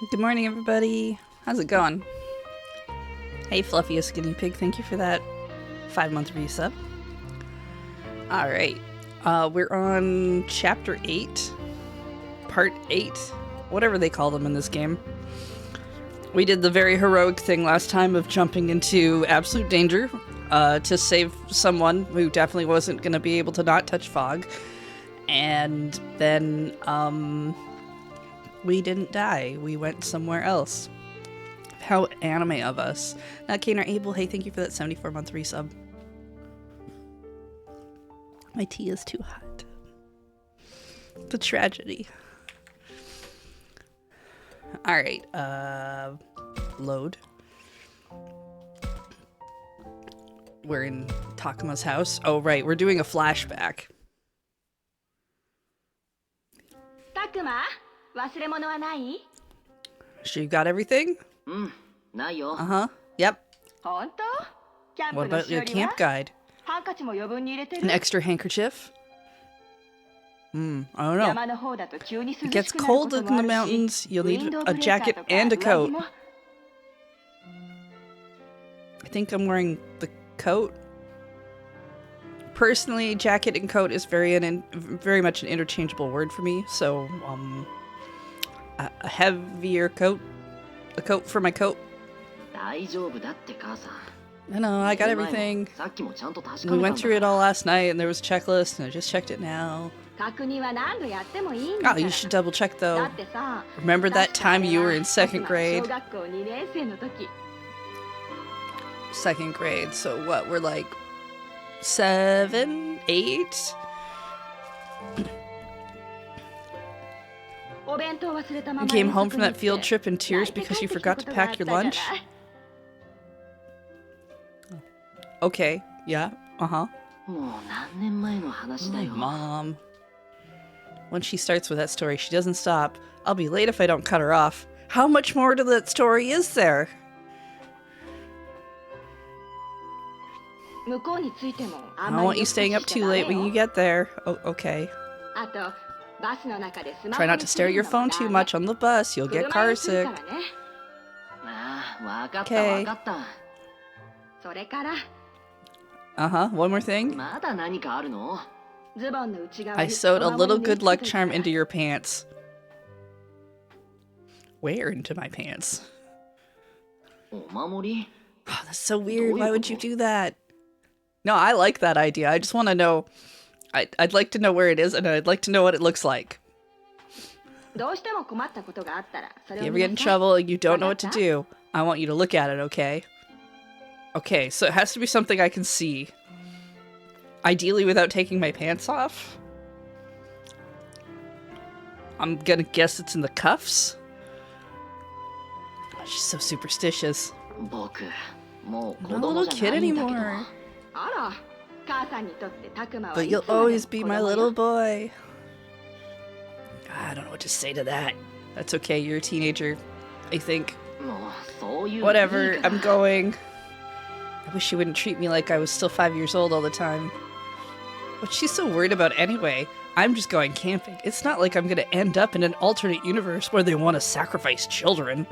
Good morning, everybody. How's it going? Hey, Fluffiest Guinea Pig, thank you for that 5-month resub. Alright, we're on Chapter 8, Part 8, whatever they call them in this game. We did the very heroic thing last time of jumping into absolute danger to save someone who definitely wasn't going to be able to not touch fog. And then, we didn't die. We went somewhere else. How anime of us. Now, Kane or Abel, hey, thank you for that 74-month resub. My tea is too hot. It's a tragedy. Alright, load. We're in Takuma's house. Oh, right, we're doing a flashback. Takuma, 忘れ物はない? Sure you got everything? ないよ. Uh-huh. Yep. 本当? What about your camp guide? ハンカチも余分に入れてる? An extra handkerchief? I don't know. 山の方だと急に涼しくな It る gets こと cold もあ in the るし、 mountains. You'll ウィン need ドウブ a レーカー jacket とか and a 上着 coat. も I think I'm wearing the coat. Personally, jacket and coat is very much an interchangeable word for me. So, a heavier coat, a coat for my coat. 大丈夫だって母さん。 No, I got everything. さっきもちゃんと確か We めたん went だ。 through it all last night, and there was a checklist, and I just checked it now. 確認は何度やってもいいんだか Oh, ら。 you should double check だ though. ってさ、 Remember that 確か time you were あれ in は second 小 grade? 学校2年生の時。 Second grade, so what? We're like 7, 8? お弁当忘れたま You ま came 遠 home 足 from に that 行って field trip in tears 泣いて because you 帰ってきた forgot こ to とがあ pack っ your たじゃない lunch? Okay, yeah, uh-huh. もう何年前の話だよ。 Mom. When she starts with that story, she doesn't stop. I'll be late if I don't cut her off. How much more to that story is there? 向こうに着いてもあ I ん don't ま want り you よくし staying up ちゃ too ダメ late when よ you get there. Oh, okay. あとバスの中でスマホ Try not に to す stare る at your の phone も too ダメ much on the bus. You'll get 車 car にする sick. からね。ああ、わかった Okay. わかった。それから Uh-huh, one more thing. まだ何かあるの？ズボンの内側 I に sewed a お守 little り縫い good 付 luck けとい charm たから into your pants. Where into my pants? お守り？ Oh, that's so weird. Why would you do that? No, I like that idea. I just want to know. I'd like to know where it is, and I'd like to know what it looks like. どうしても困ったことがあったらそれ If を you ever 見 get な in さい trouble and you don't know what to わかった？ do, I want you to look at it, okay? Okay, so it has to be something I can see. Ideally without taking my pants off. I'm gonna guess it's in the cuffs. Oh, she's so superstitious. 僕、もう I'm 子 not a 供 little じゃ kid ないんだけど。 anymore. あら母さんにとってタクマは But いつ you'll までも always 子 be 供 my よ little boy. I don't know what to say to that. That's okay, you're a teenager, I think. もうそういうのいい Whatever, から I'm going. I wish you wouldn't treat me like I was still 5 years old all the time. What's she so worried about anyway? I'm just going camping. It's not like I'm gonna end up in an alternate universe where they want to sacrifice children.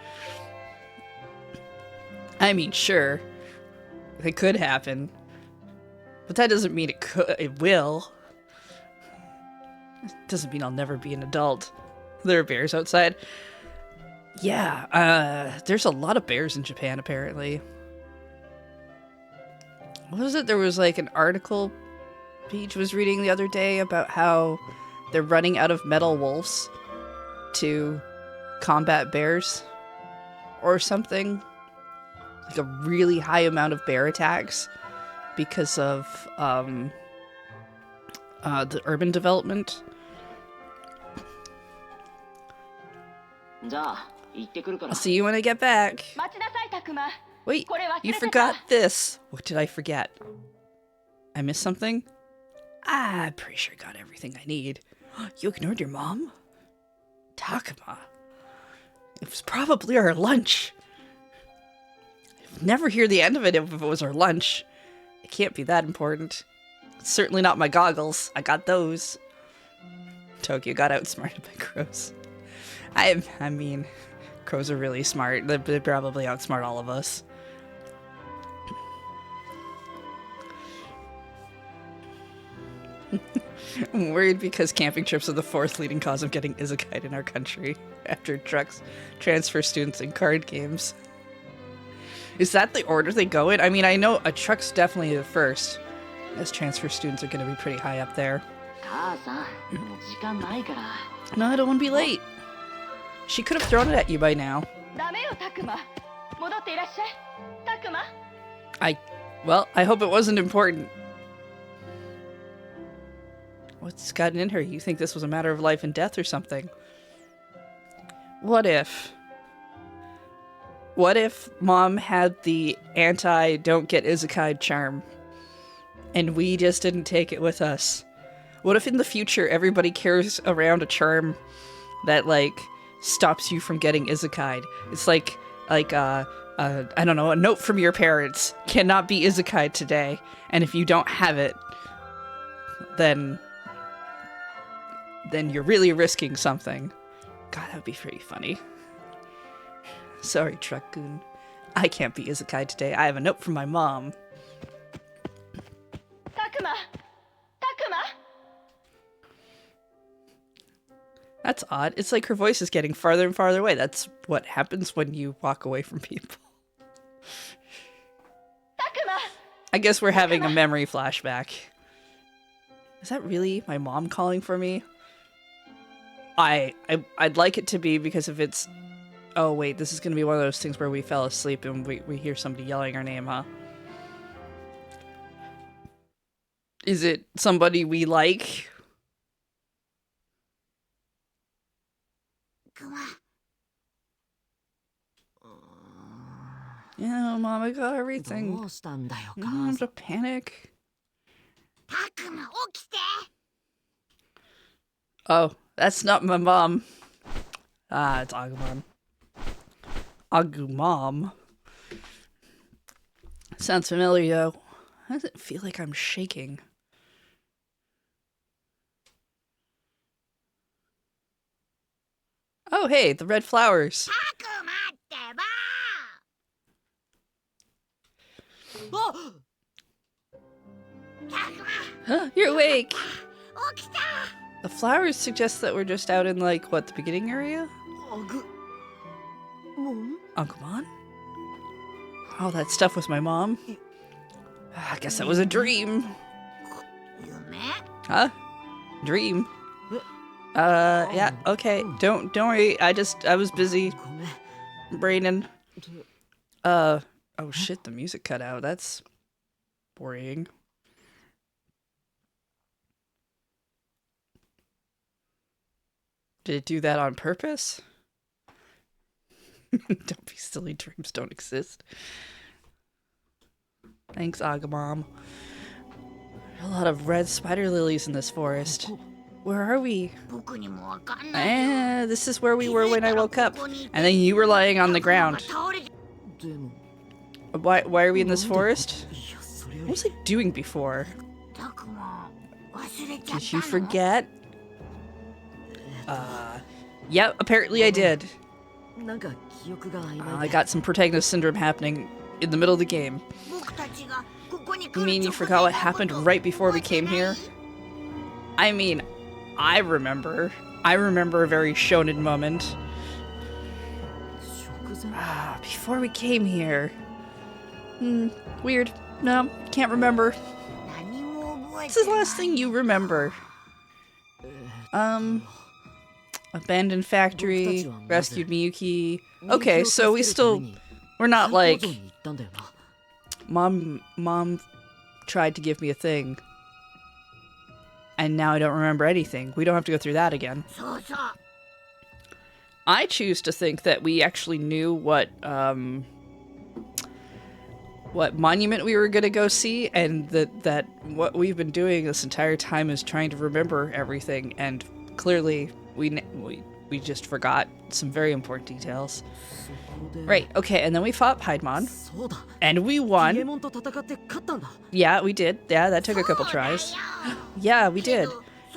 I mean, sure. It could happen. But that doesn't mean it will. It doesn't mean I'll never be an adult. There are bears outside. Yeah, there's a lot of bears in Japan, apparently. What was it? There was like an article Peach was reading the other day about how they're running out of metal wolves to combat bears or something. Like a really high amount of bear attacks because of the urban development. じゃあ、行ってくるか I'll ら。 see you when I get back. 待ちなさいタクマ Wait, これ忘 you れてた forgot this. What did I forget? I missed something? I'm pretty sure I got everything I need. You ignored your mom? Takuma. It was probably our lunch. I'd never hear the end of it if it was our lunch. It can't be that important. It's certainly not my goggles. I got those. Tokyo got outsmarted by crows. I mean, Crows are really smart. They probably outsmart all of us. I'm worried because camping trips are the fourth leading cause of getting isekai in our country after trucks transfer students in card games. Is that the order they go in? I mean, I know a truck's definitely the first, as transfer students are going to be pretty high up there. 母さん、もう時間ないから。 No, I don't want to be late. She could have thrown it at you by now. ダメよタクマ。戻っていらっしゃい。タクマ。 Well, I hope it wasn't important. What's gotten in her? You think this was a matter of life and death or something? What if Mom had the anti-don't get isekai charm, and we just didn't take it with us? What if in the future everybody carries around a charm that, like, stops you from getting isekai? It's like I don't know, a note from your parents cannot be isekai today, and if you don't have it, then you're really risking something. God, that would be pretty funny. Sorry, Truck-kun. I can't be isekai today. I have a note from my mom. タクマ。タクマ。 That's odd. It's like her voice is getting farther and farther away. That's what happens when you walk away from people. タクマ。 I guess we're having a memory flashback. Is that really my mom calling for me? I'd like it to be, because if it's... Oh, wait, this is going to be one of those things where we fell asleep and we hear somebody yelling our name, huh? Is it somebody we like? Yeah, Mom, I got everything. I'm to panic. Oh, that's not my mom. Ah, it's Agumon. Agumon. Sounds familiar, though. Why does it feel like I'm shaking? Oh, hey, the red flowers. Huh, you're awake. The flowers suggest that we're just out in, like, what, the beginning area? Agumon? Oh, that stuff was my mom. I guess that was a dream. Huh? Dream? Yeah, okay. Don't worry. I was busy braining. Oh shit, the music cut out. That's boring. Did it do that on purpose? Don't be silly, dreams don't exist. Thanks, Agumon. A lot of red spider lilies in this forest. Where are we? This is where we were when I woke up. And then you were lying on the ground. Why are we in this forest? What was I doing before? Did you forget? Yep, apparently I did. I got some protagonist syndrome happening in the middle of the game. You mean you forgot what happened right before we came here? I mean, I remember a very shonen moment. Before we came here. Weird. No, can't remember. What's the last thing you remember? Abandoned factory, rescued Miyuki. Okay, so we're not like... Mom tried to give me a thing. And now I don't remember anything. We don't have to go through that again. I choose to think that we actually knew what monument we were going to go see, and that what we've been doing this entire time is trying to remember everything, and clearly we just forgot some very important details. Right, okay, and then we fought Piedmon, and we won. Yeah, we did. Yeah, that took a couple tries. Yeah, we did.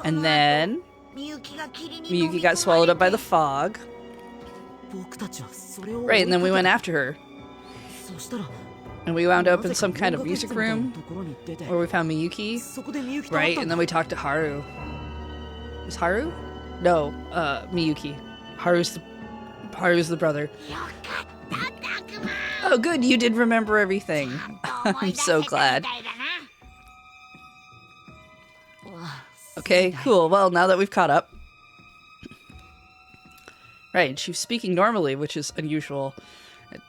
And then Miyuki got swallowed up by the fog. Right, and then we went after her. And we wound up in some kind of music room where we found Miyuki. Right, and then we talked to Haru. Is Haru? No, Miyuki. Haru's the brother. Oh, good, you did remember everything. I'm so glad. Okay, cool. Well, now that we've caught up. Right, she was speaking normally, which is unusual.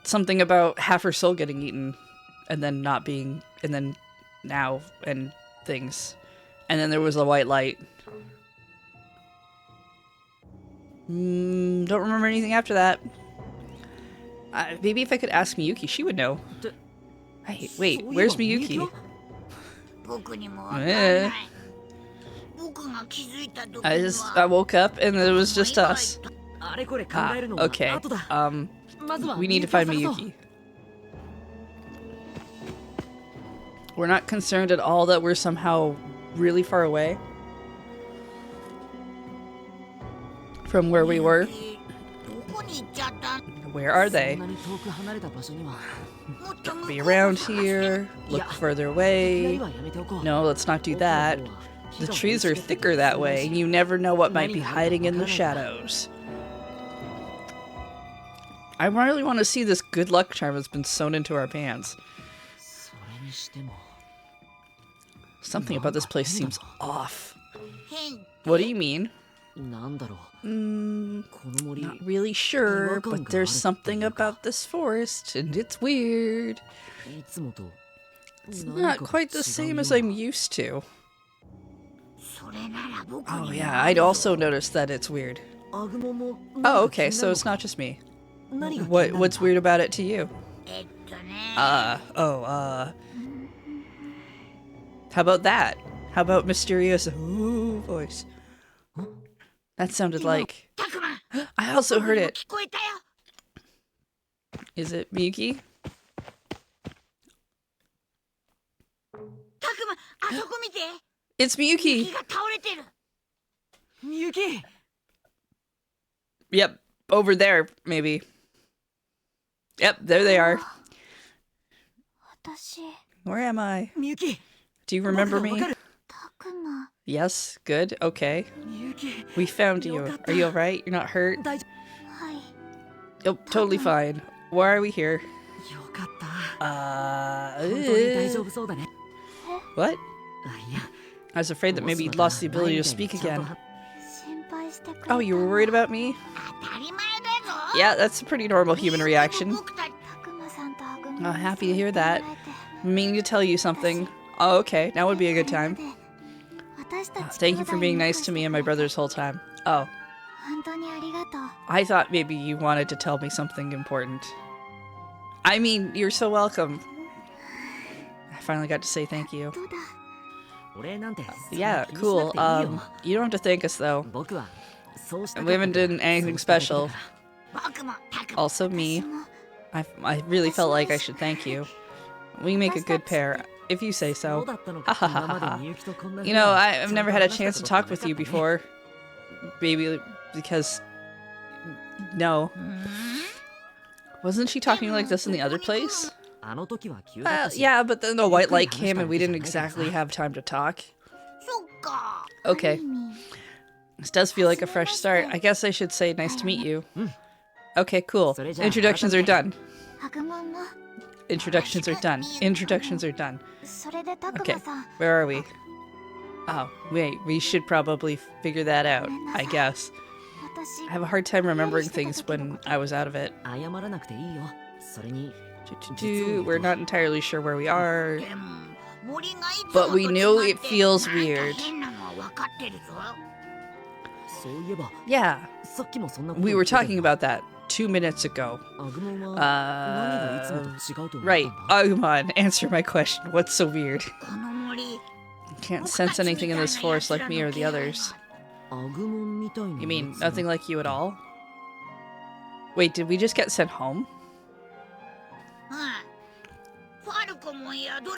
Something about half her soul getting eaten, and then not being, and then now, and things. And then there was a white light. Don't remember anything after that. Maybe if I could ask Miyuki, she would know. Hey, wait, where's Miyuki? I woke up and it was just us. Okay. We need to find Miyuki. We're not concerned at all that we're somehow really far away from where we were. Where are they? Don't be around here. Look further away. No, let's not do that. The trees are thicker that way, and you never know what might be hiding in the shadows. I really want to see this good luck charm that's been sewn into our pants. Something about this place seems off. What do you mean? Not really sure, but there's something about this forest, and it's weird. It's not quite the same as I'm used to. Oh yeah, I'd also noticed that it's weird. Oh, okay, so it's not just me. What's weird about it to you? How about that? How about mysterious ooh voice? That sounded like... I also heard it. Is it Miyuki? It's Miyuki! Miyuki! Yep, over there, maybe. Yep, there they are. Where am I? Miyuki! Do you remember me? Yes, good, okay. We found you. Are you alright? You're not hurt? Oh, totally fine. Why are we here? What? I was afraid that maybe you'd lost the ability to speak again. Oh, you were worried about me? Yeah, that's a pretty normal human reaction. Oh, happy to hear that. I'm meaning to tell you something. Oh, okay, now would be a good time. Thank you for being nice to me and my brother this whole time. Oh. I thought maybe you wanted to tell me something important. I mean, you're so welcome. I finally got to say thank you. Yeah, cool. You don't have to thank us though. We haven't done anything special. Also me. I really felt like I should thank you. We make a good pair, if you say so. You know, I've never had a chance to talk with you before. Maybe because... No. Wasn't she talking like this in the other place? Yeah, but then the white light came and we didn't exactly have time to talk. Okay. This does feel like a fresh start. I guess I should say nice to meet you. Okay, cool. Introductions are done. Introductions are done. Introductions are done. Okay, where are we? Oh, wait, we should probably figure that out, I guess. I have a hard time remembering things when I was out of it. We're not entirely sure where we are, but we know it feels weird. Yeah, we were talking about that 2 minutes ago. Right, Agumon, answer my question. What's so weird? Can't sense anything in this forest like me or the others. You mean nothing like you at all? Wait, did we just get sent home?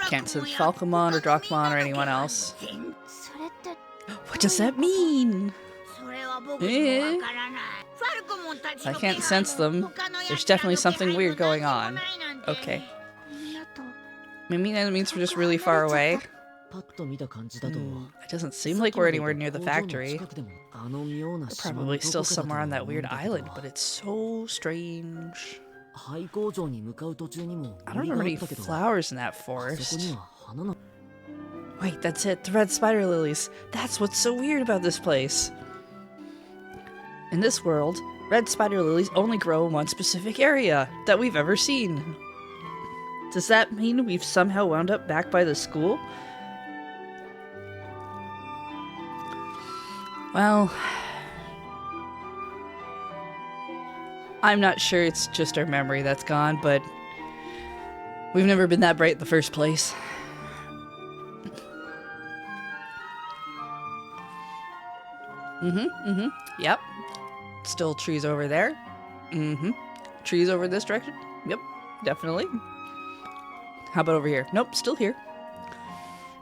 Can't sense Falcomon or Drachmon or anyone else. What does that mean? I can't sense them. There's definitely something weird going on. Okay. Maybe that means we're just really far away. It doesn't seem like we're anywhere near the factory. We're probably still somewhere on that weird island, but it's so strange. I don't remember any flowers in that forest. Wait, that's it. The red spider lilies. That's what's so weird about this place. In this world, red spider lilies only grow in one specific area that we've ever seen. Does that mean we've somehow wound up back by the school? Well, I'm not sure it's just our memory that's gone, but we've never been that bright in the first place. Yep. Still trees over there. Trees over this direction. Yep, definitely. How about over here? Nope, still here.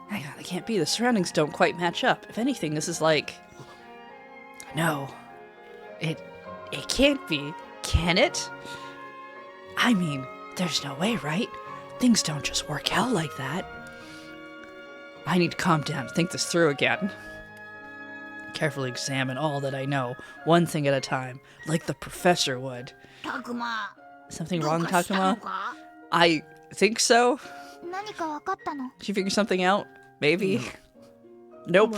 Hang on, it can't be. The surroundings don't quite match up. If anything, this is like... No. It can't be. Can it? I mean, there's no way, right? Things don't just work out like that. I need to calm down and think this through again. Carefully examine all that I know, one thing at a time, like the professor would. Something wrong, Takuma? I think so. Did you figure something out? Maybe? Nope.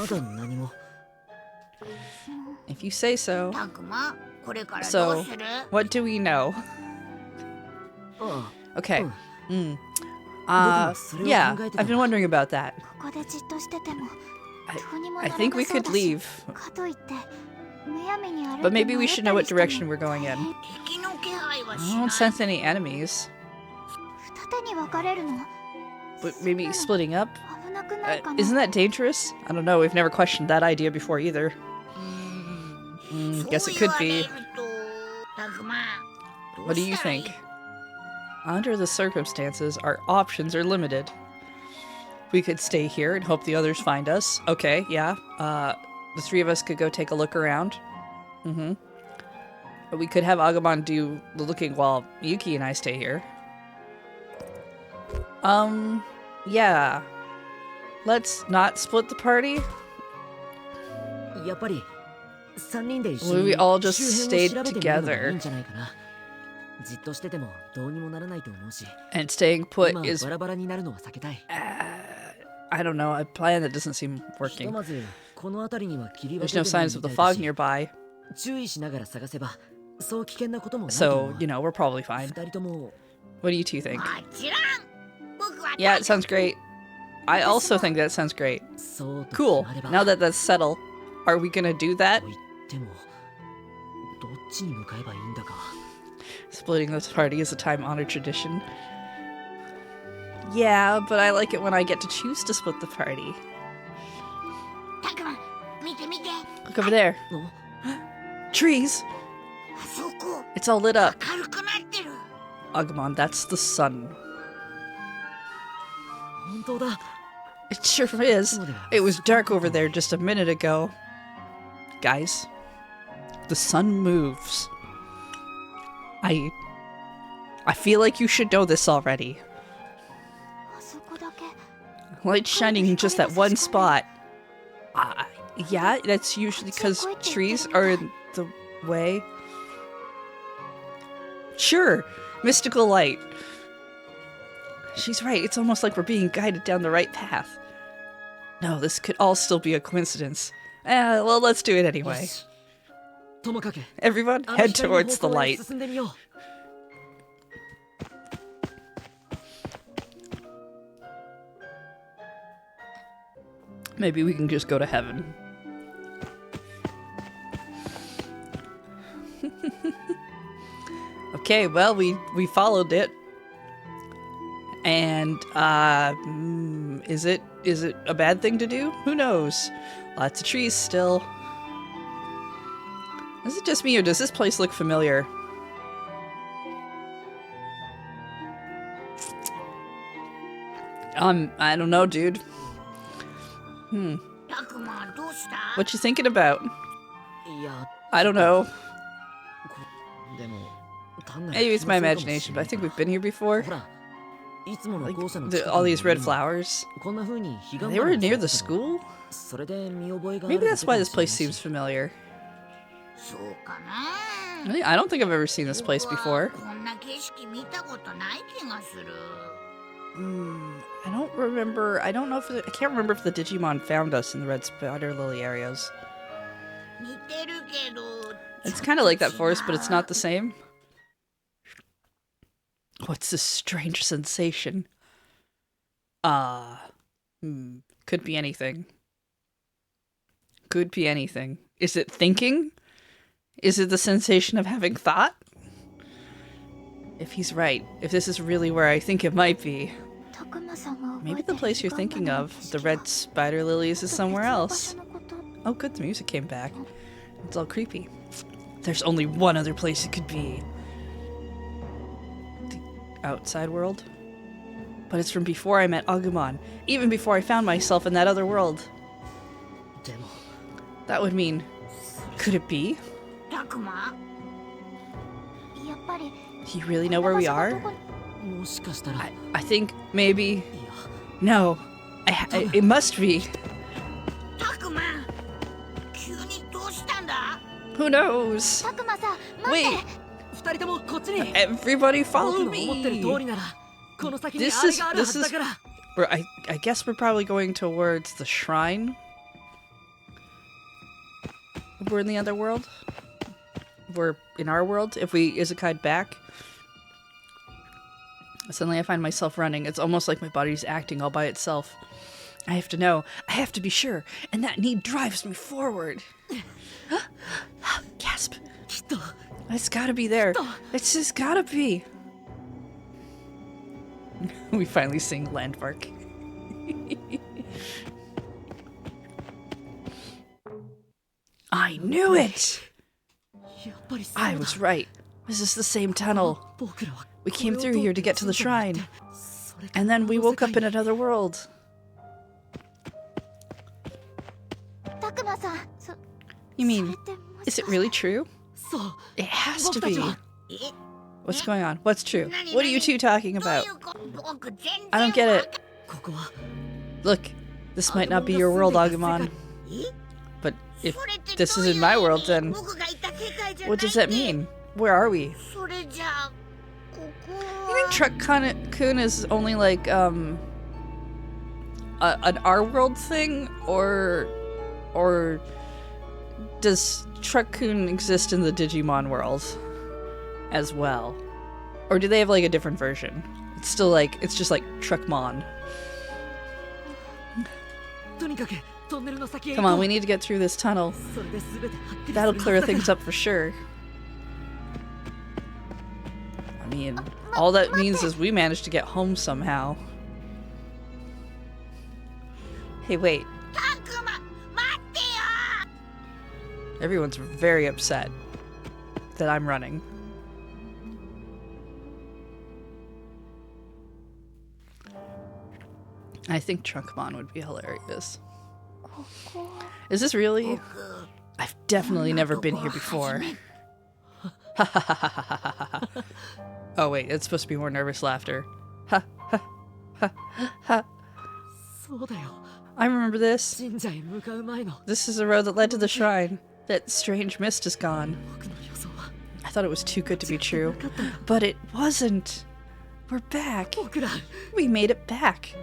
If you say so. So, what do we know? Okay. Yeah, I've been wondering about that. I think we could leave. But maybe we should know what direction we're going in. I don't sense any enemies. But maybe splitting up? Isn't that dangerous? I don't know, we've never questioned that idea before either. Guess it could be. What do you think? Under the circumstances, our options are limited. We could stay here and hope the others find us. Okay, yeah. The three of us could go take a look around. But we could have Agumon do the looking while Yuki and I stay here. Yeah. Let's not split the party. We all just stayed together. And staying put is... I don't know, a plan that doesn't seem working. There's no signs of the fog nearby. So, you know, we're probably fine. What do you two think? Yeah, it sounds great. I also think that sounds great. Cool. Now that that's settled, are we gonna do that? Splitting this party is a time-honored tradition. Yeah, but I like it when I get to choose to split the party. Look over there. Trees! It's all lit up. Agumon, that's the sun. It sure is. It was dark over there just a minute ago. Guys, the sun moves. I feel like you should know this already. Light shining in just that one spot. Yeah, that's usually because trees are in the way. Sure, mystical light. She's right, it's almost like we're being guided down the right path. No, this could all still be a coincidence. Well, let's do it anyway. Everyone, head towards the light. Maybe we can just go to heaven. Okay, well, we followed it. And, is it a bad thing to do? Who knows? Lots of trees still. Is it just me, or does this place look familiar? I don't know, dude. What you thinking about? I don't know. Maybe it's my imagination, but I think we've been here before. Like, all these red flowers. They were near the school? Maybe that's why this place seems familiar. I don't think I've ever seen this place before. I don't remember. I don't know if I can't remember if the Digimon found us in the red spider lily areas. It's kind of like that forest, but it's not the same. What's this strange sensation? Could be anything. Could be anything. Is it thinking? Is it the sensation of having thought? If he's right, if this is really where I think it might be, maybe the place you're thinking of, the red spider lilies, is somewhere else. Oh good, the music came back. It's all creepy. There's only one other place it could be. The outside world? But it's from before I met Agumon, even before I found myself in that other world. That would mean, could it be? Do you really know where we are? I think maybe... No. It must be. Who knows? Wait! Everybody follow me! This is... I guess we're probably going towards the shrine? We're in the other world? We're in our world? If we isekai'd back? Suddenly I find myself running. It's almost like my body's acting all by itself. I have to know. I have to be sure. And that need drives me forward. Gasp. It's gotta be there. It's just gotta be. We finally sing Landmark. I knew it! I was right. This is the same tunnel. We came through here to get to the shrine. And then we woke up in another world. You mean, is it really true? It has to be. What's going on? What's true? What are you two talking about? I don't get it. Look, this might not be your world, Agumon. But if this is in my world, then what does that mean? Where are we? You think Truck-kun is only like an our world thing, or does Truck-kun exist in the Digimon world as well? Or do they have like a different version? It's still like, it's just like Truckmon. Come on, we need to get through this tunnel. That'll clear things up for sure. I mean, all that means is we managed to get home somehow. Hey, wait. Everyone's very upset that I'm running. I think Trunkmon would be hilarious. Is this really? I've definitely never been here before. Oh wait, it's supposed to be more nervous laughter. Ha ha ha ha. I remember this. This is the road that led to the shrine. That strange mist is gone. I thought it was too good to be true, but it wasn't. We're back. We made it back.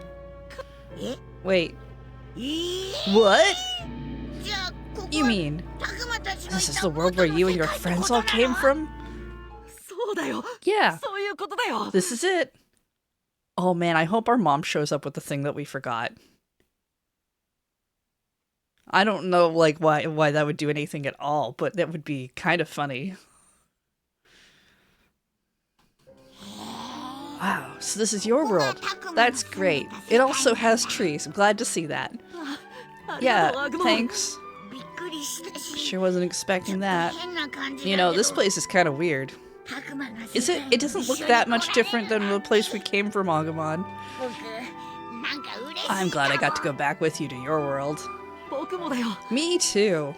Wait. What? You mean this is the world where you and your friends all came from? Yeah. This is it. Oh man, I hope our mom shows up with the thing that we forgot. I don't know like why that would do anything at all, but that would be kind of funny. Wow, so this is your world. That's great. It also has trees. I'm glad to see that. Yeah, thanks. Sure wasn't expecting that. You know, this place is kind of weird. Is it? It doesn't look that much different than the place we came from, Agumon. I'm glad I got to go back with you to your world. Me too.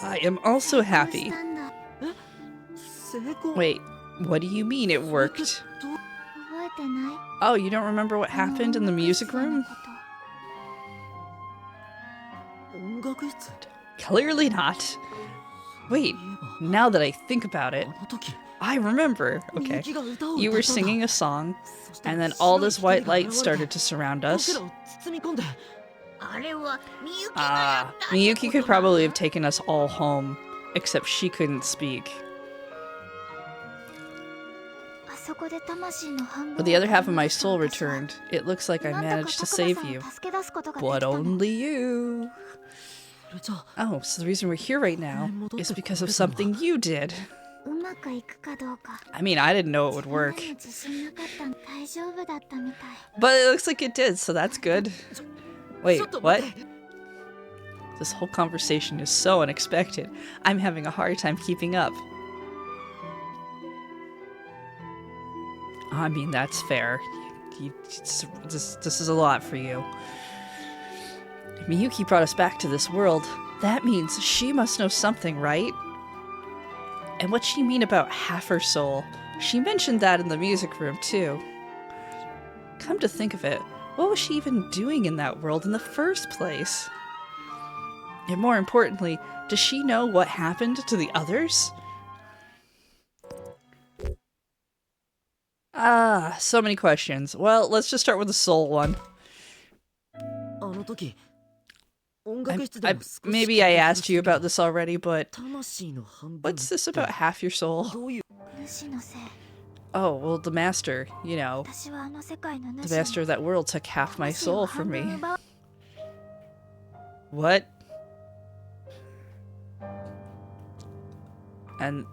I am also happy. Wait, what do you mean it worked? 覚えてない Oh, you don't remember what happened in the music room? 音楽室 Clearly not. Wait, now that I think about it, あの時 I remember. Okay. みゆきが歌を You 歌 were ったんだ singing a song, そして and then all 白い this white 光が light 現れ started て to surround 僕 us. らを包み込んで あれはみゆきが Ah, やったって Miyuki こ could とな probably have taken us all home, except she couldn't speak. あそこで魂の半分 But the other half of my soul returned. It looks like I なんとか managed to タクマ save さん you. を助け出すことができ But たの only you. それじゃあ Oh, so the reason we're here right now is because of something you did. うまくいくかどうか I mean, I didn't know it would 自分で work. も自信なかったの大丈夫だったみたい But it looks like it did, so that's good. Wait, ちょっと what? 待って This whole conversation is so unexpected. I'm having a hard time keeping up. I mean, that's fair. This is a lot for you. Miyuki brought us back to this world. That means she must know something, right? And what'd she mean about half her soul? She mentioned that in the music room, too. Come to think of it, what was she even doing in that world in the first place? And more importantly, does she know what happened to the others? Ah, so many questions. Well, let's just start with the soul one. あの時音楽室でも少し Maybe I asked you about this already, but 魂の半分 what's this about half your soul? どういう主のせい Oh, well, the master, you know, 私はあの世界の the 主 master of that world took half my 魂を soul from 半分 me. 奪う What? And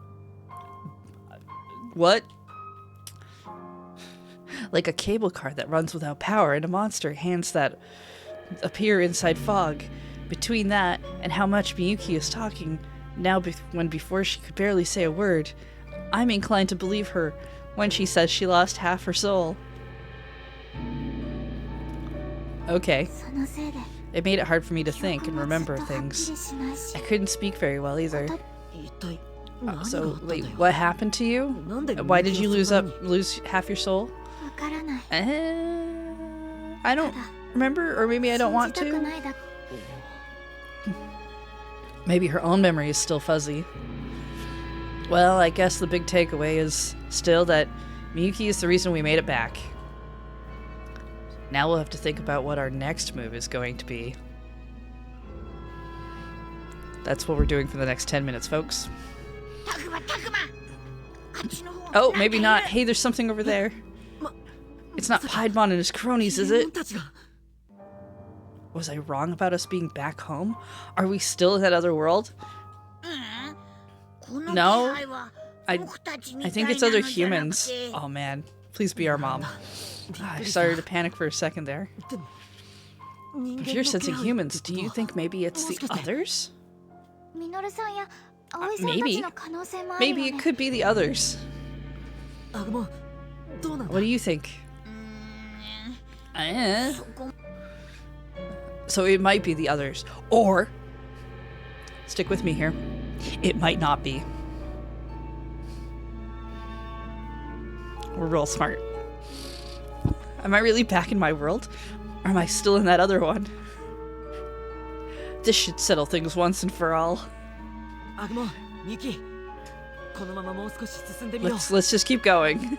what? Like a cable car that runs without power and a monster hands that appear inside fog. Between that and how much Miyuki is talking now when before she could barely say a word, I'm inclined to believe her when she says she lost half her soul. Okay. そのせいで It made it hard for me to 記 think 憶 and も remember ずっとはっきり things. しないし I couldn't speak very well either. 一体何があった So んだ wait, よ what happened to you? なんで Why did you みゆ lose きは up そんなに lose half your soul? わからない I don't ただ remember, or maybe I don't 信 want じたく to. ないだ Maybe her own memory is still fuzzy. Well, I guess the big takeaway is still that Miyuki is the reason we made it back. Now we'll have to think about what our next move is going to be. That's what we're doing for the next 10 minutes, folks. タクマタクマあっちの方 Oh, maybe not. Hey, there's something over there. It's not Piedmon and his cronies, is 自 it? 分たちが Was I wrong about us being back home? Are we still in that other world? この気 No, 配は I 僕たちみ I たい think な it's の other じゃなく humans. て Oh man, please be our mom. びっ I くりした started to panic for a second there. でも人 If 間 you're の気 sensing 配 humans, って do こ you と think maybe it's the もしかして others? ミノルさんや葵さんたち maybe. の可能性もあるよ Maybe ね it could be the others. アグモンどうなんだ What do you think? うーん Eh? そこ So it might be the others. Or, stick with me here, it might not be. We're real smart. Am I really back in my world? Or am I still in that other one? This should settle things once and for all. アグモンミキこのままもう少し進んでみよう Let's just keep going.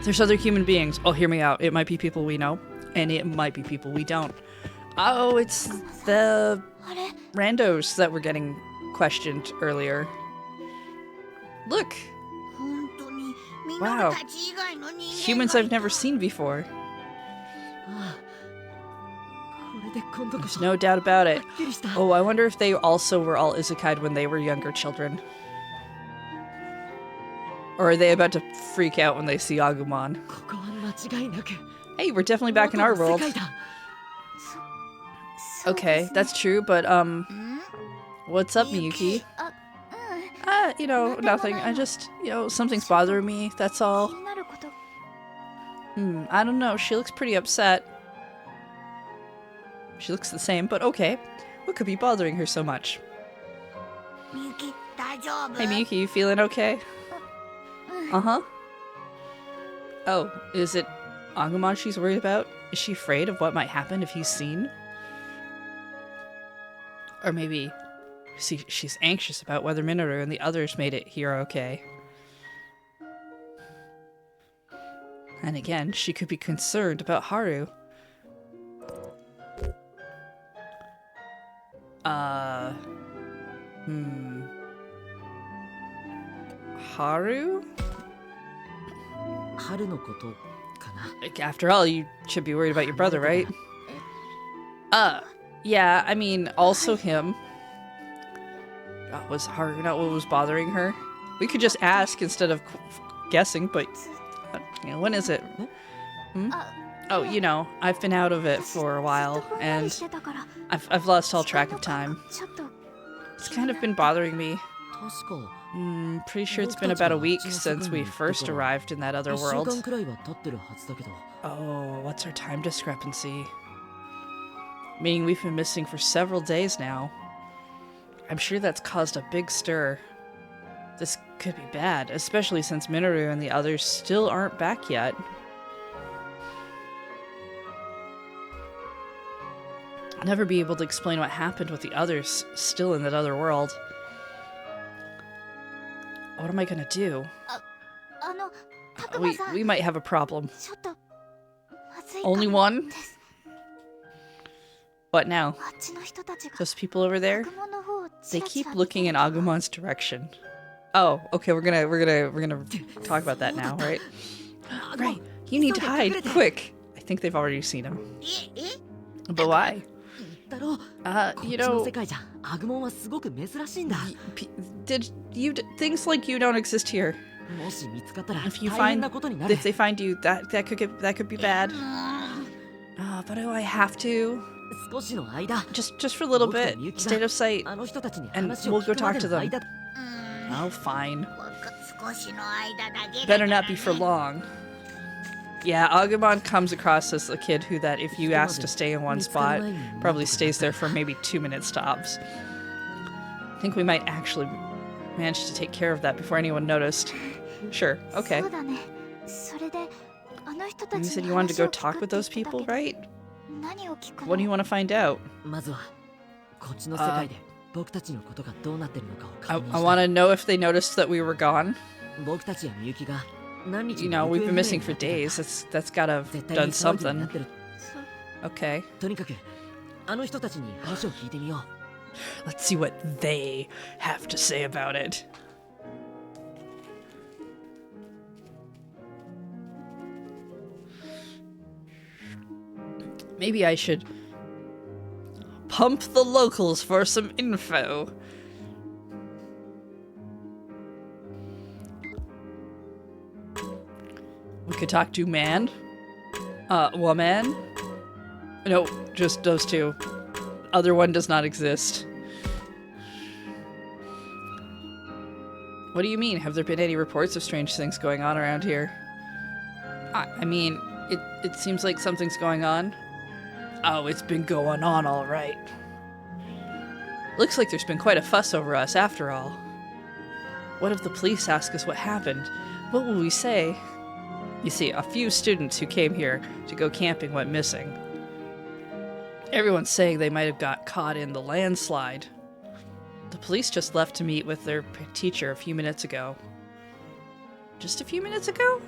There's other human beings. Oh, hear me out. It might be people we know, and it might be people we don't. Oh, it's the あれ randos that were getting questioned earlier. Look, 本当にミノ Wow. ルたち以外の人間 humans がい I've た never seen before. ああこれで今度こ There's そ no doubt about は it. っきりした Oh, I wonder if they also were all isekai'd when they were younger children. Or are they about to freak out when they see Agumon? ここは間違いなく Hey, we're definitely back in our 元の world. 世界だそうで Okay, すね that's true, but ん what's up, Miyuki? あ You know, nothing. I just, something's bothering me, that's う all. ん気になること I don't know, she looks pretty upset. She looks the same, but okay. What could be bothering her so much? みゆき Hey Miyuki, you feeling okay? Uh-huh. Oh, is it Agumon she's worried about? Is she afraid of what might happen if he's seen? Or maybe she's anxious about whether Minoru and the others made it here okay. And again, she could be concerned about Haru. Haru? Like, after all, you should be worried about your brother, right? Yeah, I mean, also him. Was Haru not what was bothering her? We could just ask instead of guessing, but you know, when is it? Oh, you know, I've been out of it for a while, and I've lost all track of time. It's kind of been bothering me. Pretty sure it's been about a week since we first arrived in that other world. Oh, what's our time discrepancy? Meaning we've been missing for several days now. I'm sure that's caused a big stir. This could be bad, especially since Minoru and the others still aren't back yet. I'll never be able to explain what happened with the others still in that other world. What am I gonna do? We might have a problem. Only one? What now? Those people over there? They keep looking in Agumon's direction. Oh, okay, we're gonna talk about that now, right? Right, you need to hide, quick! I think they've already seen him. But why? You know, things like you don't exist here. If they find you, that could be bad. But do I have to? Just for a little bit, stay out of sight, and we'll go talk to them. Oh, fine. Better not be for long. Yeah, Agumon comes across as a kid who that if you ask to stay in one spot, probably stays there for maybe 2 minutes tops. I think we might actually manage to take care of that before anyone noticed. Sure, okay. You said you wanted to go talk with those people, right? What do you want to find out? I want to know if they noticed that we were gone. You know, we've been missing for days. That's gotta have done something. Okay. Let's see what they have to say about it. Maybe I should pump the locals for some info. We could talk to man, woman. No, just those two. Other one does not exist. What do you mean? Have there been any reports of strange things going on around here? I mean, it seems like something's going on. Oh, it's been going on all right. Looks like there's been quite a fuss over us after all. What if the police ask us what happened? What will we say? You see, a few students who came here to go camping went missing. Everyone's saying they might have got caught in the landslide. The police just left to meet with their teacher a few minutes ago. Just a few minutes ago?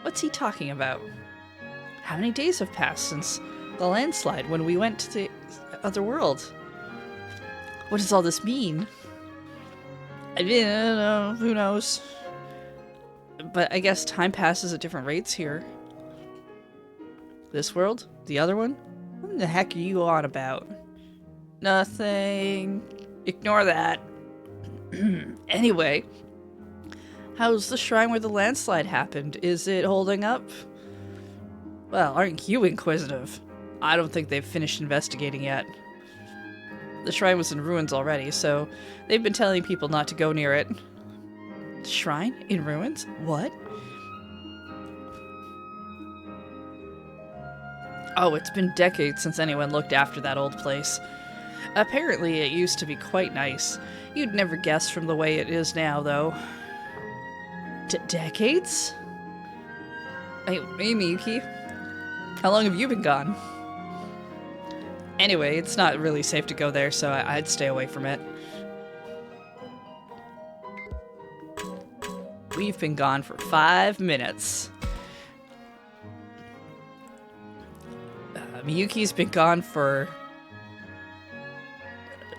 What's he talking about? How many days have passed since the landslide when we went to the other world? What does all this mean? I don't know. Who knows? But I guess time passes at different rates here. This world? The other one? What the heck are you on about? Nothing. Ignore that. Anyway, how's the shrine where the landslide happened? Is it holding up? Well, aren't you inquisitive? I don't think they've finished investigating yet. The shrine was in ruins already, so they've been telling people not to go near it. Shrine? In ruins? What? Oh, it's been decades since anyone looked after that old place. Apparently it used to be quite nice. You'd never guess from the way it is now, though. Decades? Hey, Miyuki. How long have you been gone? Anyway, it's not really safe to go there, so I'd stay away from it. We've been gone for 5 minutes. Miyuki's been gone for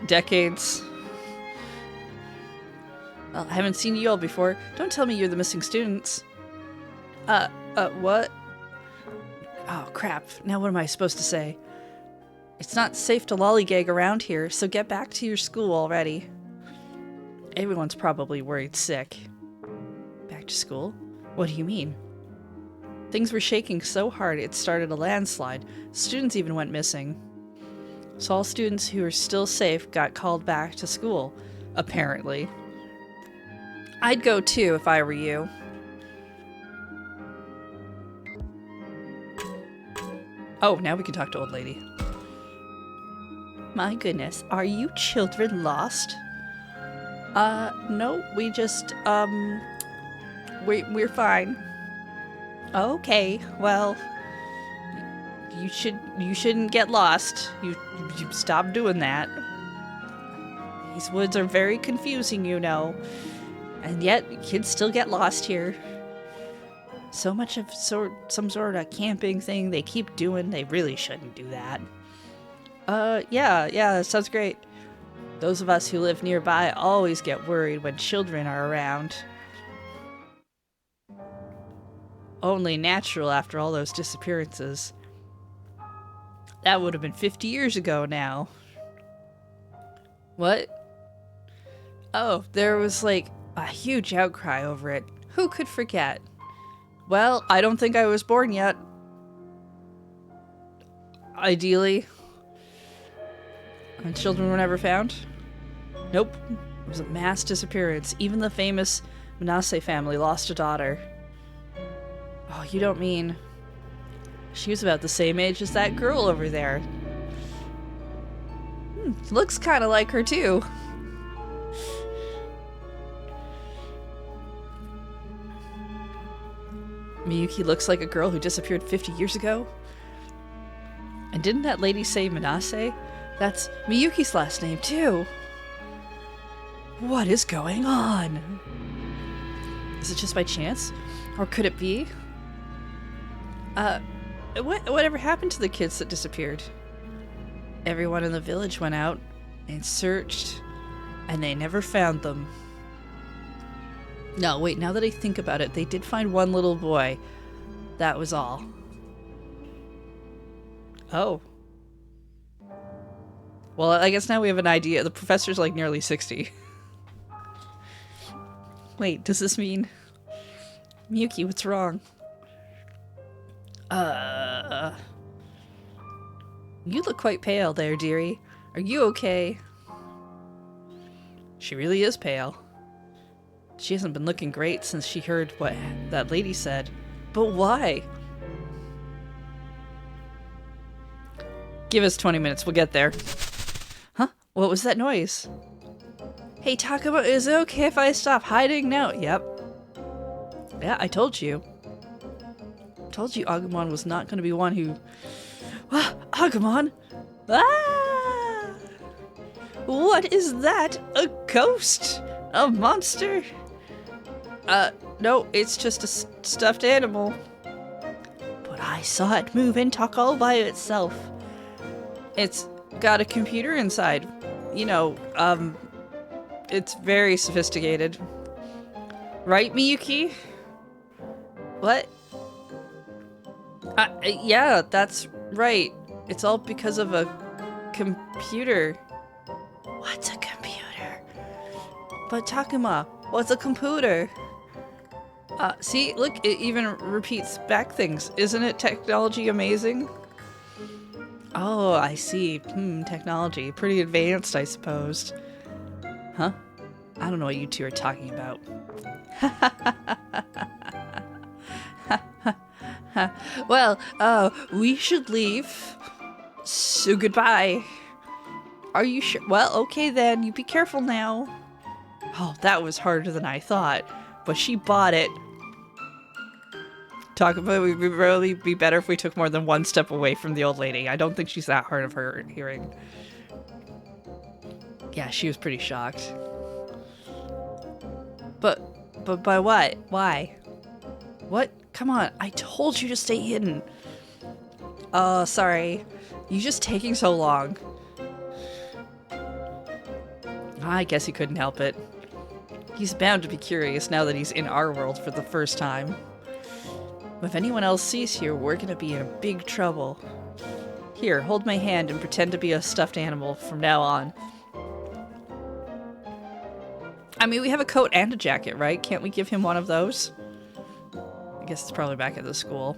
decades. Well, I haven't seen you all before. Don't tell me you're the missing students. What? Oh, crap. Now what am I supposed to say? It's not safe to lollygag around here, so get back to your school already. Everyone's probably worried sick. Back to school? What do you mean? Things were shaking so hard it started a landslide. Students even went missing. So all students who are still safe got called back to school, apparently. I'd go too if I were you. Oh, now we can talk to old lady. My goodness, are you children lost? No, we just, we're fine. Okay, well, you shouldn't get lost. You stop doing that. These woods are very confusing, you know. And yet, kids still get lost here. So much of some sort of camping thing they keep doing, they really shouldn't do that. Yeah, sounds great. Those of us who live nearby always get worried when children are around. Only natural after all those disappearances. That would have been 50 years ago now. What? Oh, there was like a huge outcry over it. Who could forget? Well, I don't think I was born yet. Ideally. And children were never found? Nope. It was a mass disappearance. Even the famous Manase family lost a daughter. Oh, you don't mean... She was about the same age as that girl over there. Looks kind of like her, too. Miyuki looks like a girl who disappeared 50 years ago? And didn't that lady say Manase? That's Miyuki's last name, too. What is going on? Is it just by chance? Or could it be? Whatever happened to the kids that disappeared? Everyone in the village went out and searched, and they never found them. No, wait, now that I think about it, they did find one little boy. That was all. Oh. Well, I guess now we have an idea. The professor's like nearly 60. Wait, does this mean... Miyuki, what's wrong? You look quite pale there, dearie. Are you okay? She really is pale. She hasn't been looking great since she heard what that lady said. But why? Give us 20 minutes, we'll get there. Huh? What was that noise? Hey, Takuma, is it okay if I stop hiding now? Yep. Yeah, I told you. Told you Agumon was not going to be one who... Ah, Agumon! Ah! What is that? A ghost? A monster? No, it's just a stuffed animal. But I saw it move and talk all by itself. It's got a computer inside. You know, it's very sophisticated. Right, Miyuki? What? Yeah, that's right. It's all because of a computer. What's a computer? But Takuma, what's a computer? See, look, it even repeats back things. Isn't it technology amazing? Oh, I see. Technology. Pretty advanced, I suppose. Huh? I don't know what you two are talking about. Well, we should leave. So goodbye. Are you sure? Well, okay then. You be careful now. Oh, that was harder than I thought. But she bought it. Talk about it would really be better if we took more than one step away from the old lady. I don't think she's that hard of her hearing. Yeah, she was pretty shocked. But by what? Why? What? Come on, I told you to stay hidden. Oh, sorry. You just taking so long. I guess he couldn't help it. He's bound to be curious now that he's in our world for the first time. If anyone else sees here, we're gonna be in big trouble. Here, hold my hand and pretend to be a stuffed animal from now on. I mean, we have a coat and a jacket, right? Can't we give him one of those? I guess it's probably back at the school.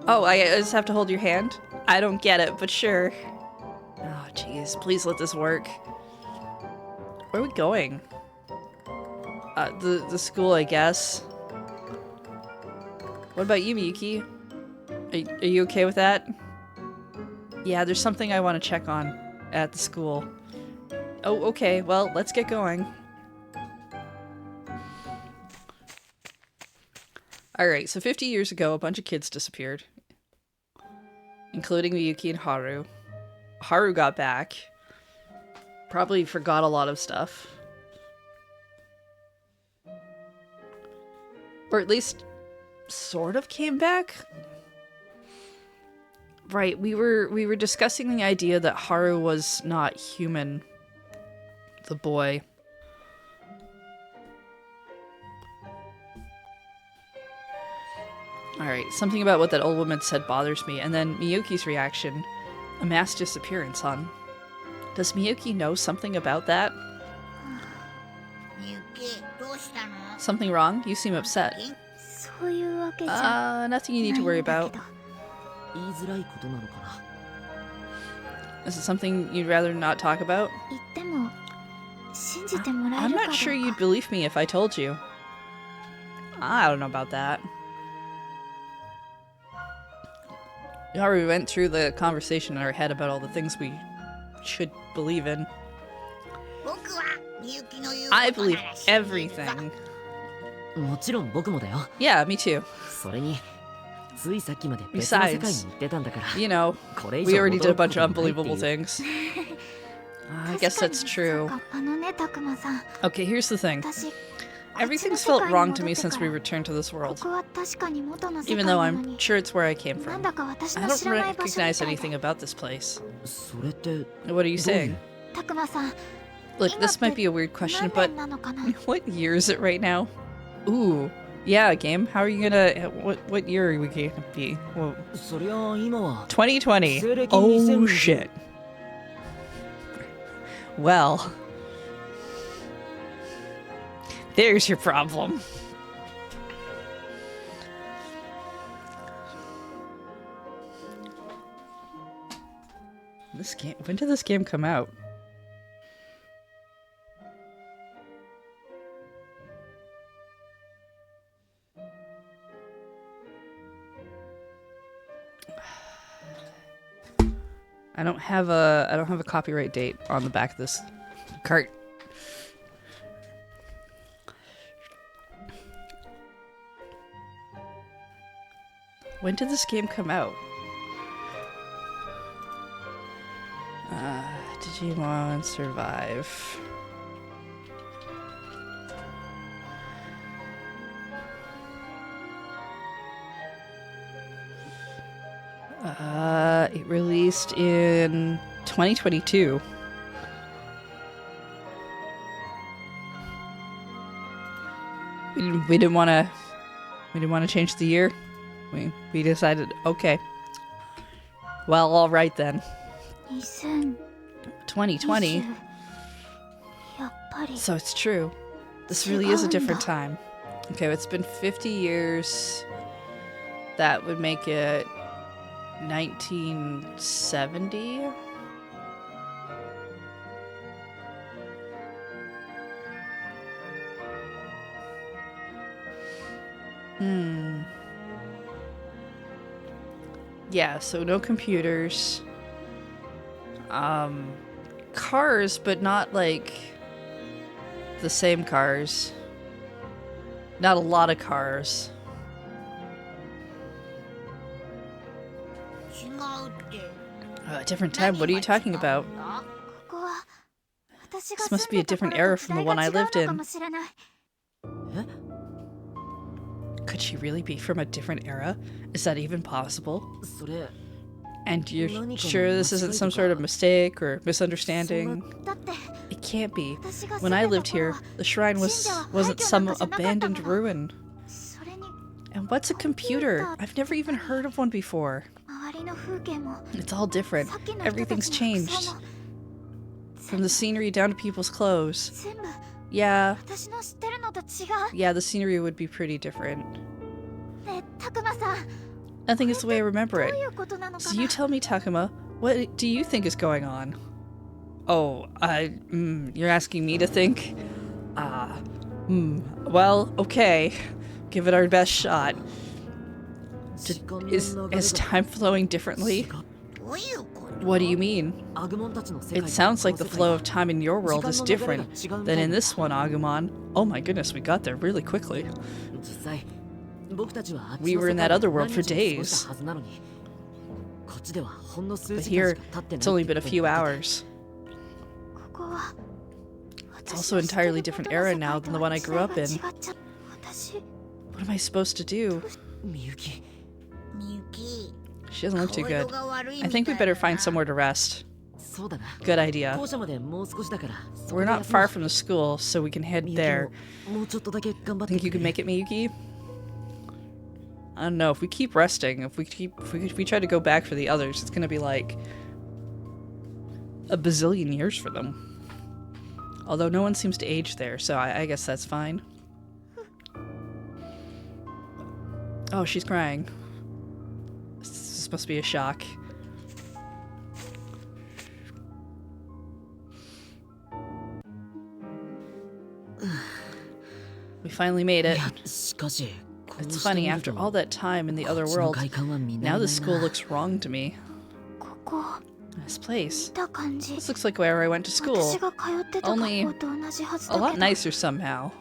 Oh, I just have to hold your hand? I don't get it, but sure. Oh, jeez. Please let this work. Where are we going? The school, I guess. What about you, Miyuki? Are you okay with that? Yeah, there's something I want to check on at the school. Oh, okay. Well, let's get going. Alright, so 50 years ago, a bunch of kids disappeared. Including Miyuki and Haru. Haru got back. Probably forgot a lot of stuff. Or at least sort of came back. Right, we were discussing the idea that Haru was not human. The boy. Alright, something about what that old woman said bothers me, and then Miyuki's reaction. A mass disappearance, hon. Does Miyuki know something about that? Something wrong? You seem upset. Nothing you need to worry about. Is it something you'd rather not talk about? I'm not sure you'd believe me if I told you. I don't know about that. We went through the conversation in our head about all the things we should believe in. I believe everything. Yeah, me too. Besides, you know, we already did a bunch of unbelievable things. I guess that's true. Okay, here's the thing. Everything's felt wrong to me since we returned to this world. Even though I'm sure it's where I came from. I don't recognize anything about this place. What are you saying? Look, this might be a weird question, but what year is it right now? Ooh, yeah, game. How are you gonna... What year are we gonna be? Whoa. 2020. Oh, shit. Well... there's your problem. This game... when did this game come out? I don't have a copyright date on the back of this cart. When did this game come out? Digimon Survive. It released in 2022. We didn't want to change the year. We decided, okay. Well, all right then. 2020. So it's true. This really is a different time. Okay, it's been 50 years. That would make it 1970. Yeah, so no computers. cars, but not like the same cars. Not a lot of cars. A different time? What are you talking about? This must be a different era from the one I lived in. Could she really be from a different era? Is that even possible? And you're sure this isn't some sort of mistake or misunderstanding? It can't be. When I lived here, the shrine wasn't some abandoned ruin. And what's a computer? I've never even heard of one before. It's all different. Everything's changed. From the scenery down to people's clothes. Yeah, the scenery would be pretty different. Nothing is the way I remember it. So you tell me, Takuma, what do you think is going on? Oh, you're asking me to think? Well, okay. Give it our best shot. Is time flowing differently? What do you mean? It sounds like the flow of time in your world is different than in this one, Agumon. Oh my goodness, we got there really quickly. We were in that other world for days. But here, it's only been a few hours. It's also an entirely different era now than the one I grew up in. What am I supposed to do? She doesn't look too good. I think we better find somewhere to rest. Good idea. We're not far from the school, so we can head there. Think you can make it, Miyuki? I don't know. If we keep resting, if we try to go back for the others, it's gonna be like a bazillion years for them. Although no one seems to age there, so I guess that's fine. Oh, she's crying. This must be a shock. We finally made it. It's funny, after all that time in the other world, now this school looks wrong to me. This place. This looks like where I went to school. Only a lot nicer somehow.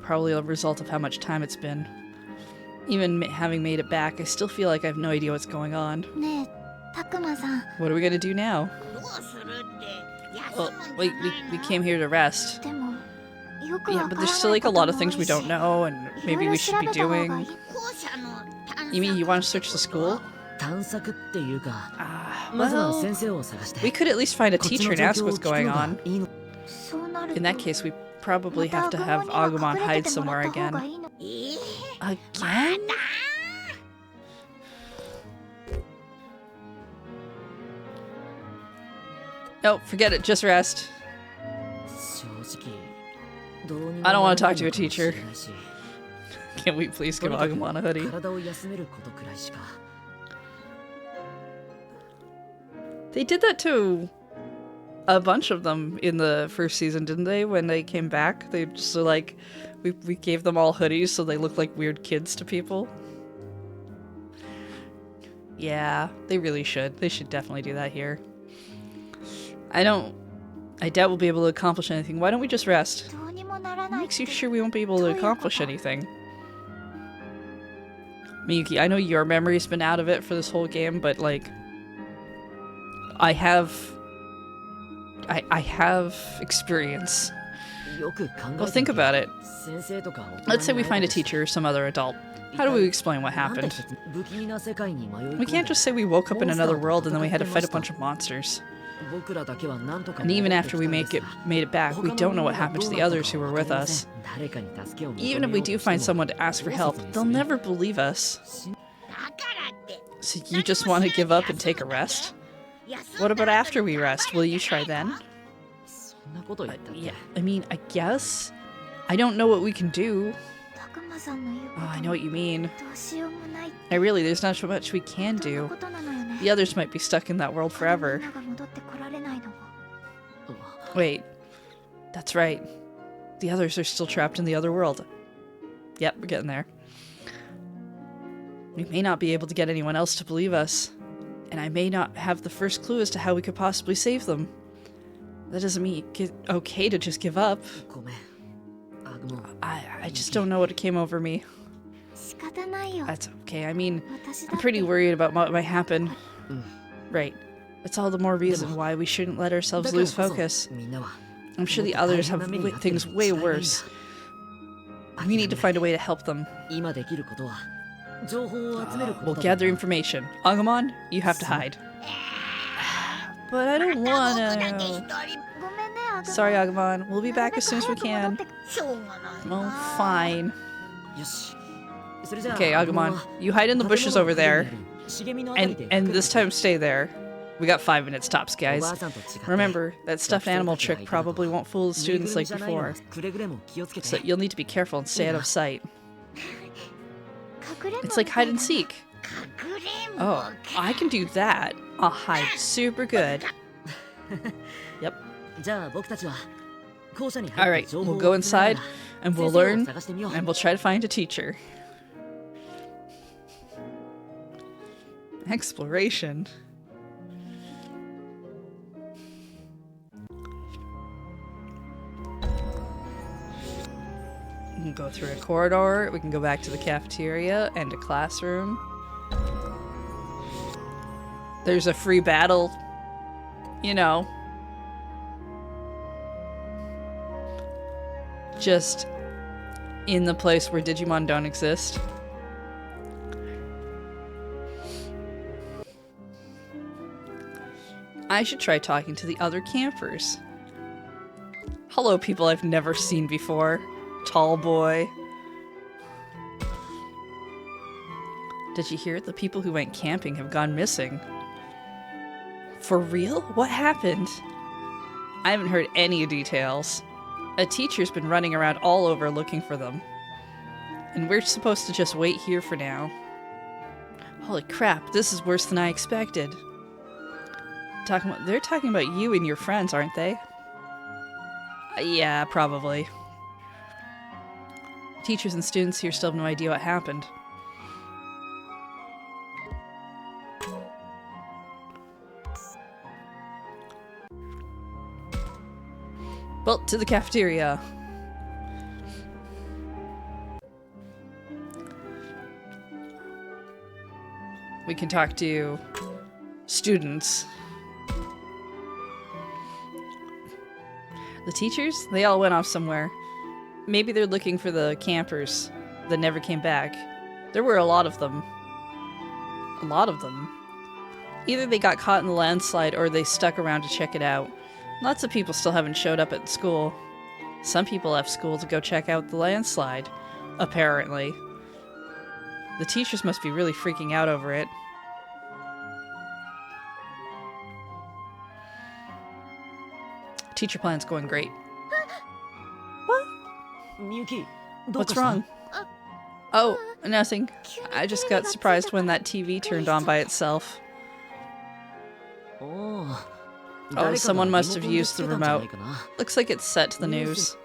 Probably a result of how much time it's been. Even having made it back, I still feel like I have no idea what's going on. What are we gonna do now? Well, we came here to rest. Yeah, but there's still like a lot of things we don't know and maybe we should be doing. You mean you want to search the school? Well, we could at least find a teacher and ask what's going on. In that case, we probably have to have Agumon hide somewhere again. Again? Nope, forget it, just rest. I don't want to talk to a teacher. Can we please give Agumon a hoodie? They did that to a bunch of them in the first season, didn't they? When they came back, they just like, we gave them all hoodies so they look like weird kids to people. Yeah, they really should. They should definitely do that here. I doubt we'll be able to accomplish anything. Why don't we just rest? What makes you sure we won't be able to accomplish anything? Miyuki, I know your memory's been out of it for this whole game, but like, I have experience. Well, think about it. Let's say we find a teacher or some other adult. How do we explain what happened? We can't just say we woke up in another world and then we had to fight a bunch of monsters. And even after we made it back, we don't know what happened to the others who were with us. Even if we do find someone to ask for help, they'll never believe us. So you just want to give up and take a rest? What about after we rest? Will you try then? Yeah, I mean, I guess. I don't know what we can do. Oh, I know what you mean. There's not so much we can do. The others might be stuck in that world forever. Wait, that's right. The others are still trapped in the other world. Yep, we're getting there. We may not be able to get anyone else to believe us. and I may not have the first clue as to how we could possibly save them. That doesn't mean it's okay to just give up. ごめん。アグモ。I just don't know what came over me. 仕方ないよ。 That's okay. I mean, 私だ I'm って pretty worried about what might happen. うん。 Right. That's all the more reason why we shouldn't let ourselves だからこ lose そ focus. みんなは I'm sure the もっと others 大変な have 目に遭ってる things に way 違いないんだ。 worse. We need to find a way to help them. 今できることは情報を集めるこ We'll とだ。 gather information. Agumon, you have to hide. But I don't 僕だけ wanna. 一人。ごめんね、アグモ。 Sorry, Agumon. We'll be なる back べ as く soon as we 早く戻 can. ってしょうがないな。 Well, fine. よし。それじゃあ Okay, アグモ Agumon, は you hide in the 建 bushes 物の over 陰にあ there. る茂みのあたり And で and 隠れ this て time stay there. We got 5 minutes tops, お guys. ばあさんと違って Remember, that stuffed animal trick probably won't fool the ぬいぐ students るみ like じゃないの before. くれぐれも気をつけて So you'll need to be careful and stay out of sight. 隠れんぼ It's like hide and seek. 隠れんぼ Oh, I can do that. I'll hide super good. Yep. じゃあ僕たちは校舎に入 Alright, って情報 we'll を go 集めなが inside ら and we'll 先生を learn 探してみよう and we'll try to find a teacher. Exploration. We can go through a corridor, we can go back to the cafeteria and a classroom. There's a free battle, you know. Just in the place where Digimon don't exist. I should try talking to the other campers. Hello, people I've never seen before. Tall boy. Did you hear? The people who went camping have gone missing. For real? What happened? I haven't heard any details. A teacher's been running around all over looking for them. And we're supposed to just wait here for now. Holy crap, this is worse than I expected. They're talking about you and your friends, aren't they? Yeah, probably. Teachers and students here still have no idea what happened. Well, to the cafeteria. We can talk to students. The teachers? They all went off somewhere. Maybe they're looking for the campers that never came back. There were a lot of them. A lot of them. Either they got caught in the landslide or they stuck around to check it out. Lots of people still haven't showed up at school. Some people left school to go check out the landslide, apparently. The teachers must be really freaking out over it. Teacher plan's going great. What? みゆきどうか What's した wrong? Oh, nothing. I just got surprised when that TV turned on by itself. おお Oh, someone must have used the 誰かがリモコンでつけたんじゃない remote. かな Looks like it's set to the news.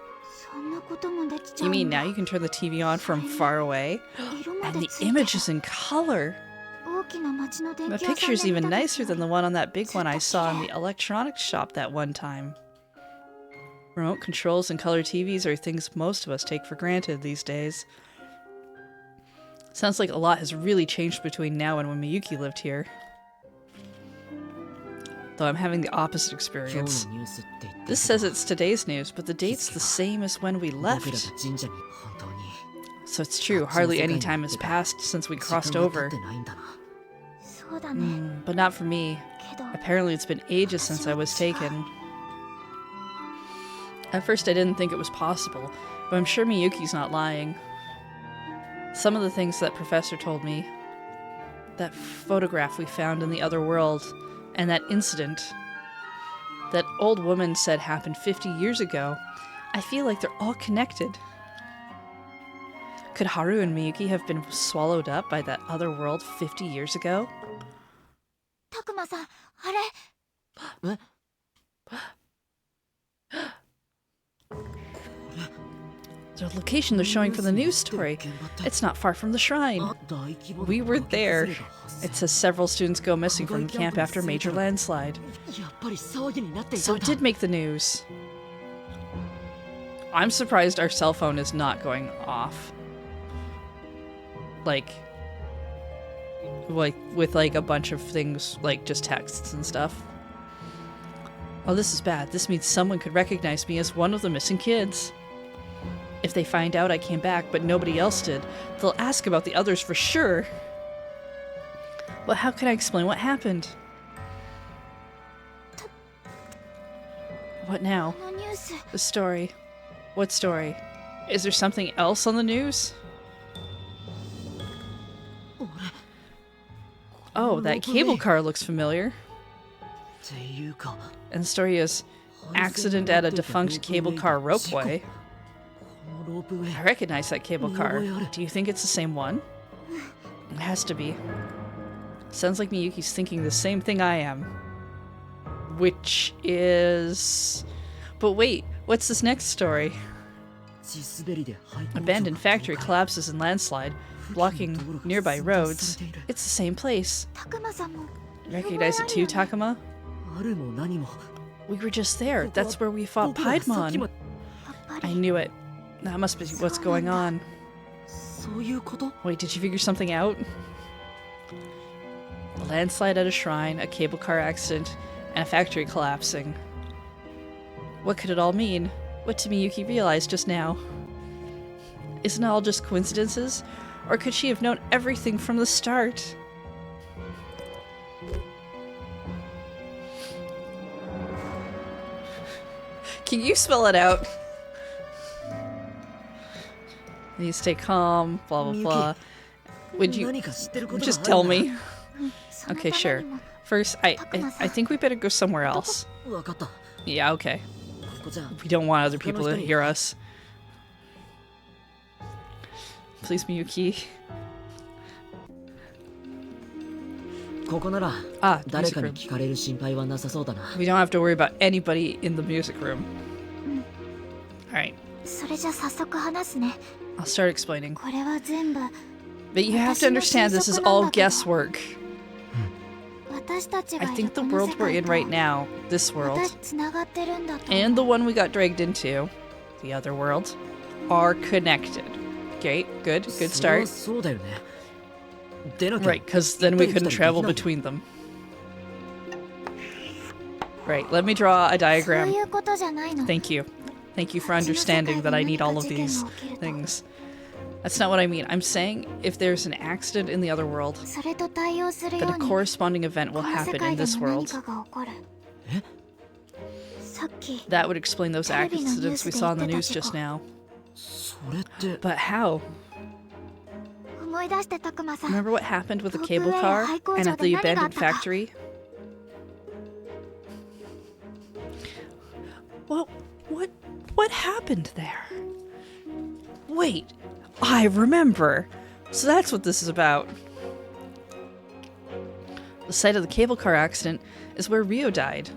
そんなこともできちゃ You うん mean だ now you can turn the TV on from far away? 色ま And で the ついて image is in color! 大きな街の電 The 気屋さん picture's で見 even た nicer 時 than the one on that big one I saw in the electronics shop that one time. Remote controls and color TVs are things most of us take for granted these days. Sounds like a lot has really changed between now and when Miyuki lived here. Though I'm having the opposite 今 experience. 日のニュースって言って This says it's today's news, but the date's the same as when we 僕らが left. 神社に本当に So it's true, hardly any time has passed since we 時 crossed 間が経 over. ってないんだなそうだね But not for me. けど Apparently it's been ages since I was taken. At first I didn't think it was possible, but I'm sure Miyuki's not lying. Some of the things that Professor told me, that photograph we found in the other world, and that incident that old woman said happened 50 years ago, I feel like they're all connected. Could Haru and Miyuki have been swallowed up by that other world 50 years ago? たくまさんあれ The location they're showing for the news story. It's not far from the shrine. We were there. It says several students go missing from the camp after a major landslide. So it did make the news. I'm surprised our cell phone is not going off. Like with like a bunch of things, like just texts and stuff. Oh, this is bad. This means someone could recognize me as one of the missing kids. If they find out I came back, but nobody else did, they'll ask about the others for sure. Well, how can I explain what happened? What now? The story. What story? Is there something else on the news? Oh, that cable car looks familiar. And the story is accident at a defunct cable car ropeway. I recognize that cable car. Do you think it's the same one? It has to be. Sounds like Miyuki's thinking the same thing I am. Which is... But wait, what's this next story? Abandoned factory collapses in landslide, blocking nearby roads. It's the same place. Recognize it too, Takuma? We were just there. That's where we fought Piedmon. I knew it. That must be what's going on. Wait, did you figure something out? A landslide at a shrine, a cable car accident, and a factory collapsing. What could it all mean? What did Miyuki realize just now? Isn't it all just coincidences? Or could she have known everything from the start? Can you spell it out? You stay calm, blah blah blah. Would you just tell me? Okay, sure. First, I think we better go somewhere else. Yeah, okay. We don't want other people to hear us. Please, Miyuki. Ah, the music room. We don't have to worry about anybody in the music room. Alright. I'll start explaining. But you have to understand this is all guesswork. I think the world we're in right now, this world, and the one we got dragged into, the other world, are connected. Okay, good start. Right, because then we couldn't travel between them. Right, let me draw a diagram. Thank you. Thank you for understanding that I need all of these things. That's not what I mean. I'm saying if there's an accident in the other world, then a corresponding event will happen in this world. That would explain those accidents we saw in the news just now. But how? Remember what happened with the cable car and at the abandoned factory? What happened there? Wait, I remember. So that's what this is about. The site of the cable car accident is where Ryo died.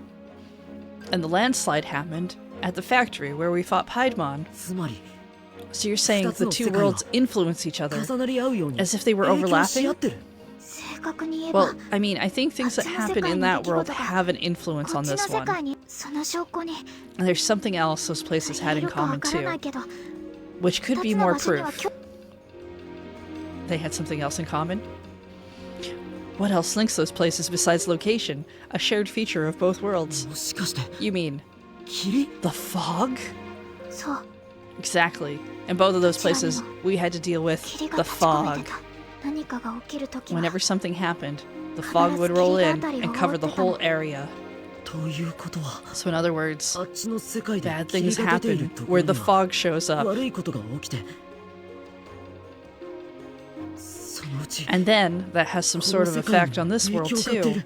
And the landslide happened at the factory where we fought Piedmon. So you're saying the two worlds influence each other, as if they were overlapping? Well, I mean, I think things that happen in that world have an influence on this one. And there's something else those places had in common too, which could be more proof. They had something else in common? What else links those places besides location, a shared feature of both worlds? You mean the fog? Exactly. In both of those places, we had to deal with the fog. Whenever something happened, the fog would roll in and cover the whole area. So in other words, bad things happen where the fog shows up. And then that has some sort of effect on this world too.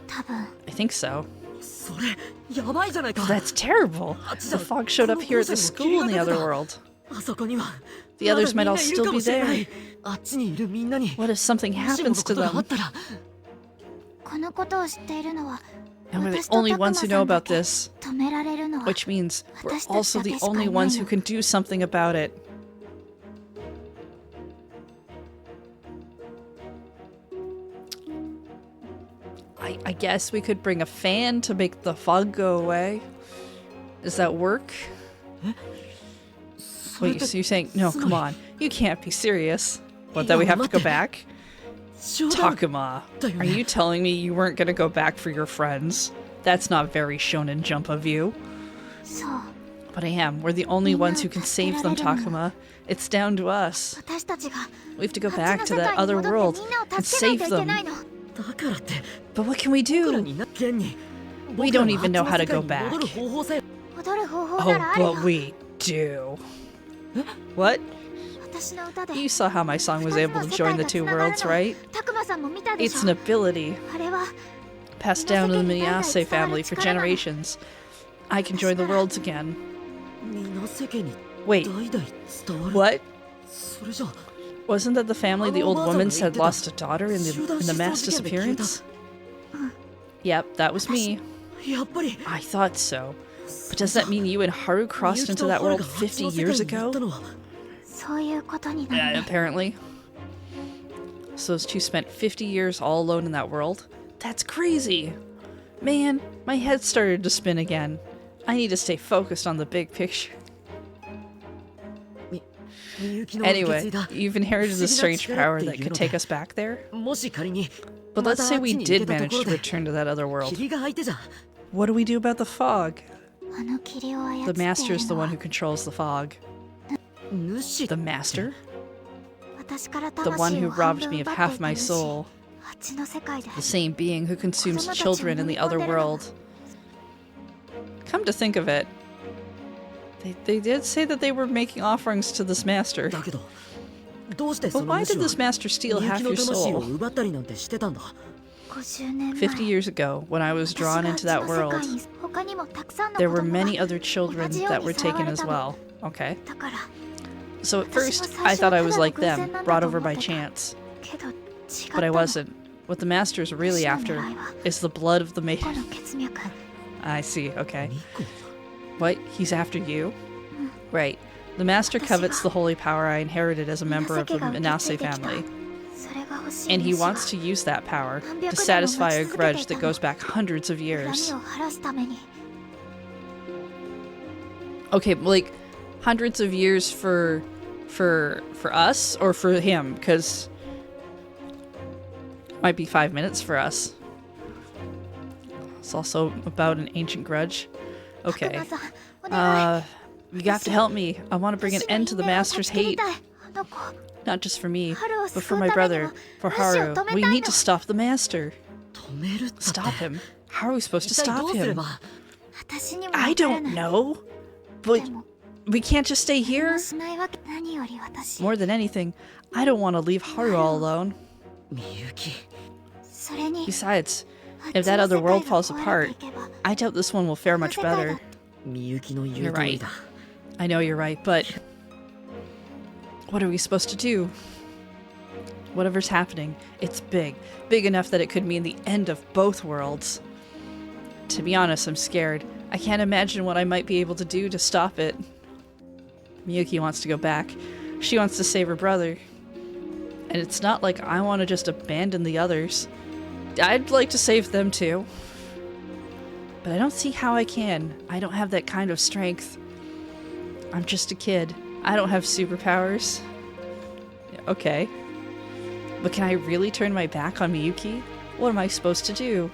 I think so. That's terrible. The fog showed up here at the school in the other world. The others might all still be there. What if something happens to them? And we're the only ones who know about this, which means we're also the only ones who can do something about it. I guess we could bring a fan to make the fog go away. Does that work? Wait, so you're saying, no, come on. You can't be serious. What, that we have to go back? Takuma, are you telling me you weren't going to go back for your friends? That's not very Shonen Jump of you. But I am. We're the only ones who can save them, Takuma. It's down to us. We have to go back to that other world and save them. But what can we do? We don't even know how to go back. Oh, but we do. What? You saw how my song was able to join the two worlds, right? It's an ability passed down to the Miyase family for generations. I can join the worlds again. Wait, what? Wasn't that the family the old woman said lost a daughter in the mass disappearance? Yep, that was me. I thought so. But does that mean you and Haru crossed into that world 50 years ago? Yeah, apparently. So those two spent 50 years all alone in that world? That's crazy! Man, my head started to spin again. I need to stay focused on the big picture. Anyway, you've inherited a strange power that could take us back there? But let's say we did manage to return to that other world. What do we do about the fog? The master is the one who controls the fog. The master? The one who robbed me of half my soul. The same being who consumes children in the other world. Come to think of it, they did say that they were making offerings to this master. But why did this master steal half your soul? 50 years ago, when I was drawn into that world, there were many other children that were taken as well. Okay. So at first, I thought I was like them, brought over by chance. But I wasn't. What the master's really after is the blood of the maiden. I see, okay. What? He's after you? Right. The master covets the holy power I inherited as a member of the Minase family. And he wants to use that power to satisfy a grudge that goes back hundreds of years. Okay, like, hundreds of years for us, or for him? Because it might be 5 minutes for us. It's also about an ancient grudge. Okay. You have to help me. I want to bring an end to the master's hate. Not just for me, but for my brother, for Haru. We need to stop the master. Stop him? How are we supposed to stop him? I don't know. But we can't just stay here? More than anything, I don't want to leave Haru all alone. Besides, if that other world falls apart, I doubt this one will fare much better. You're right. I know you're right, but what are we supposed to do? Whatever's happening, it's big. Big enough that it could mean the end of both worlds. To be honest, I'm scared. I can't imagine what I might be able to do to stop it. Miyuki wants to go back. She wants to save her brother. And it's not like I want to just abandon the others. I'd like to save them too. But I don't see how I can. I don't have that kind of strength. I'm just a kid. I don't have superpowers. Okay. But can I really turn my back on Miyuki? What am I supposed to do?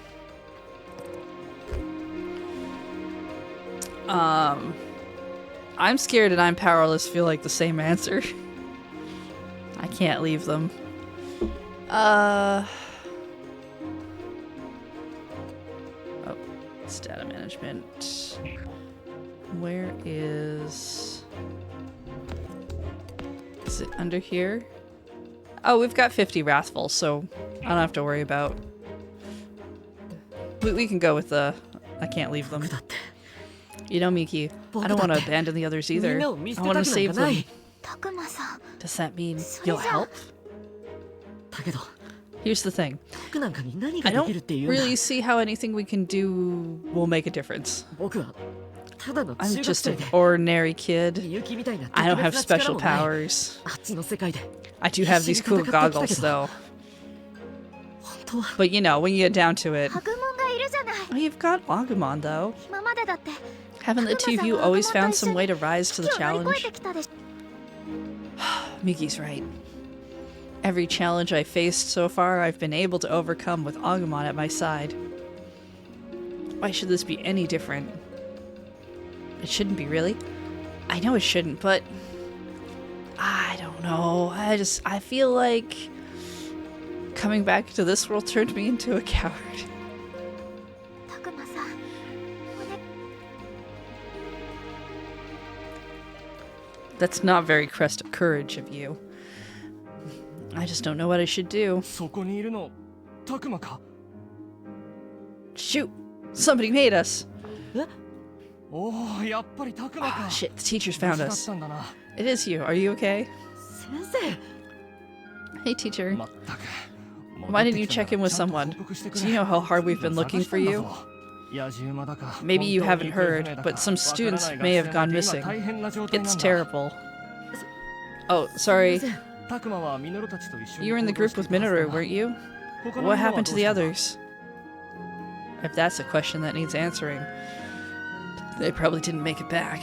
I'm scared and I'm powerless feel like the same answer. I can't leave them. Oh, it's data management. Where is it under here? Oh, we've got 50 Wrathful, so I don't have to worry about. We can go with the I can't leave them. You know, Miki, I don't want to abandon the others either. I want to save them. Does that mean you'll help? Here's the thing. 僕なんかに何 I が don't できるっていうんだ really see how anything we can do will make a difference. 僕はただの I'm 中学 just 生 an で ordinary kid. みゆきみたいな I don't 特 have 別な special 力もない powers. あっちの世界で I do have these cool goggles, though. 本当は But you know, when you get down to it, ハグモンがいるじゃない oh, you've got Agumon, though. 今までだって Haven't the two of you always found some way to rise to the 危機を乗り越 challenge? えてきたでし Miki's right. Every challenge I faced so far, I've been able to overcome with Agumon at my side. Why should this be any different? It shouldn't be, really. I know it shouldn't, but... I don't know. I feel like... coming back to this world turned me into a coward. たくまさんおね That's not very crest of courage of you. I just don't know what I should do. そこにいるのタクマか Shoot! Somebody made us! おおやっぱりタクマ Ah, か shit, the teachers 無 found 事だっ us. たんだな It is you. Are you okay? 先生 Hey, teacher. まったく Why didn't you check in with someone? Do you know how hard we've been looking for you? Maybe you haven't heard, but some students may have gone missing. It's terrible. Oh, sorry. You were in the group with Minoru, weren't you? What happened to the others? If that's a question that needs answering, they probably didn't make it back.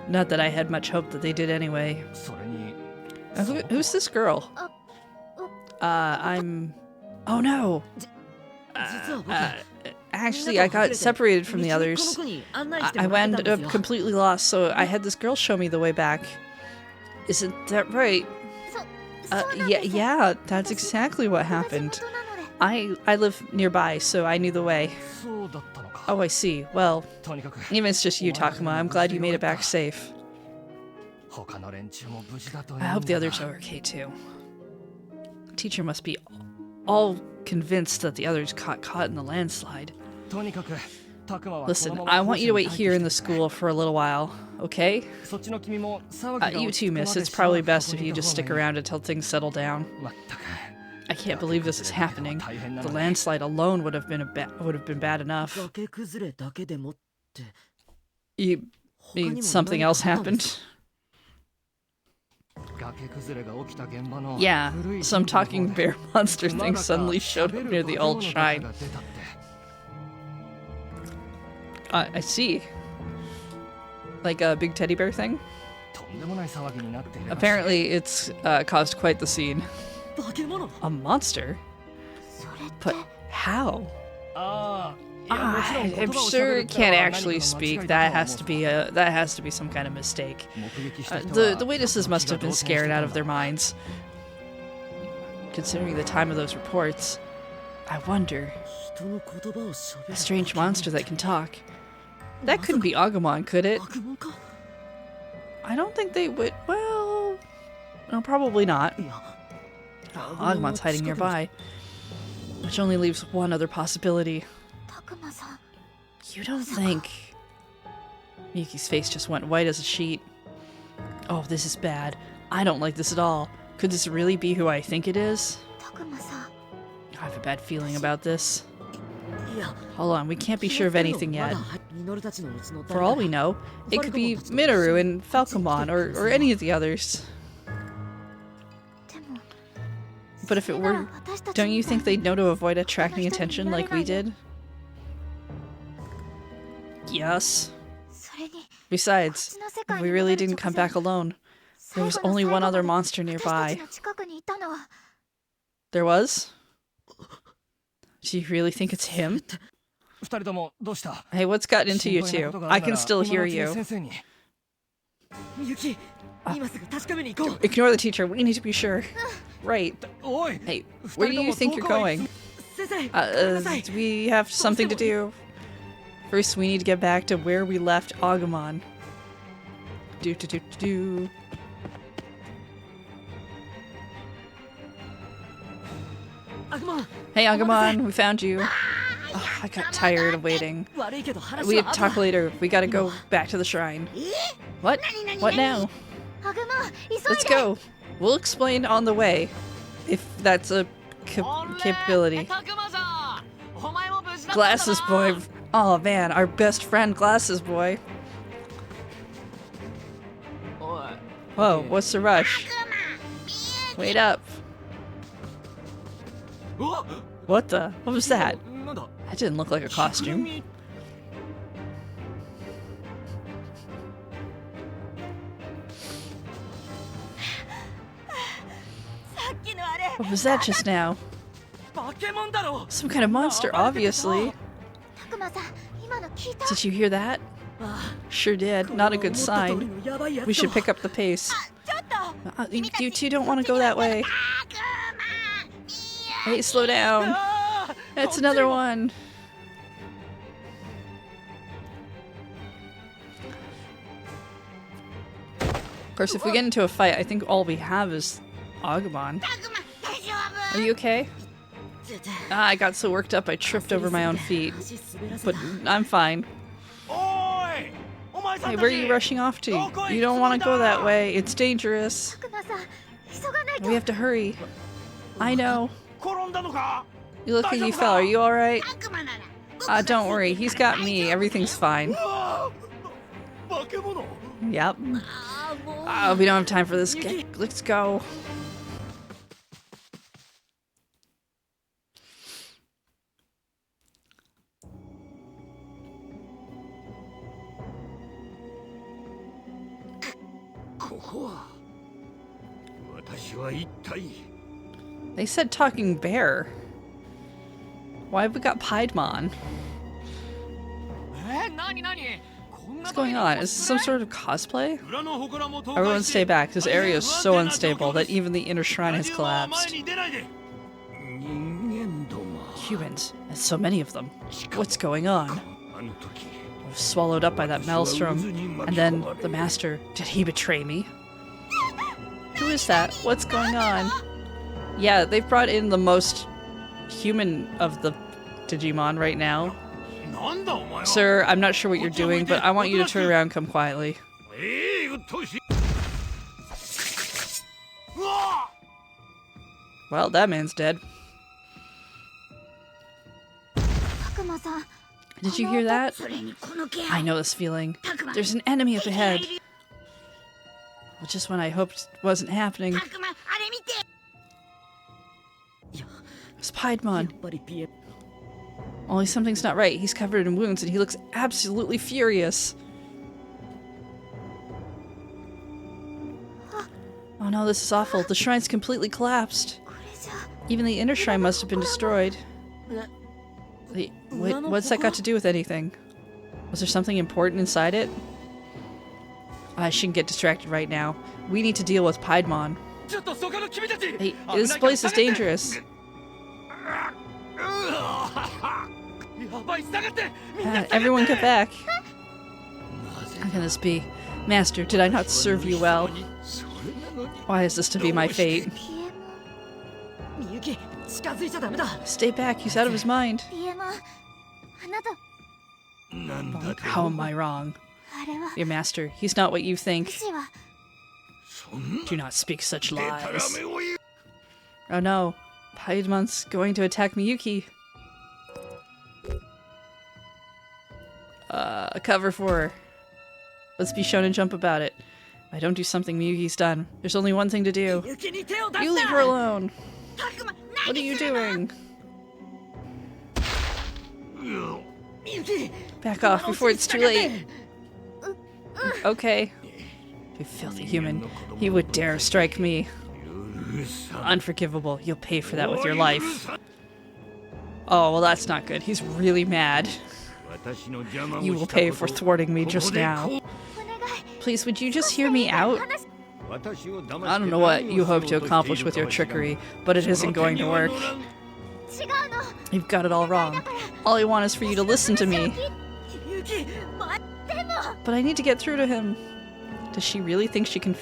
Not that I had much hope that they did anyway. Who's this girl? I'm... Oh no! 実は僕 Actually, I got separated from the others. I wound up completely lost, so I had this girl show me the way back. Isn't that right? そうなんです Yeah, that's exactly what ここが地 happened. 元なので I live nearby, so I knew the way. そうだったのか Oh, I see. Well, とにかく even if it's just you, Takuma, I'm glad you made it back safe. 他の連中も無事だといい I ん hope the だが others are okay too. Teacher must be all convinced that the others got caught in the landslide. とにかくタクマは Listen, このまま I want you to wait 校舎に here 帰 in って the きてくれ school for a little while, okay? そっちの君も騒ぎが You 落ち着 too, くま miss. で It's しばら probably く best こ if こに you いた just 方 stick がいい around until things settle down. まったく I can't believe this is happening. The landslide alone would have been bad enough. 崖崩れだけでもって You 他に mean も something 何か else あったんです happened? 崖崩れが起きた現場の Yeah, 古い some 神 talking 社の方で bear monster ま thing だか suddenly showed up 喋る near the 化け物 old の方 shrine. が出たって I see. Like a big teddy bear thing? とんでもない騒ぎになっているらしい Apparently, it's caused quite the scene. 化け物 A monster? それって But how? ああいやもちろん I'm 言葉を sure 喋る it っての can't は actually 何かの間違い speak. だ That とは has 思 to う be some kind of mistake. 目撃した人 The は witnesses must have been 動転して scared た out ん of だ their minds. Considering the time of those reports, I wonder, 人の言葉を喋 a る strange monster that can talk. That couldn't be Agumon, could it? 悪魔か I don't think they would. Well, no, probably not. いや Agumon's hiding nearby, which only leaves one other possibility. たくまさん You don't think... Yuki's face just went white as a sheet. Oh, this is bad. I don't like this at all. Could this really be who I think it is? たくまさん I have a bad feeling about this. いや Hold on, we can't be sure of anything yet. まだミノルたちのうちの誰 For か all we know, it could be Minoru and Falcomon or any of the others. でも But if it were, don't you think they'd know to avoid attracting attention like we did? Yes. それに Besides, if we really didn't come back alone, there was only one other monster 私た nearby. ちの近くにいたのは There was? Do you really think it's him? 二人ともどうした Hey, what's gotten into you 心配な two? ことがあ I るな can ら still 今の hear うちに you. 先生にみゆき今すぐ確かめに行こう Ignore the teacher, we need to be sure. Right. おい Hey, where do you think you're going? 先生ごめんなさい We have something to do. First, we need to get back to where we left Agumon. Do. Agumon Hey, Agumon, we found you. Oh, I got tired of waiting. 悪いけど話 We は talk 後だ later. We gotta go back to the shrine. What? What now? ハグモン急い Let's で go. We'll explain on the way. If that's a capability. Glasses boy. Oh man, our best friend Glasses boy. Whoa, what's the rush? Wait up. What the? What was that? That didn't look like a costume. What was that just now? Some kind of monster, obviously. Did you hear that? Sure did. Not a good sign. We should pick up the pace. You two don't want to go that way. Hey, slow down. That's another one. Of course, if we get into a fight, I think all we have is Agumon. Are you okay? I got so worked up I tripped over my own feet. But I'm fine. Hey, where are you rushing off to? You don't want to go that way. It's dangerous. We have to hurry. I know. You look like you fell. Are you alright? Don't worry. He's got me. Everything's fine. Yep. We don't have time for this. Let's go. They said talking bear. Why have we got Piedmon? What's going on? Is this some sort of cosplay? Everyone stay back. This area is so unstable that even the inner shrine has collapsed. Humans, and so many of them. What's going on? I was swallowed up by that maelstrom. And then the master, did he betray me? Who is that? What's going on? Yeah, they've brought in the most human of the Digimon right now. Sir, I'm not sure what you're doing, but I want you to turn around and come quietly. Well, that man's dead. Did you hear that? I know this feeling. There's an enemy up ahead. Well, just when I hoped it wasn't happening. It's Piedmon. Only something's not right. He's covered in wounds and he looks absolutely furious. Oh no, this is awful. The shrine's completely collapsed. Even the inner shrine must have been destroyed. What's that got to do with anything? Was there something important inside it? I shouldn't get distracted right now. We need to deal with Piedmon. Hey, this place is dangerous. Everyone get back. How can this be? Master, did I not serve you well? Why is this to be my fate? Stay back, he's out of his mind. How am I wrong? Your master, he's not what you think. Do not speak such lies. Oh no, Piedmon's going to attack Miyuki. Cover for her. Let's be shown and jump about it. If I don't do something Miyuki's done, there's only one thing to do. You leave her alone. What are you doing? Back off before it's too late. Okay. You filthy human. He would dare strike me. Unforgivable. You'll pay for that with your life. Oh, well that's not good. He's really mad. You will pay for thwarting me just now. Please, would you just hear me out? I don't know what you hope to accomplish with your trickery, but it isn't going to work. You've got it all wrong. All I want is for you to listen to me. But I need to get through to him. Does she really think she can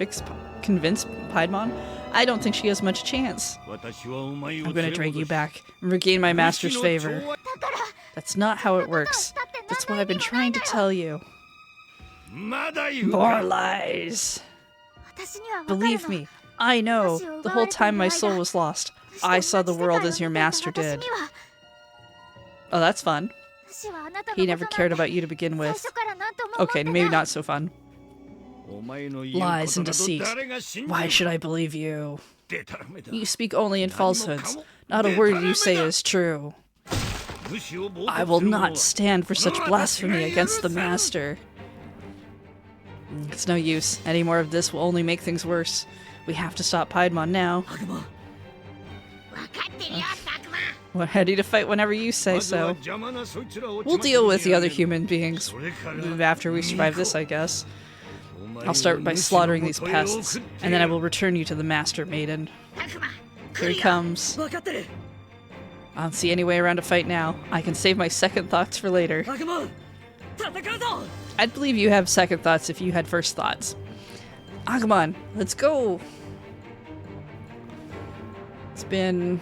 convince Piedmon? I don't think she has much chance. I'm gonna drag you back and regain my master's favor. That's not how it works. That's what I've been trying to tell you. More lies. Believe me, I know. The whole time my soul was lost, I saw the world as your master did. Oh, that's fun. He never cared about you to begin with. Okay, maybe not so fun. Lies and deceit. Why should I believe you? You speak only in falsehoods. Not a word you say is true. I will not stand for such blasphemy against the master. It's no use. Any more of this will only make things worse. We have to stop Piedmon now. We're ready to fight whenever you say so. We'll deal with the other human beings after we survive this, I guess. I'll start by slaughtering these pests, and then I will return you to the Master Maiden. Here he comes. I don't see any way around a fight now. I can save my second thoughts for later. I'd believe you have second thoughts if you had first thoughts. Agumon, let's go! It's been...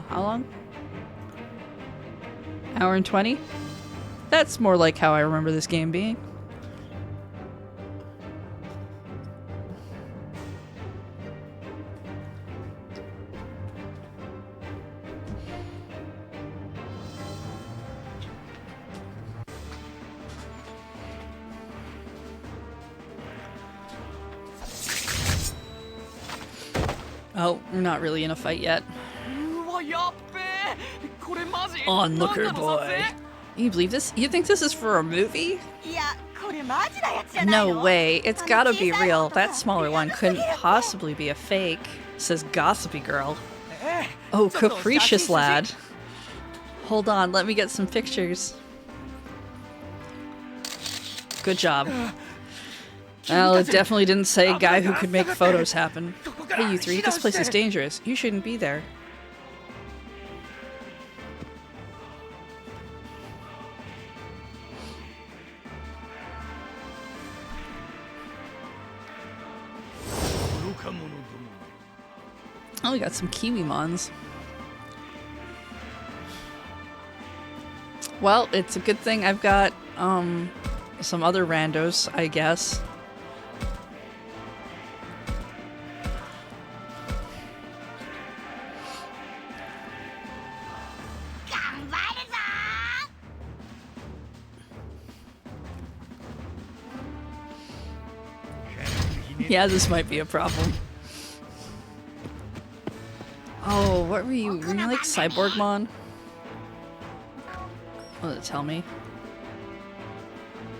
how long? Hour and 20? That's more like how I remember this game being. Oh, we're not really in a fight yet. Onlooker boy. You believe this? You think this is for a movie? No way. It's gotta be real. That smaller one couldn't possibly be a fake, says Gossipy Girl. Oh, capricious lad. Hold on, let me get some pictures. Good job. Well, it definitely didn't say a guy who could make photos happen. Hey, you three, this place is dangerous. You shouldn't be there. Oh, we got some Kiwimons. Well, it's a good thing I've got, some other randos, I guess. Yeah, this might be a problem. Oh, what were you? Were you like Cyborgmon? What did it tell me?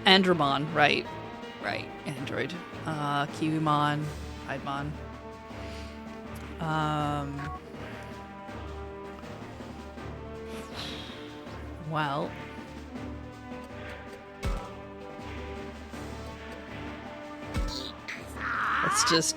Andromon, right. Right, Android. Kiwimon, Piedmon. Well. Let's just...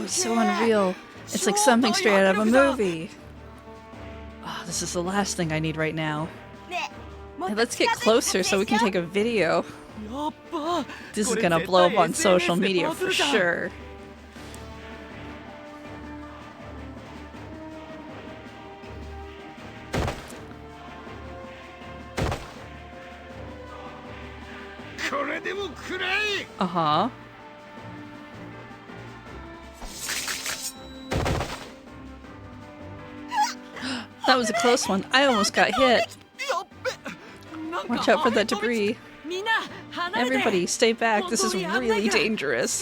It's so unreal. It's like something straight out of a movie. Oh, this is the last thing I need right now. Hey, let's get closer so we can take a video. This is gonna blow up on social media for sure. That was a close one. I almost got hit. やっべなんか Watch out for that debris. みんな離れて Everybody, stay back. This is really dangerous.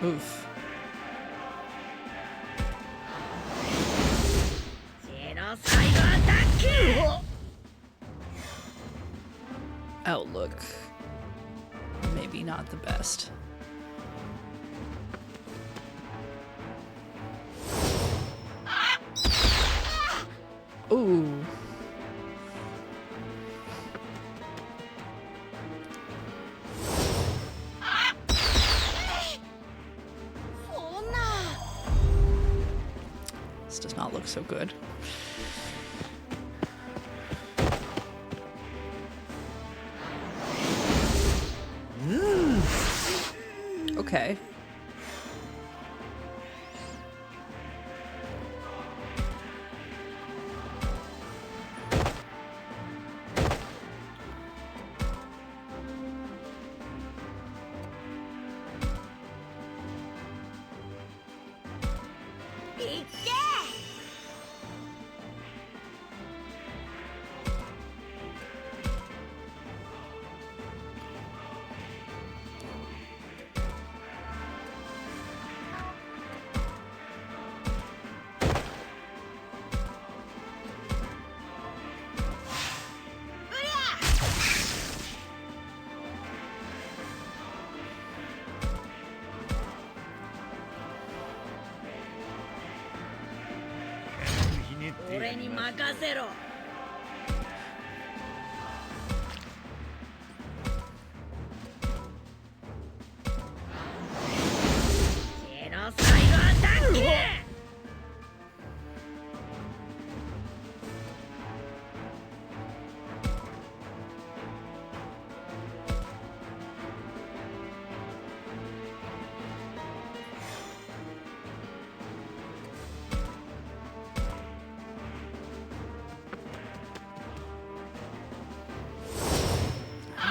Oof. Outlook. Maybe not the best. Ooh. This does not look so good. Okay.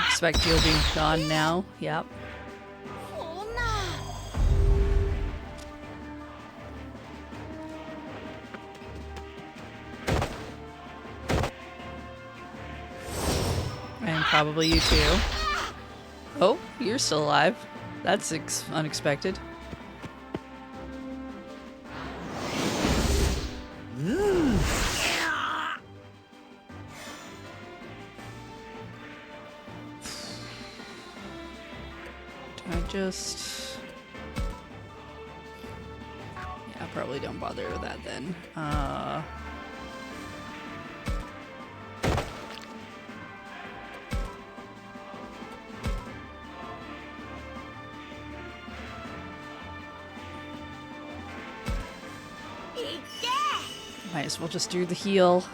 Expect you'll be gone now. Yep. And probably you too. Oh, you're still alive. That's unexpected. Just... yeah, probably don't bother with that then. Might as well just do the heal.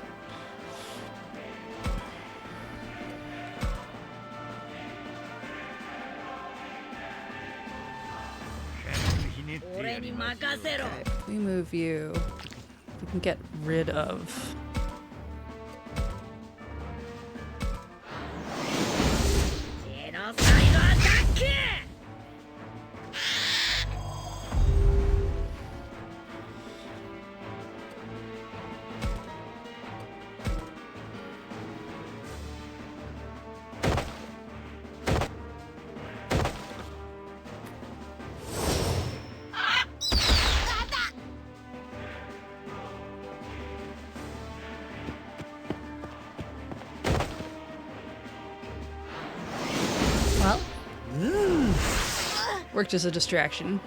Okay, if we move you, we can get rid of... Well, worked as a distraction.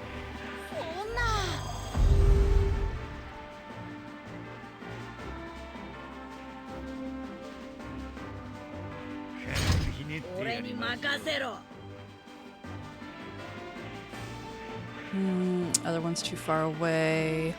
Other one's too far away.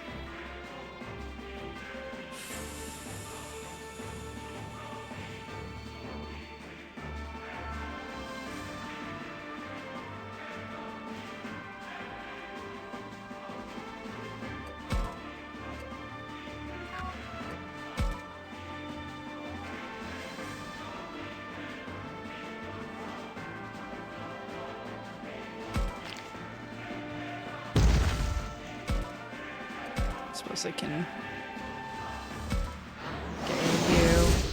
suppose I can get rid of you.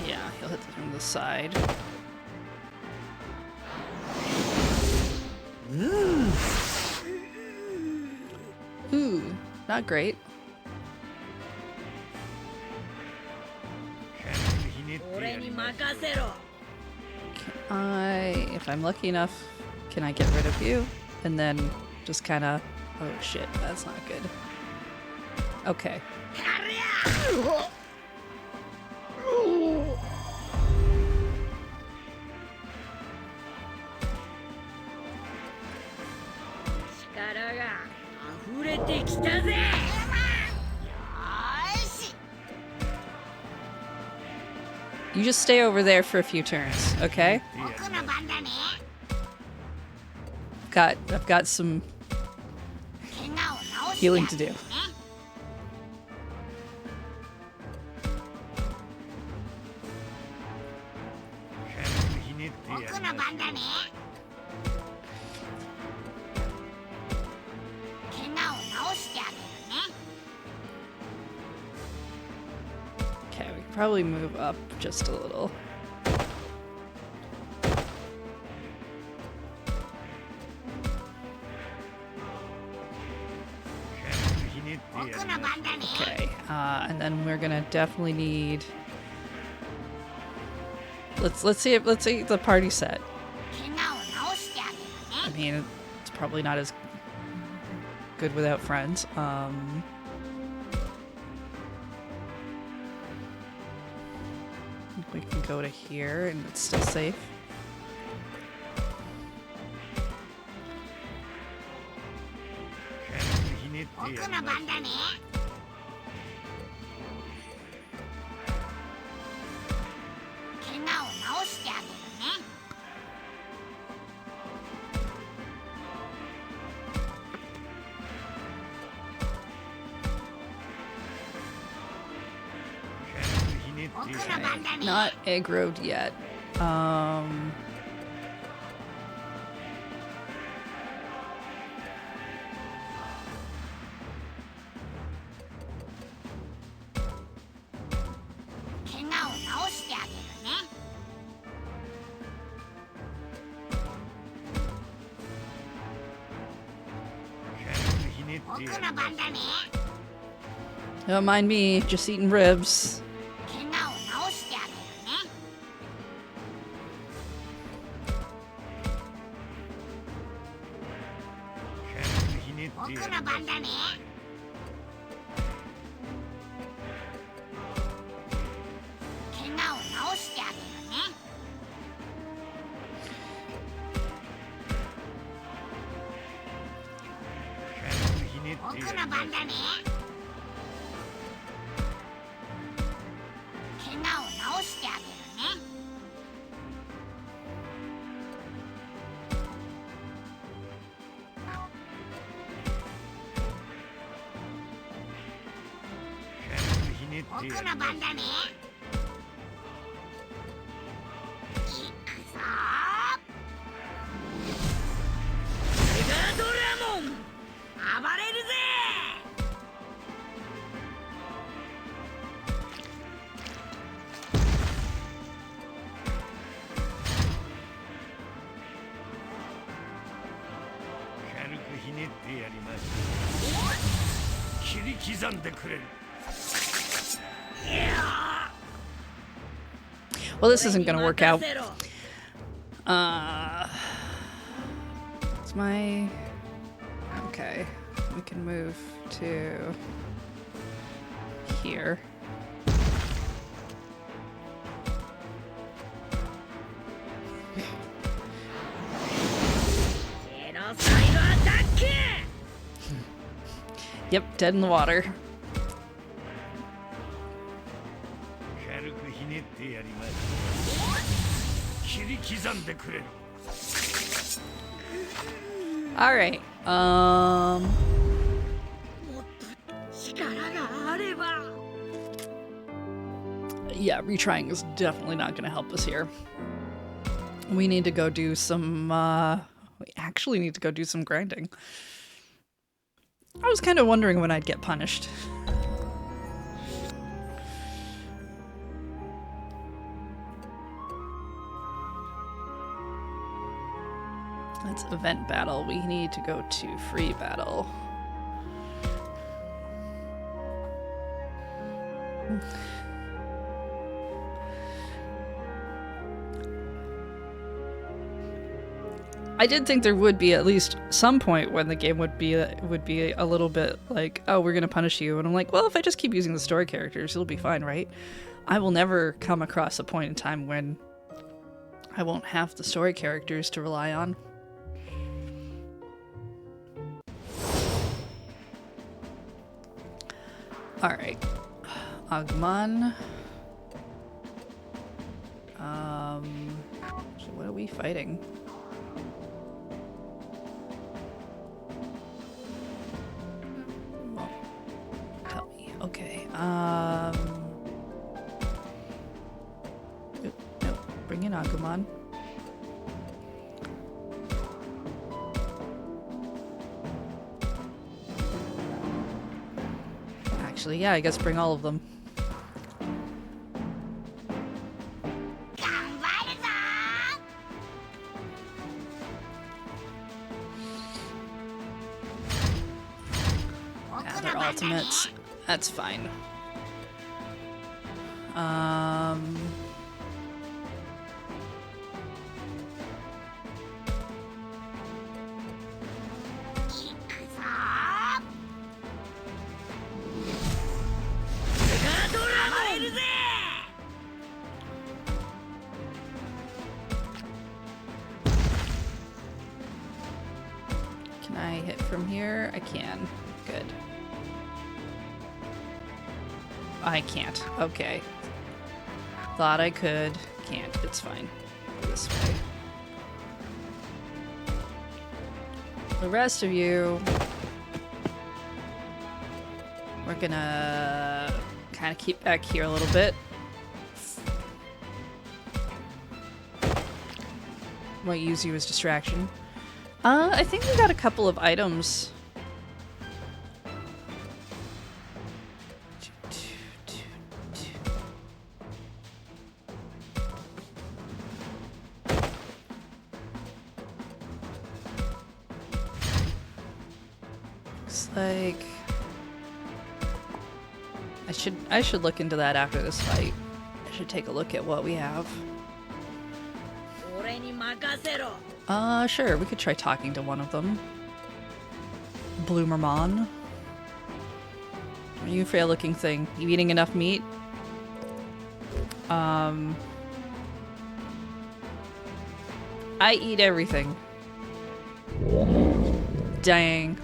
Yeah, he'll hit from the side. Ooh, not great. If I'm lucky enough, can I get rid of you? And then just kind of, oh shit, that's not good. Okay. You just stay over there for a few turns, okay? I've got some healing to do. Okay, we can probably move up just a little. Okay, and then we're gonna definitely need. Let's see the party set. I mean, it's probably not as good without friends. We can go to here and it's still safe. Okay, not aggroed yet. Don't mind me, just eating ribs. Well, this isn't gonna work out. It's my... Okay, we can move to... here. Yep, dead in the water. 軽くひねってやります。切り刻んでくれる。 All right. 力があれば Yeah, retrying is definitely not going to help us here. We need to go do some, we actually need to go do some grinding. I was kind of wondering when I'd get punished. That's event battle. We need to go to free battle. I did think there would be at least some point when the game would be a little bit like, oh, we're gonna punish you, and I'm like, well, if I just keep using the story characters, it'll be fine, right? I will never come across a point in time when I won't have the story characters to rely on. All right, Agumon. So what are we fighting? Well, tell me. Okay. Nope. Bring in Agumon. Actually, yeah, I guess bring all of them. Yeah, they're ultimates. That's fine. Can I hit from here? I can. Good. I can't. Okay. Thought I could. Can't. It's fine. Go this way. The rest of you, we're gonna kind of keep back here a little bit. Might use you as distraction. I think we got a couple of items. Looks like I should look into that after this fight. I should take a look at what we have. Sure, we could try talking to one of them. Bloomermon. Are you a frail looking thing? You eating enough meat? I eat everything. Dang.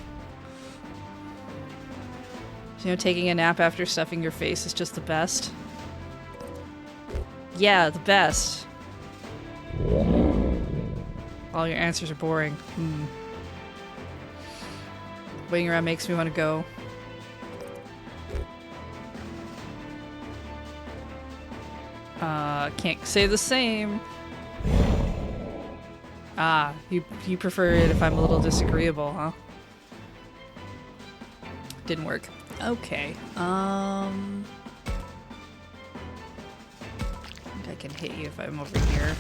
You know, taking a nap after stuffing your face is just the best. Yeah, the best. All your answers are boring. Waiting around makes me want to go. Can't say the same. Ah, you prefer it if I'm a little disagreeable, huh? Didn't work. Okay. I think I can hit you if I'm over here.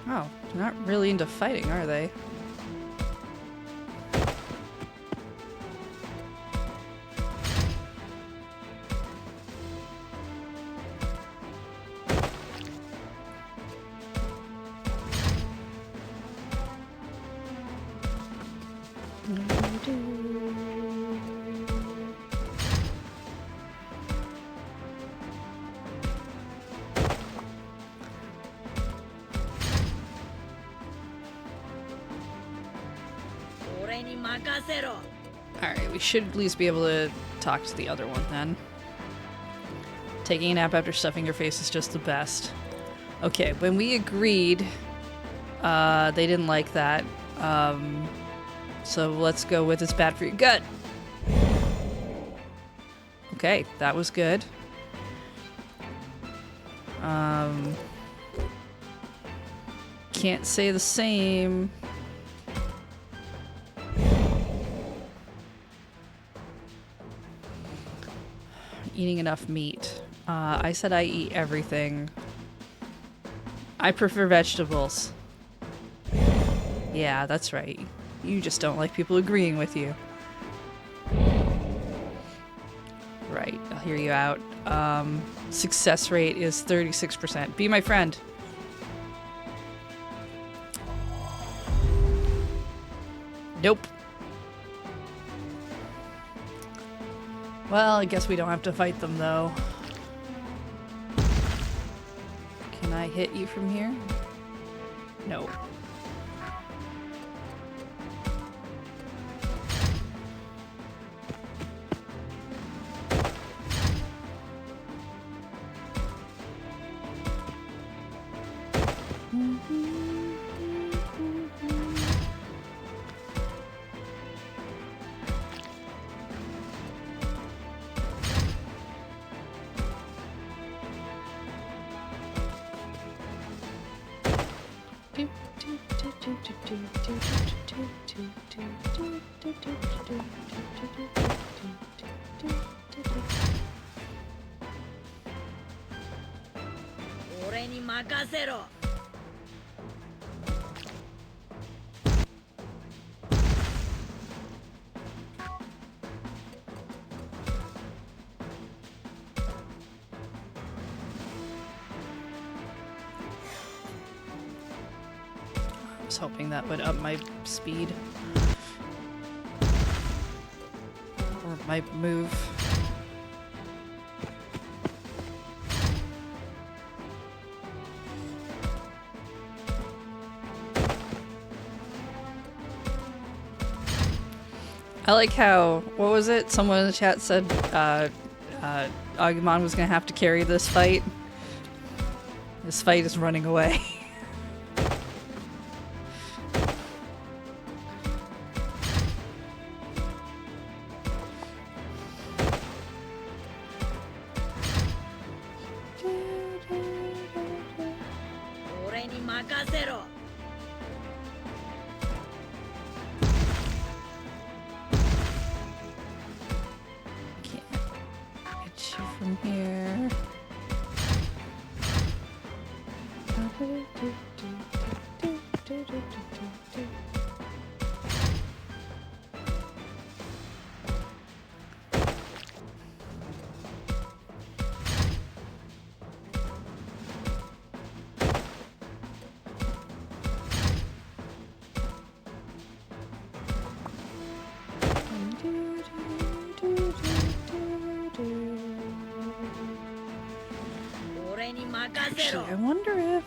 Oh, they're not really into fighting, are they? Alright, we should at least be able to talk to the other one then. Taking a nap after stuffing your face is just the best. Okay, when we agreed, they didn't like that. So let's go with it's bad for your gut. Okay, that was good. Can't say the same. Eating enough meat. I said I eat everything. I prefer vegetables. Yeah, that's right. You just don't like people agreeing with you. Right, I'll hear you out. Success rate is 36%. Be my friend. Nope. Well, I guess we don't have to fight them, though. Can I hit you from here? No. I was hoping that would up my speed. Or my move. I like how, what was it? Someone in the chat said Agumon was gonna have to carry this fight. This fight is running away. From here. Actually, I wonder if...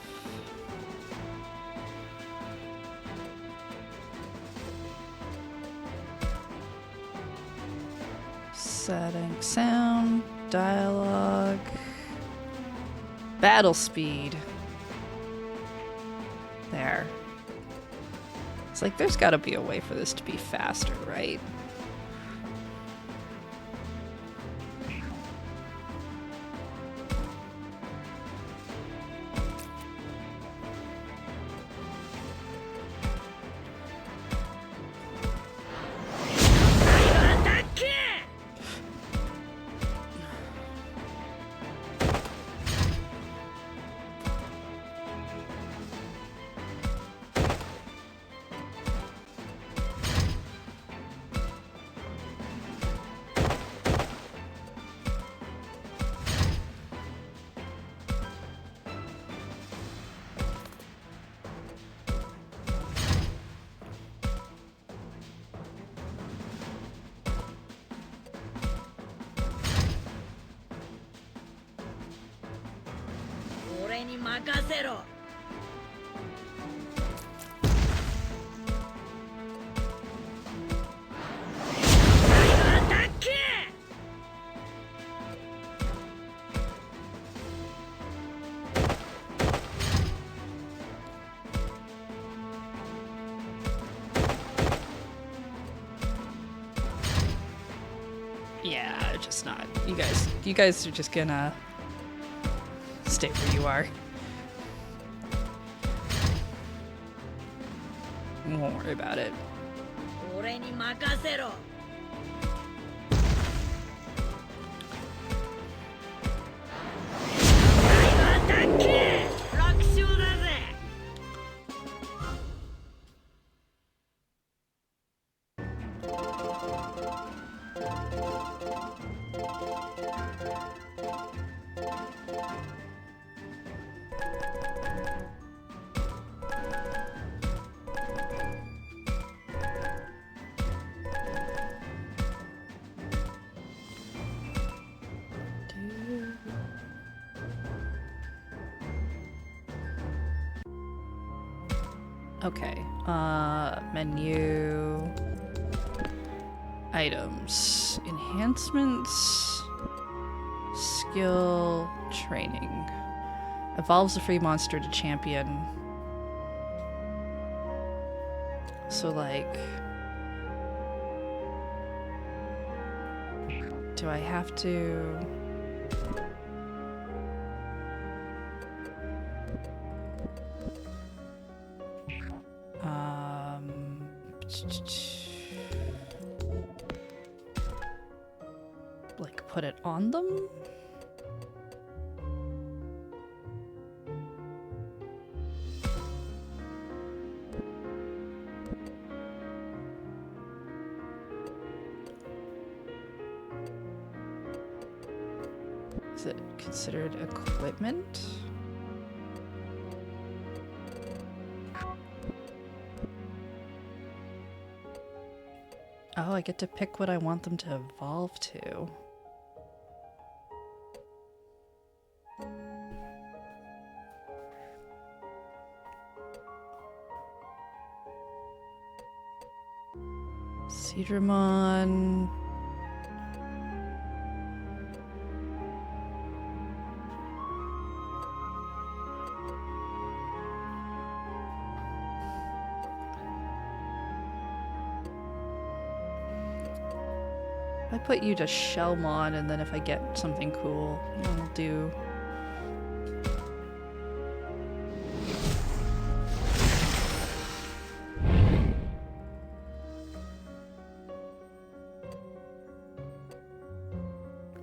Setting sound, dialogue, battle speed. There. It's like there's gotta be a way for this to be faster, right? Yeah, just not. You guys are just gonna stay where you are. Won't worry about it. 俺に任せろ。アタック！楽勝だぜ。Okay, menu, items, enhancements, skill, training, evolves a free monster to champion. So like, do I have to? Like put it on them? Is it considered equipment? Oh, I get to pick what I want them to evolve to. Seadramon. I put you to Shellmon, and then if I get something cool, I'll do.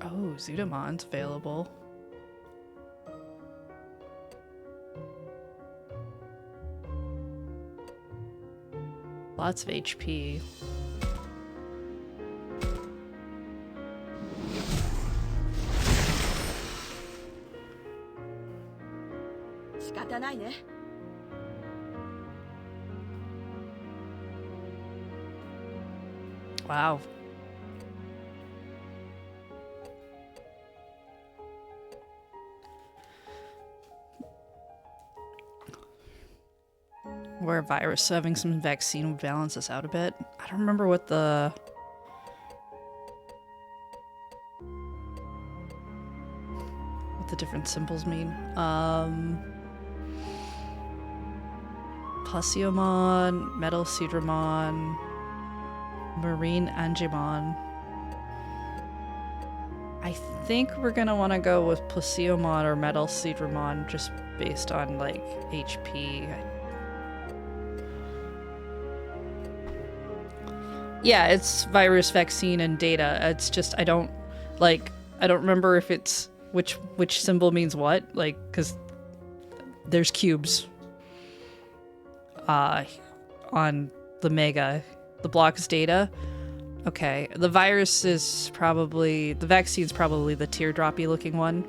Oh, Zudamon's available. Lots of HP. Wow. Where a virus, so having some vaccine would balance this out a bit. I don't remember what the different symbols mean. Placiomon, Metal Seadramon, Marine Angemon. I think we're gonna want to go with Placiomon or Metal Seadramon just based on like HP. Yeah, it's virus, vaccine, and data. It's just I don't remember if it's which symbol means what, like, because there's cubes on the mega. The block is data. Okay, the virus is probably, the vaccine's probably the teardroppy looking one.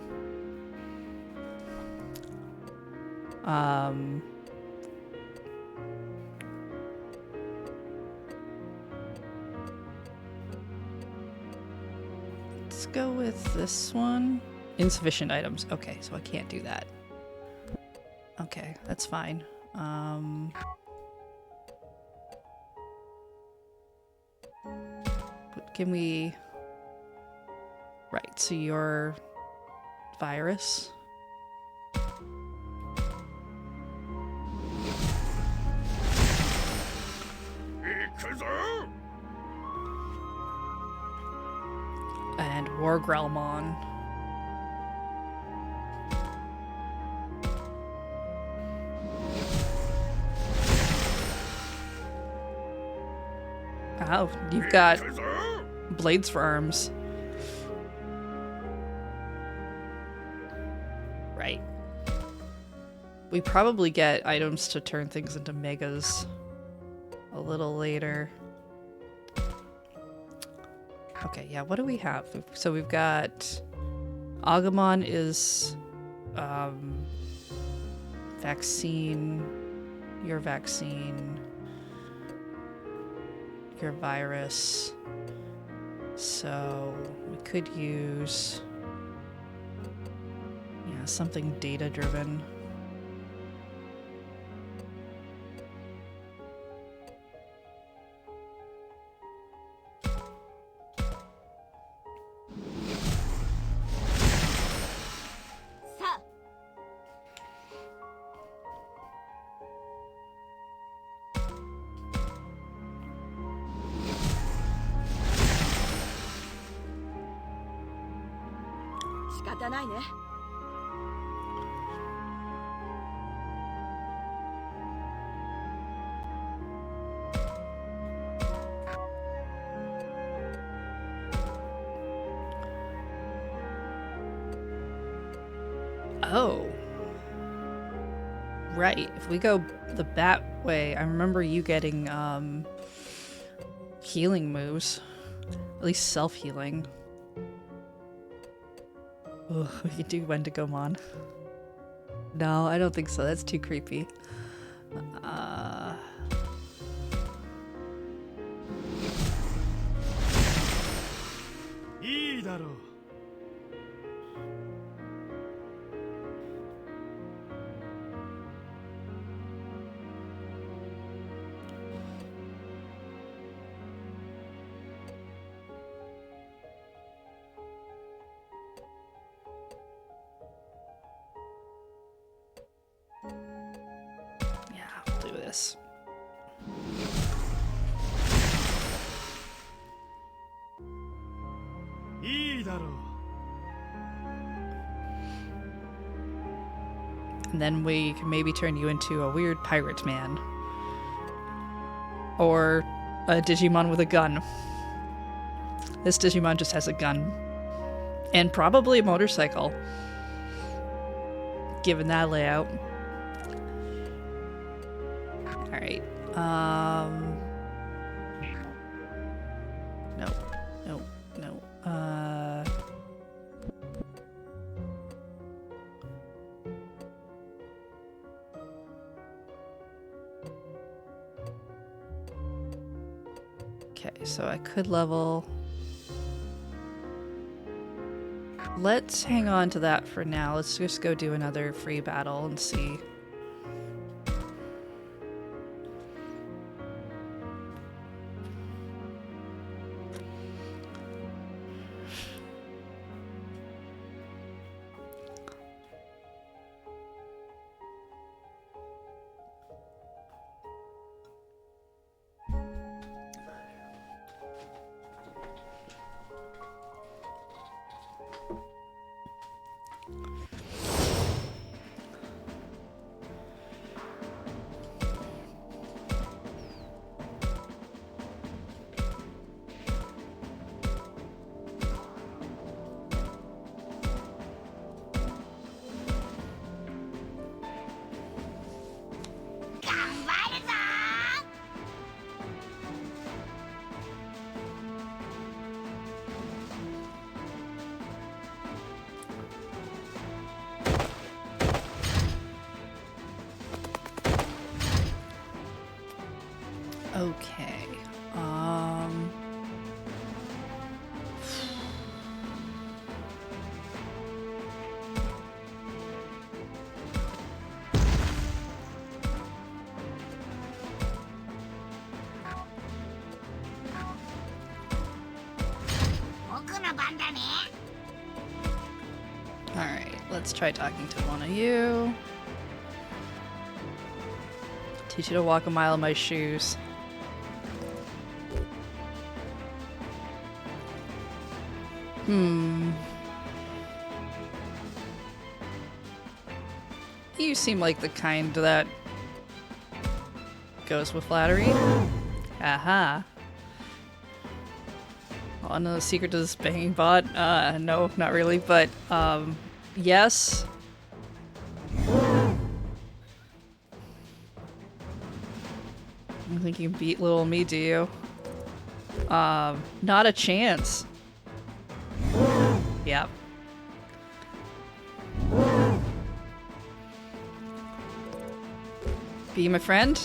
Let's go with this one. Insufficient items. Okay, so I can't do that. Okay, that's fine. But can we... Right, so your virus. And Wargrelmon. Oh, you've got blades for arms. Right. We probably get items to turn things into megas a little later. Okay, yeah, what do we have? So we've got... Agumon is... vaccine... Your vaccine... Your virus. So we could use... Yeah, something data-driven. Oh. Right. If we go the bat way, I remember you getting healing moves. At least self-healing. Ugh, we could do Wendigomon. No, I don't think so. That's too creepy. Yeah, I'll do this. And then we can maybe turn you into a weird pirate man. Or a Digimon with a gun. This Digimon just has a gun. And probably a motorcycle. Given that layout. Alright. No. No. No. Okay, so I could level... Let's hang on to that for now. Let's just go do another free battle and see. Okay. Let's try talking to one of you. Teach you to walk a mile in my shoes. You seem like the kind that goes with flattery. Aha. Oh, I know the secret to this banging bot. No, not really, but yes. I don't think you can beat little me, do you? Not a chance. Yep. Be my friend?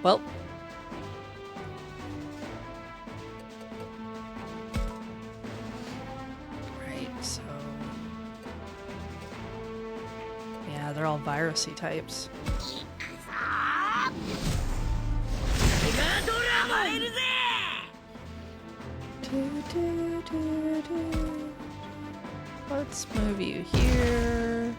Well. Right, so... yeah, they're all virusy types. Let's move you here.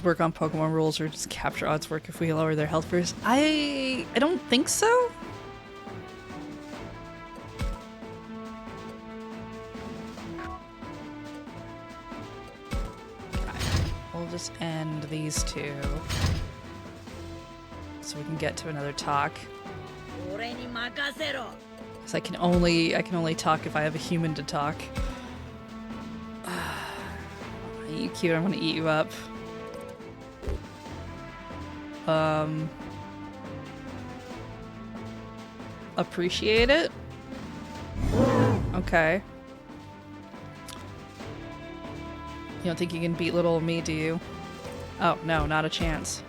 Work on Pokemon rules or just capture odds work if we lower their health first? I don't think so. We'll just end these two so we can get to another talk. Because I can only talk if I have a human to talk. You cute, I'm gonna eat you up. Appreciate it? Okay. You don't think you can beat little me, do you? Oh, no, not a chance.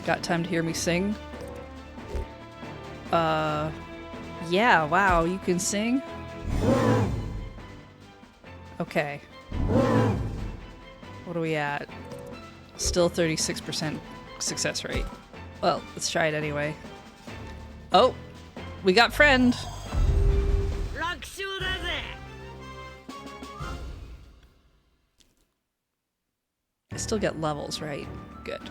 Got time to hear me sing? Yeah, wow, you can sing? Okay. What are we at? Still 36% success rate. Well, let's try it anyway. Oh! We got friend! I still get levels, right? Good.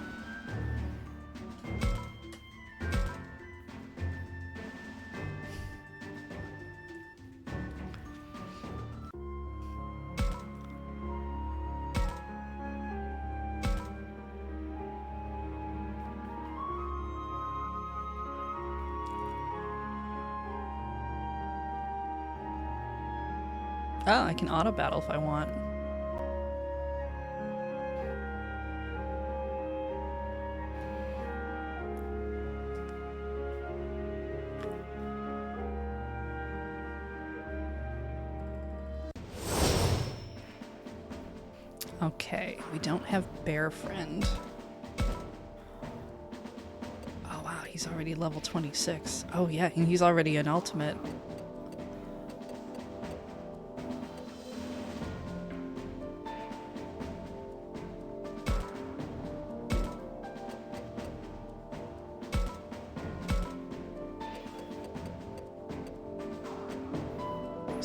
Oh, I can auto battle if I want. Okay, we don't have Bear Friend. Oh wow, he's already level 26. Oh yeah, and he's already an ultimate.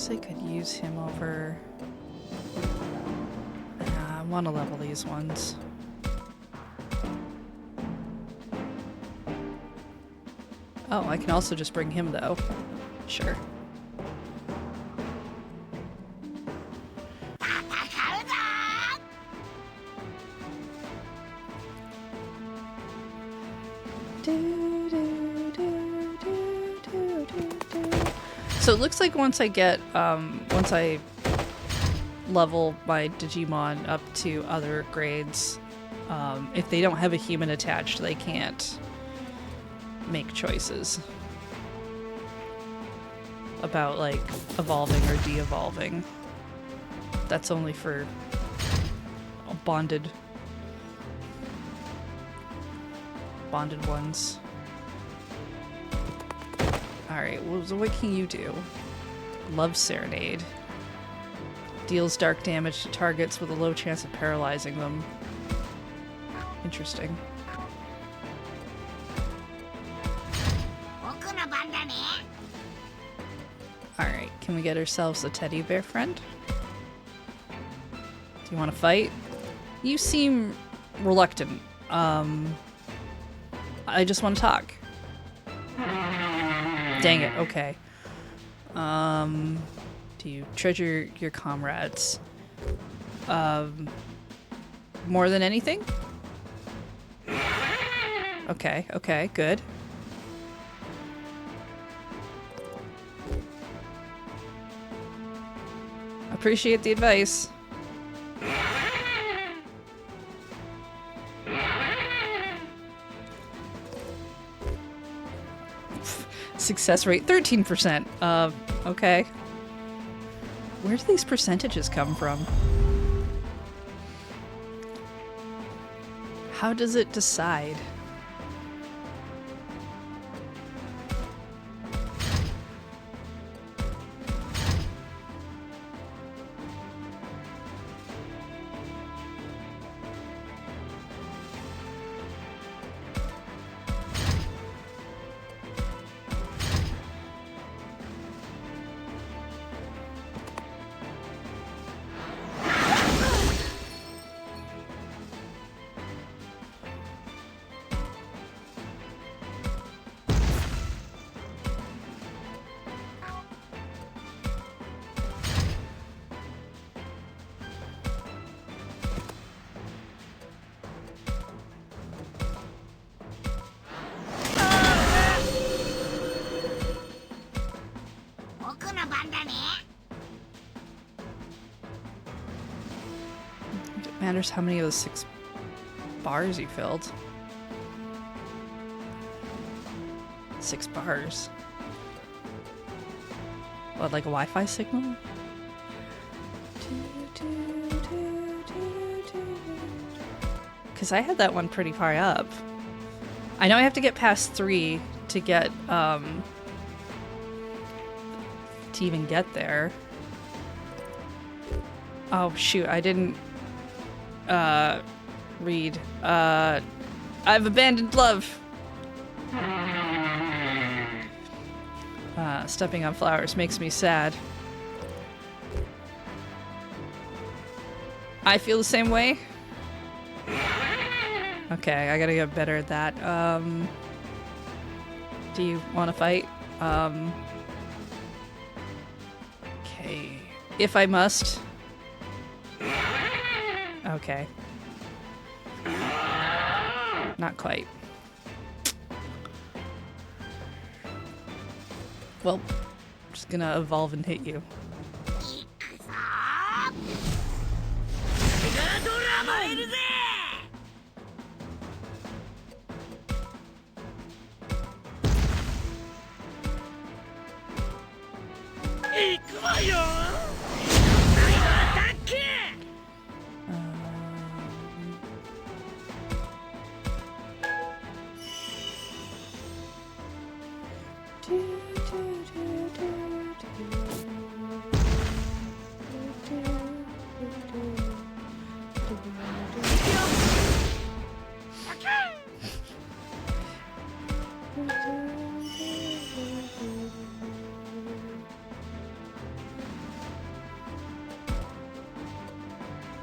I could use him over. I want to level these ones. Oh, I can also just bring him though. Sure. So it looks like once I get, once I level my Digimon up to other grades, if they don't have a human attached, they can't make choices about, like, evolving or de-evolving. That's only for bonded ones. Alright, well, so what can you do? Love Serenade. Deals dark damage to targets with a low chance of paralyzing them. Interesting. Alright, can we get ourselves a teddy bear friend? Do you want to fight? You seem reluctant. I just want to talk. Dang it, okay. Do you treasure your comrades? More than anything? Okay, okay, good. Appreciate the advice. Success rate 13%. Okay. Where do these percentages come from? How does it decide? It matters how many of those 6 bars you filled. 6 bars. What, like a Wi-Fi signal? Because I had that one pretty far up. I know I have to get past 3 to get, to even get there. Oh shoot, I didn't read. I've abandoned love. Stepping on flowers makes me sad. I feel the same way. Okay, I gotta get better at that. Do you want to fight? Okay. If I must. Okay. Not quite. Well, I'm just gonna evolve and hit you.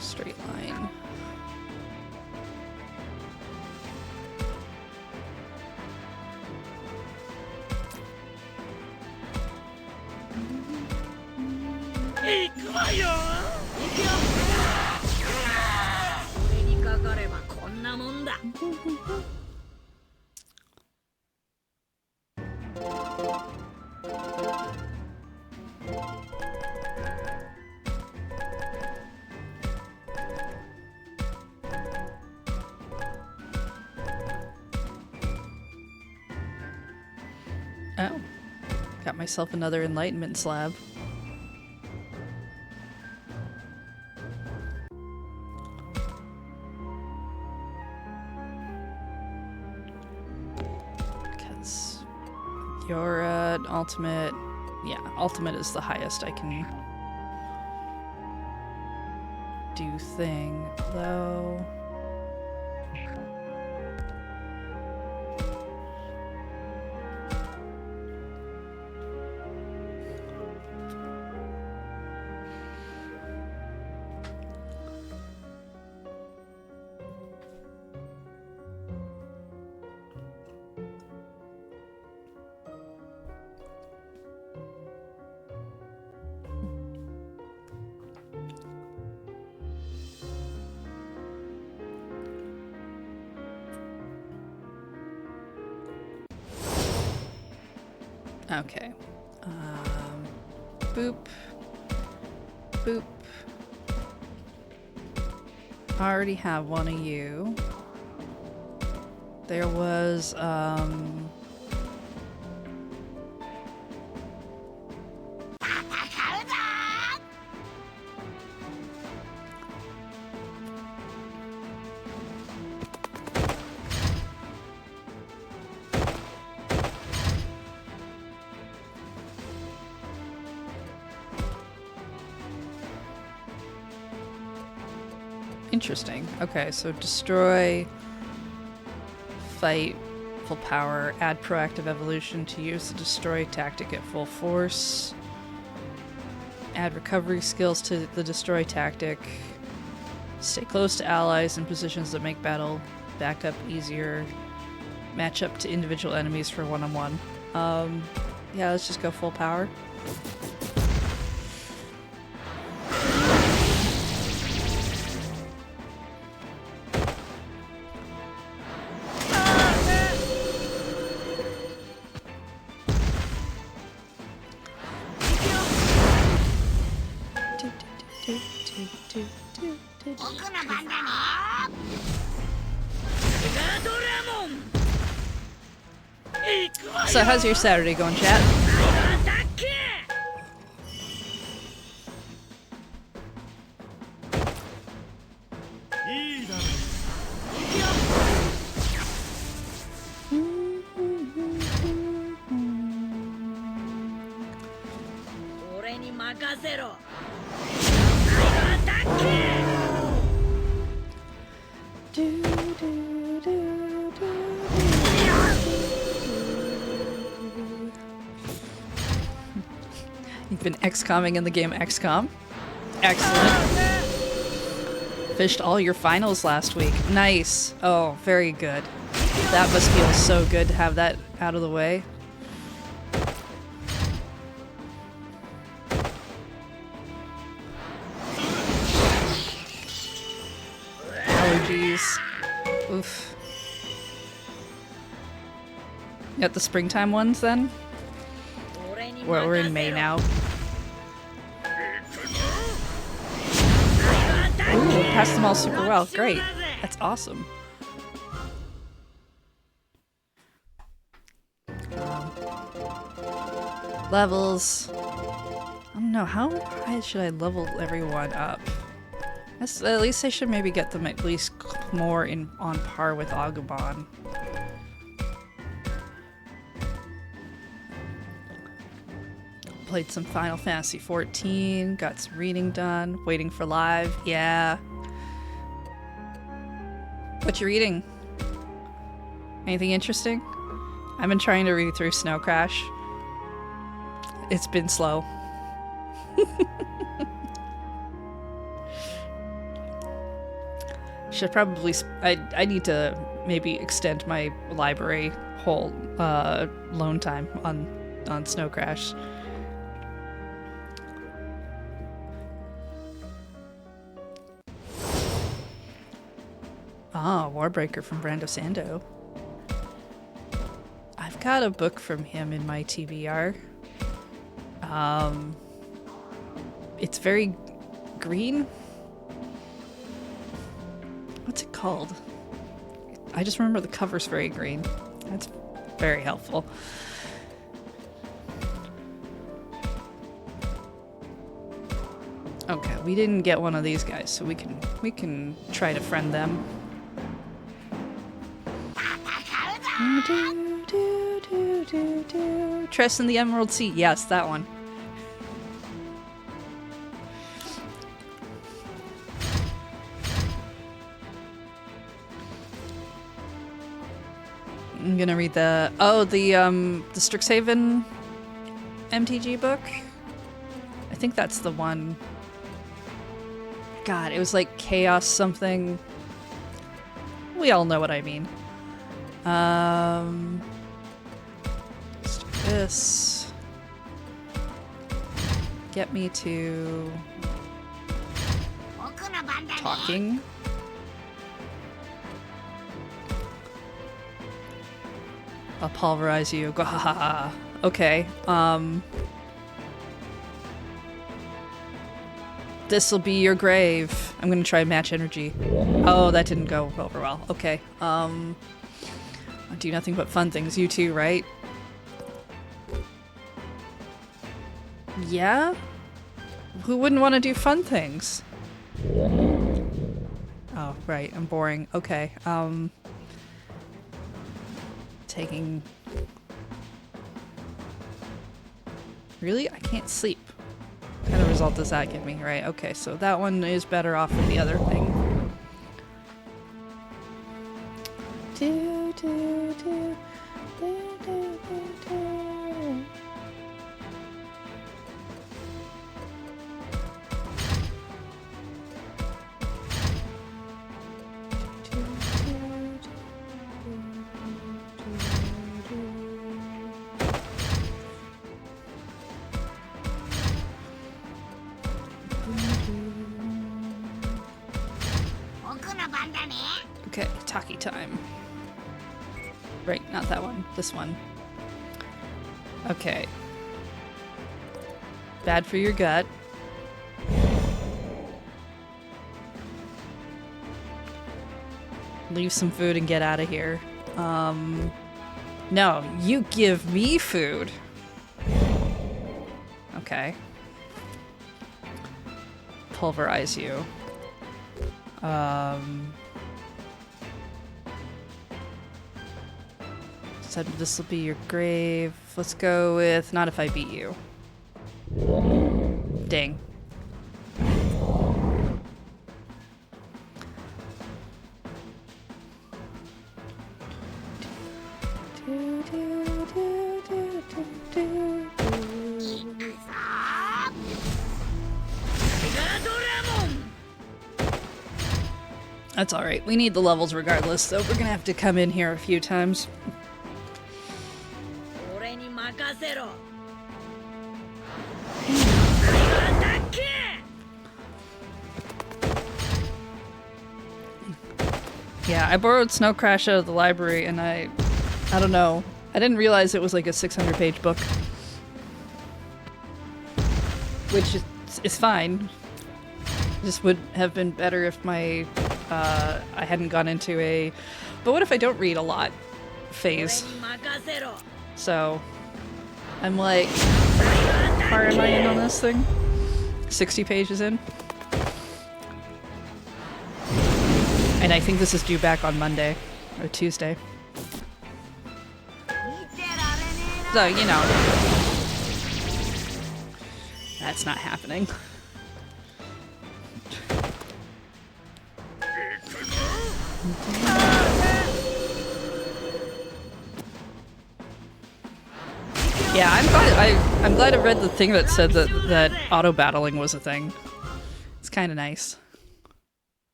Straight line. Oh. Got myself another enlightenment slab. Because your ultimate... Yeah, ultimate is the highest I can do thing, though. Okay. Boop. Boop. I already have one of you. There was, interesting. Okay, so destroy, fight, full power, add proactive evolution to use the destroy tactic at full force, add recovery skills to the destroy tactic, stay close to allies in positions that make battle back up easier, match up to individual enemies for one-on-one. Yeah, let's just go full power. So how's your Saturday going, chat? You've been XCOMing in the game XCOM. Excellent. Fished all your finals last week. Nice. Oh, very good. That must feel so good to have that out of the way. Allergies. Oof. You got the springtime ones then? We're in May now. Ooh, passed them all super well. Great. That's awesome. Levels. I don't know, how high should I level everyone up? At least I should maybe get them at least more on par with Agumon. Played some Final Fantasy XIV, got some reading done, waiting for live. Yeah. What you reading? Anything interesting? I've been trying to read through Snow Crash. It's been slow. Should probably... I need to maybe extend my library whole loan time on Snow Crash. Ah, Warbreaker from Brando Sando. I've got a book from him in my TBR. It's very green. What's it called? I just remember the cover's very green. That's very helpful. Okay, we didn't get one of these guys, so we can try to friend them. Tress in the Emerald Sea. Yes, that one. I'm gonna read the Strixhaven MTG book. I think that's the one. God, it was like chaos something. We all know what I mean. Let's do this. Get me to talking. I'll pulverize you. Gwahaha. Okay. This'll be your grave. I'm gonna try match energy. Oh, that didn't go over well. Okay. I do nothing but fun things. You too, right? Yeah? Who wouldn't want to do fun things? Oh, right. I'm boring. Okay. Taking... Really? I can't sleep. What kind of result does that give me? Right, okay, so that one is better off with the other thing. Okay, Taki time. Right, not that one. This one. Okay. Bad for your gut. Leave some food and get out of here. No, you give me food. Okay. Pulverize you. Said this will be your grave. Let's go with not if I beat you. Dang. That's alright. We need the levels regardless, so we're gonna have to come in here a few times. Yeah, I borrowed Snow Crash out of the library and I don't know. I didn't realize it was like a 600-page book. Which is fine. Just would have been better if my I hadn't gone into a but what if I don't read a lot phase. So I'm like, how far am I in on this thing? 60 pages in. And I think this is due back on Monday or Tuesday. So, you know, that's not happening. Yeah, I'm glad I read the thing that said that auto battling was a thing. It's kind of nice.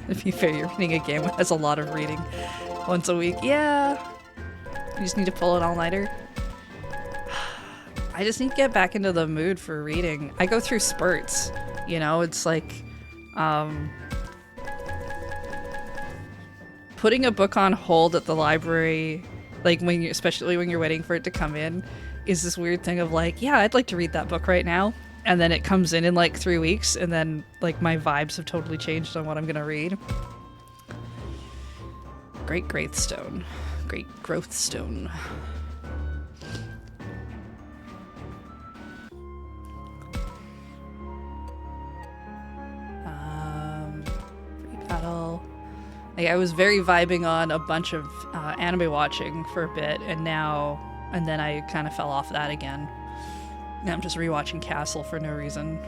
If you figure you're reading a game that has a lot of reading once a week, yeah. You just need to pull an all-nighter. I just need to get back into the mood for reading. I go through spurts, you know. It's like putting a book on hold at the library, like when you, especially when you're waiting for it to come in, is this weird thing of like, yeah, I'd like to read that book right now, and then it comes in like 3 weeks, and then like my vibes have totally changed on what I'm gonna read. Great Growthstone. Great Growthstone. Like, I was very vibing on a bunch of anime watching for a bit, and then I kind of fell off that again. Now I'm just rewatching Castle for no reason.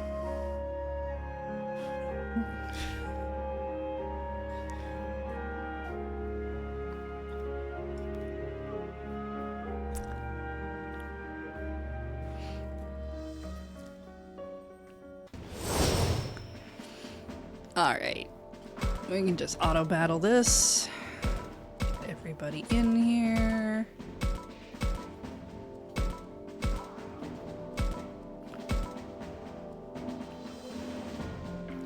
Alright. We can just auto-battle this. Get everybody in here.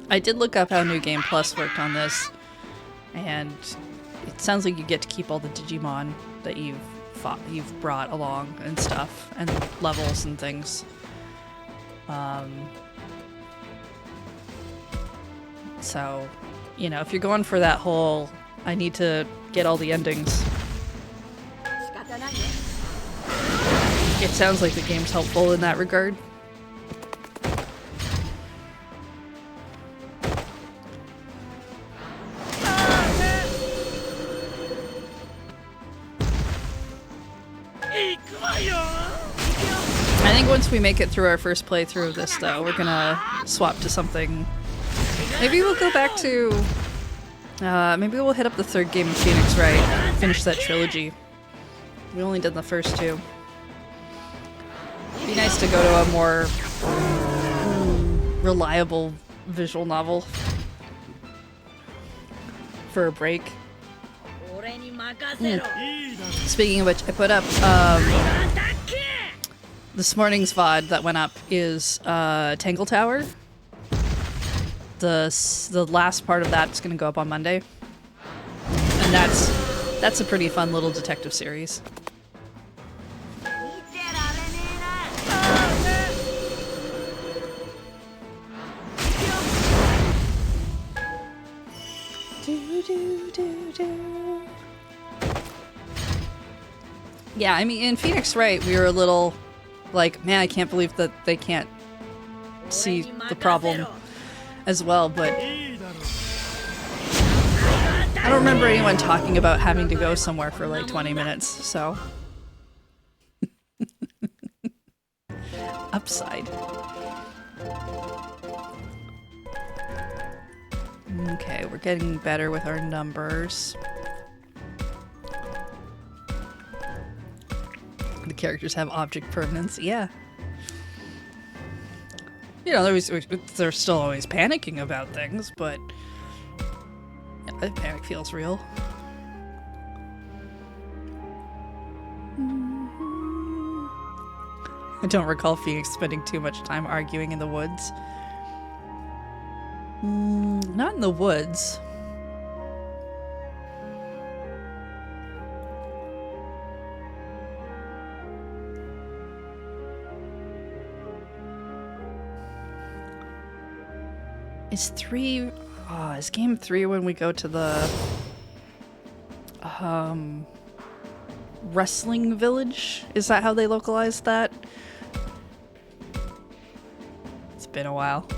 I did look up how New Game Plus worked on this, and it sounds like you get to keep all the Digimon that you've brought along and stuff, and levels and things. So, you know, if you're going for that whole, I need to get all the endings, it sounds like the game's helpful in that regard. I think once we make it through our first playthrough of this, though, we're gonna swap to something. Maybe we'll go back to... maybe we'll hit up the third game of Phoenix Wright, finish that trilogy. We only did the first two. It'd be nice to go to a more reliable visual novel for a break. Speaking of which, I put up this morning's VOD that went up is Tangle Tower. The last part of that's going to go up on Monday, and that's a pretty fun little detective series. Yeah, I mean, in Phoenix Wright, we were a little like, man, I can't believe that they can't see the problem as well, but I don't remember anyone talking about having to go somewhere for like 20 minutes, so. Upside. Okay, we're getting better with our numbers. The characters have object permanence, yeah. You know, they're still always panicking about things, but yeah, the panic feels real. I don't recall Phoenix spending too much time arguing in the woods. Not in the woods. Is game 3 when we go to the wrestling village? Is that how they localized that? It's been a while.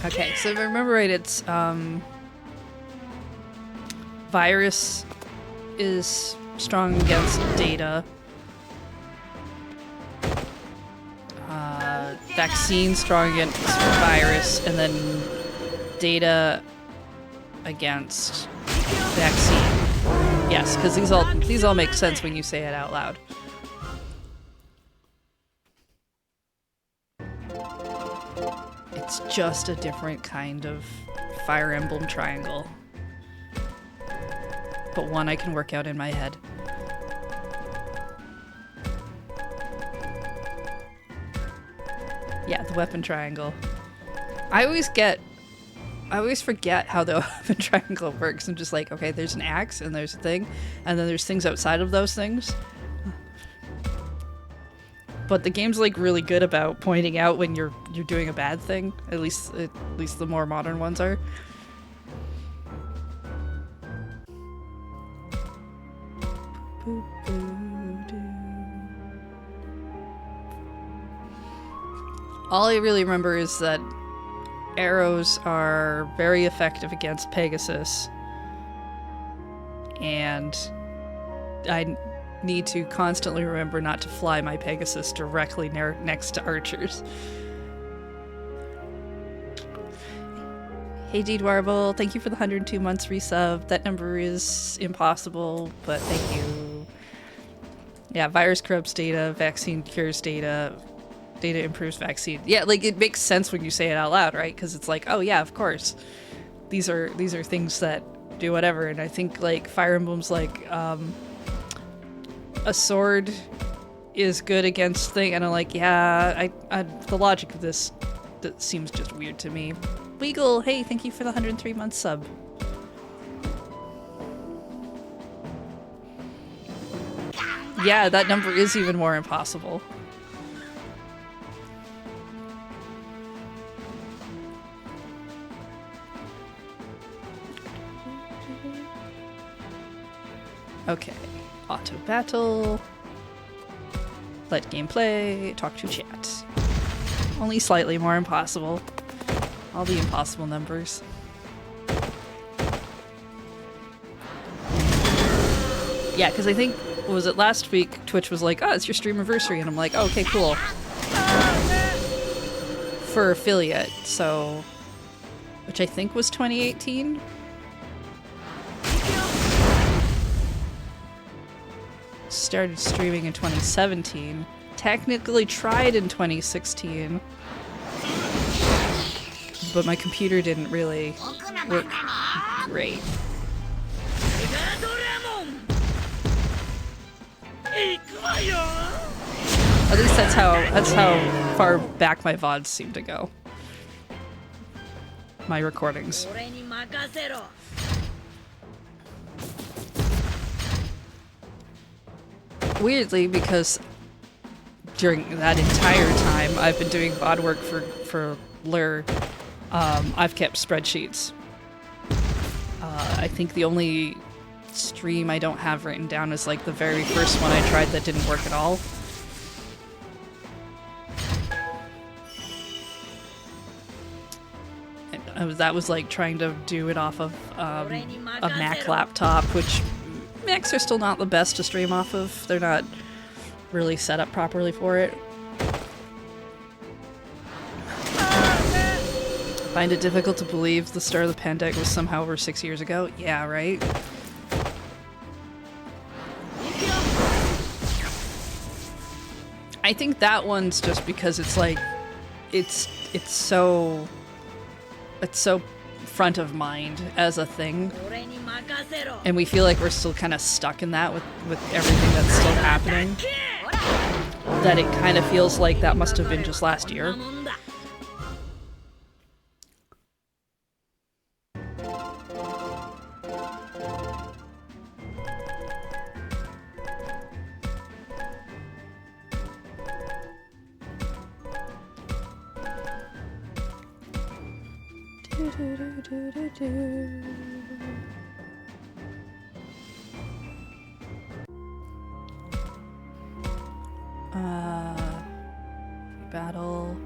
Okay, so if I remember right, it's Virus is strong against Data. Vaccine strong against Virus, and then Data against Vaccine. Yes, because these all make sense when you say it out loud. It's just a different kind of Fire Emblem triangle. But one I can work out in my head. Yeah, the weapon triangle. I always forget how the weapon triangle works. I'm just like, okay, there's an axe and there's a thing, and then there's things outside of those things. But the game's like really good about pointing out when you're doing a bad thing. At least the more modern ones are. All I really remember is that arrows are very effective against Pegasus, and I need to constantly remember not to fly my Pegasus directly next to archers. Hey Deed Warble, thank you for the 102 months resub. That number is impossible, but thank you. Yeah, virus corrupts Data, vaccine cures Data, Data improves vaccine. Yeah, like it makes sense when you say it out loud, right? Because it's like, oh yeah, of course. These are things that do whatever, and I think like Fire Emblem's like a sword is good against thing, and I'm like, yeah, I the logic of this that seems just weird to me. Legal, hey, thank you for the 103 month sub. Yeah, that number is even more impossible. Okay, auto battle, let game play, talk to chat. Only slightly more impossible. All the impossible numbers. Yeah, because I think, was it last week, Twitch was like, oh, it's your stream anniversary, and I'm like, oh, okay, cool. For affiliate, so, which I think was 2018? Started streaming in 2017. Technically tried in 2016. But my computer didn't really work great. At least that's how far back my VODs seem to go. My recordings. Weirdly, because during that entire time I've been doing VOD work for Lur, I've kept spreadsheets. I think the only stream I don't have written down is like the very first one I tried that didn't work at all. That was like trying to do it off of a Mac laptop, which Macs are still not the best to stream off of. They're not really set up properly for it. Find it difficult to believe the start of the pandemic was somehow over 6 years ago? Yeah, right? I think that one's just because it's like, it's so front of mind as a thing. And we feel like we're still kind of stuck in that with everything that's still happening. That it kind of feels like that must have been just last year. Battle.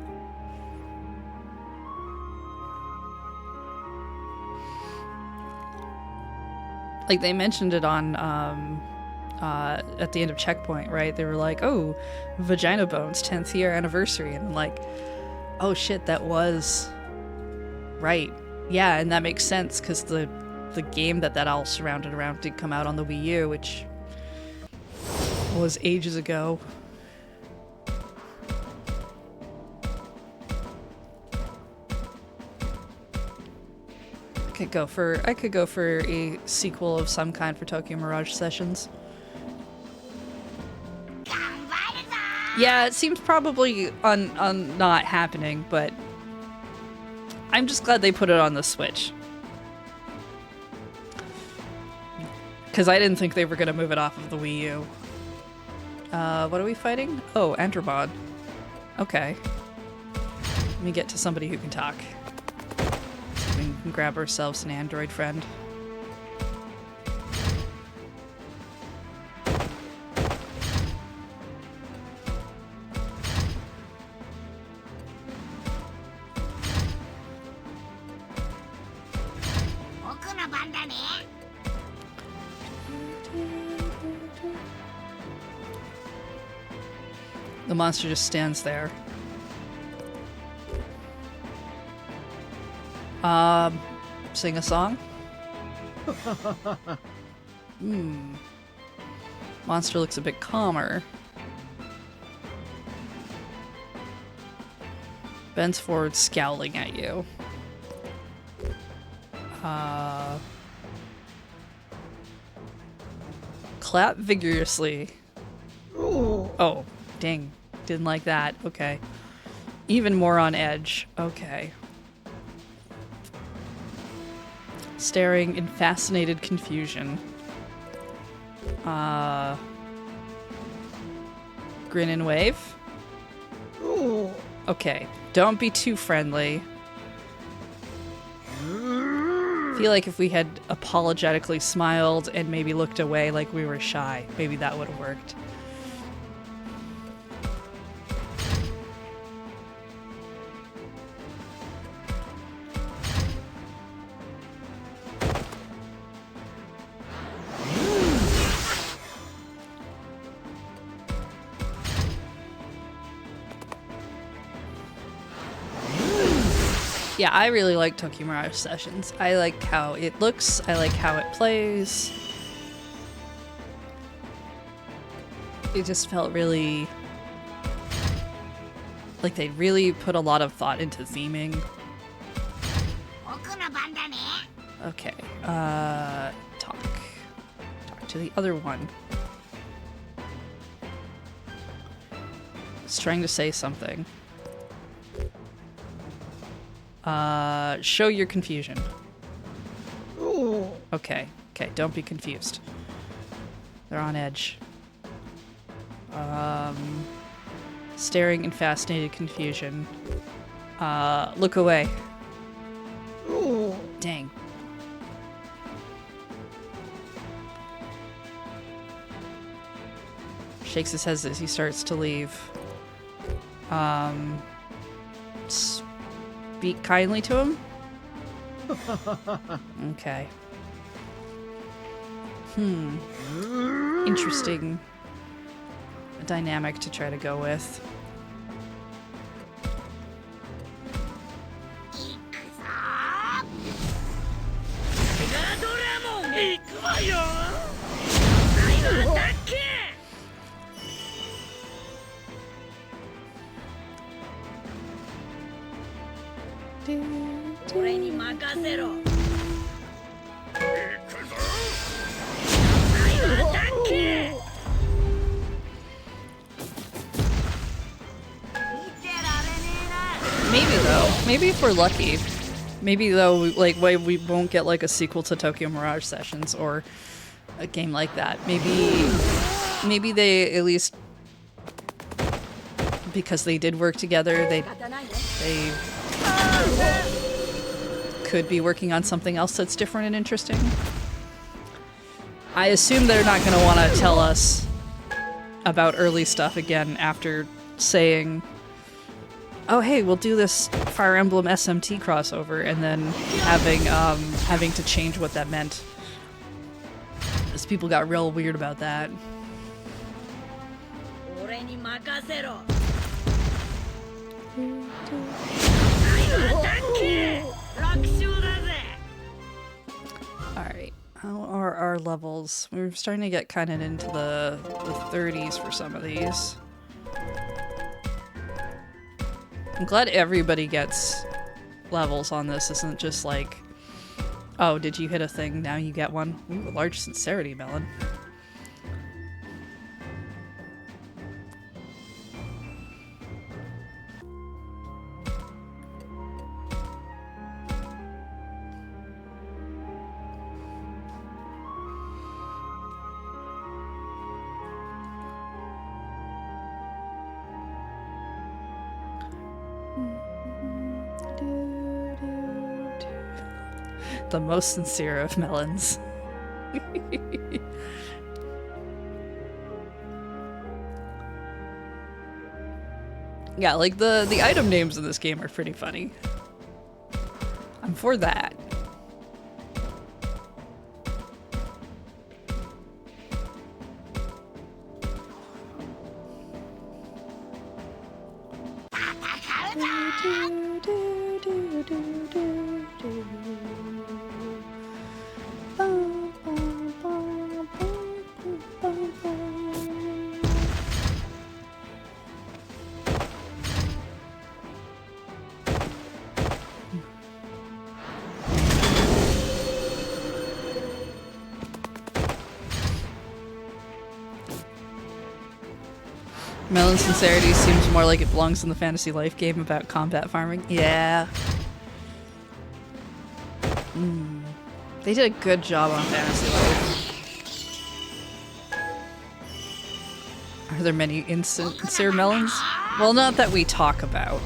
Like they mentioned it on at the end of Checkpoint, right? They were like, "Oh, Vagina Bones 10th year anniversary," and I'm like, "Oh shit, that was right." Yeah, and that makes sense because the game that all surrounded around did come out on the Wii U, which was ages ago. I could go for a sequel of some kind for Tokyo Mirage Sessions. Yeah, it seems probably not happening, but I'm just glad they put it on the Switch. Because I didn't think they were going to move it off of the Wii U. What are we fighting? Oh, Andromon. Okay. Let me get to somebody who can talk. We can grab ourselves an android friend. The monster just stands there. Sing a song? Monster looks a bit calmer. Bends forward, scowling at you. Clap vigorously. Oh, dang. Didn't like that. Okay. Even more on edge. Okay. Staring in fascinated confusion. Grin and wave. Okay. Don't be too friendly. Feel like if we had apologetically smiled and maybe looked away like we were shy, maybe that would have worked. Yeah, I really like Tokyo Mirage Sessions. I like how it looks, I like how it plays. It just felt really... like they really put a lot of thought into theming. Okay, talk to the other one. It's trying to say something. Show your confusion. Okay, don't be confused. They're on edge. Staring in fascinated confusion. Look away. Dang. Shakes his head as he starts to leave. Speak kindly to him? Okay. Interesting dynamic to try to go with. Maybe if we're lucky. Maybe though, like, we won't get like a sequel to Tokyo Mirage Sessions or a game like that. Maybe they at least, because they did work together, they could be working on something else that's different and interesting. I assume they're not going to want to tell us about early stuff again after saying, oh hey, we'll do this Fire Emblem SMT crossover, and then having to change what that meant. Because people got real weird about that. Alright, how are our levels? We're starting to get kind of into the 30s for some of these. I'm glad everybody gets levels on this. Isn't just like, oh, did you hit a thing? Now you get one. Ooh, a large sincerity melon. The most sincere of melons. Yeah, like the item names in this game are pretty funny. I'm for that. Melon Sincerity seems more like it belongs in the Fantasy Life game about combat farming. Yeah. They did a good job on Fantasy Life. Are there many insincere melons? Well, not that we talk about.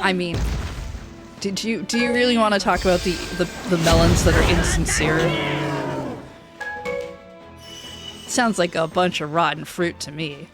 I mean, do you really want to talk about the melons that are insincere? Sounds like a bunch of rotten fruit to me.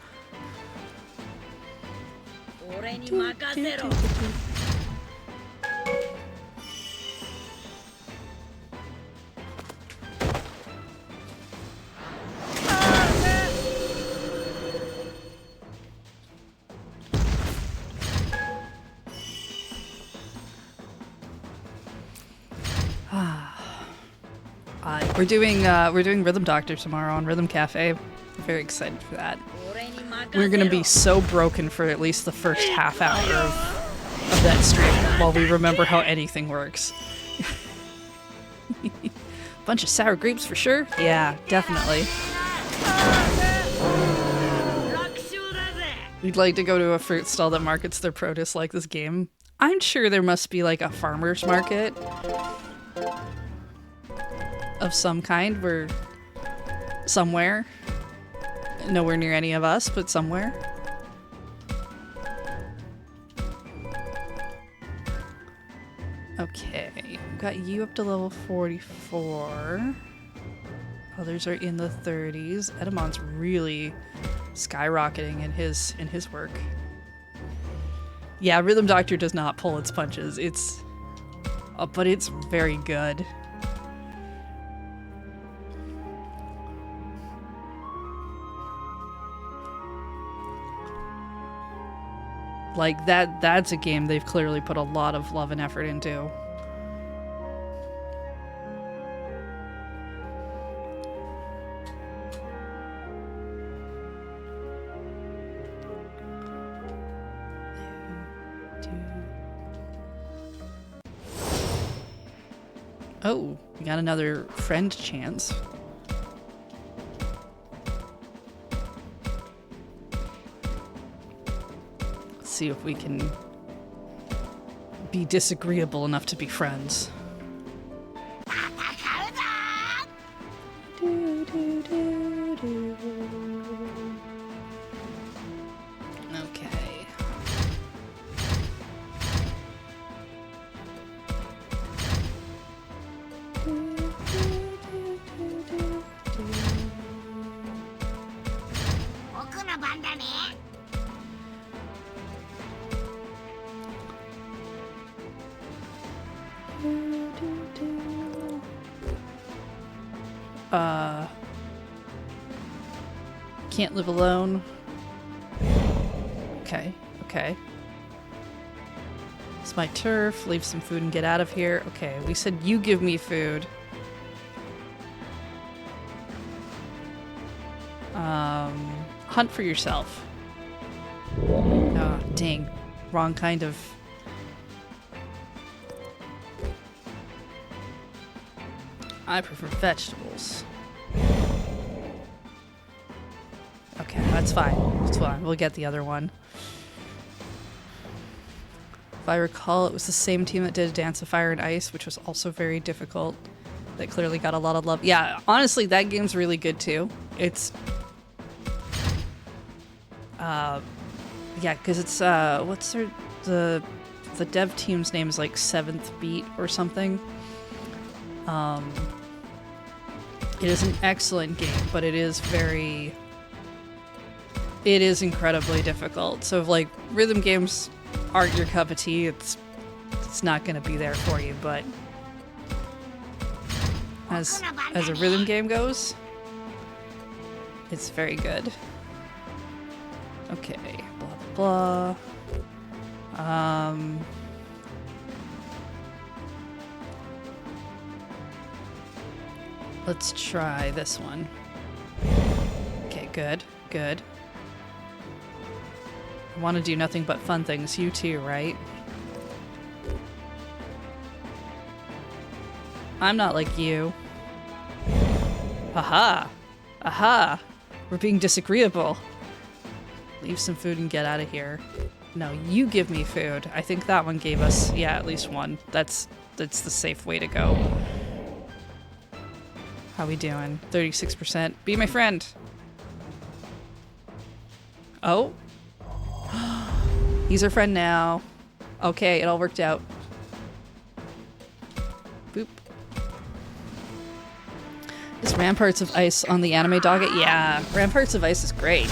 We're doing Rhythm Doctor tomorrow on Rhythm Cafe. I'm very excited for that. We're gonna be so broken for at least the first half hour of that stream while we remember how anything works. Bunch of sour grapes for sure? Yeah, definitely. We'd like to go to a fruit stall that markets their produce like this game. I'm sure there must be like a farmer's market of some kind where somewhere. Nowhere near any of us, but somewhere. Okay, we've got you up to level 44. Others are in the 30s. Edamon's really skyrocketing in his work. Yeah, Rhythm Doctor does not pull its punches. But it's very good. Like, that's a game they've clearly put a lot of love and effort into. Oh, we got another friend chance. See if we can be disagreeable enough to be friends. Okay. Can't live alone. Okay, okay. It's my turf. Leave some food and get out of here. Okay, we said you give me food. Hunt for yourself. Oh, dang. Wrong kind of... I prefer vegetables. Okay, that's fine. That's fine. We'll get the other one. If I recall, it was the same team that did Dance of Fire and Ice, which was also very difficult. That clearly got a lot of love. Yeah, honestly, that game's really good too. It's... yeah, because it's, what's their... The dev team's name is like 7th Beat or something. It is an excellent game, but it is very... It is incredibly difficult. So if, like, rhythm games aren't your cup of tea, it's not going to be there for you, but... As a rhythm game goes, it's very good. Okay, blah, blah, blah. Let's try this one. Okay, good, good. I want to do nothing but fun things. You too, right? I'm not like you. Aha! Aha! We're being disagreeable. Leave some food and get out of here. No, you give me food. I think that one gave us, yeah, at least one. That's the safe way to go. How we doing? 36%. Be my friend. Oh. He's our friend now. Okay, it all worked out. Boop. Is Ramparts of Ice on the anime docket? Yeah, Ramparts of Ice is great.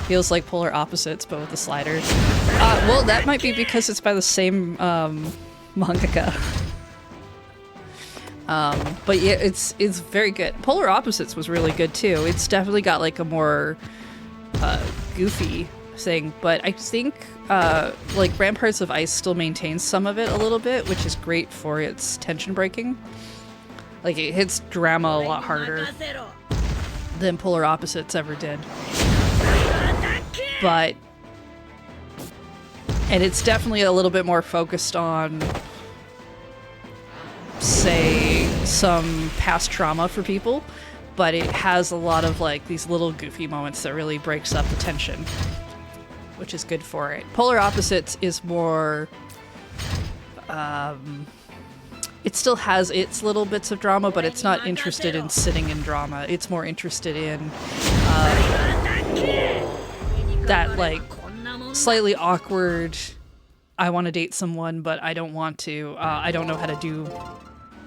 Feels like polar opposites, but with the sliders. Well, that might be because it's by the same mangaka. But yeah, it's very good. Polar Opposites was really good too. It's definitely got like a more goofy thing, but I think like Ramparts of Ice still maintains some of it a little bit, which is great for its tension breaking. Like it hits drama a lot harder than Polar Opposites ever did. But and it's definitely a little bit more focused on, say, some past trauma for people, but it has a lot of like these little goofy moments that really breaks up the tension, which is good for it. Polar Opposites is more it still has its little bits of drama, but it's not interested in sitting in drama. It's more interested in that like slightly awkward, I want to date someone but I don't want to, I don't know how to do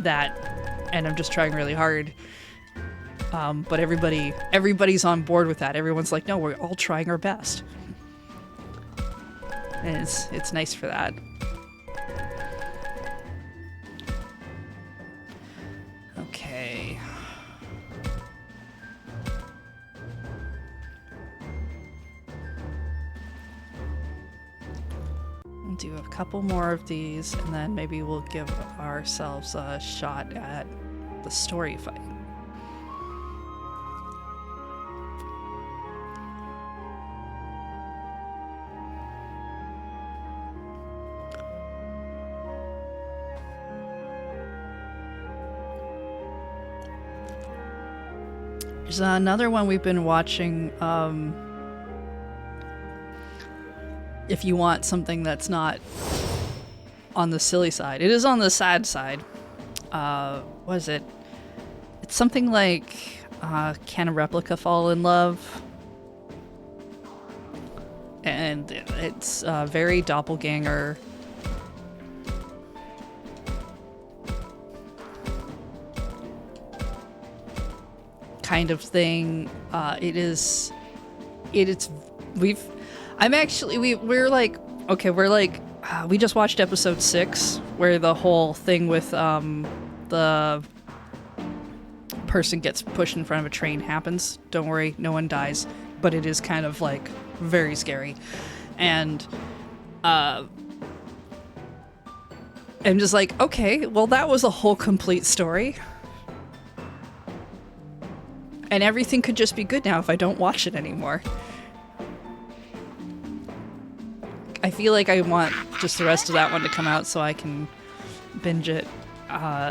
that, and I'm just trying really hard. But everybody's on board with that. Everyone's like, no, we're all trying our best. And it's nice for that. Okay. We'll do a couple more of these, and then maybe we'll give ourselves a shot at the story fight. There's another one we've been watching, if you want something that's not on the silly side. It is on the sad side. What is it? It's something like, Can a Replica Fall in Love? And it's very doppelganger. Kind of thing. We're like, okay, we just watched episode 6 where the whole thing with the person gets pushed in front of a train happens. Don't worry, no one dies, but it is kind of like very scary. And I'm just like, okay, well that was a whole complete story. And everything could just be good now if I don't watch it anymore. I feel like I want just the rest of that one to come out so I can binge it.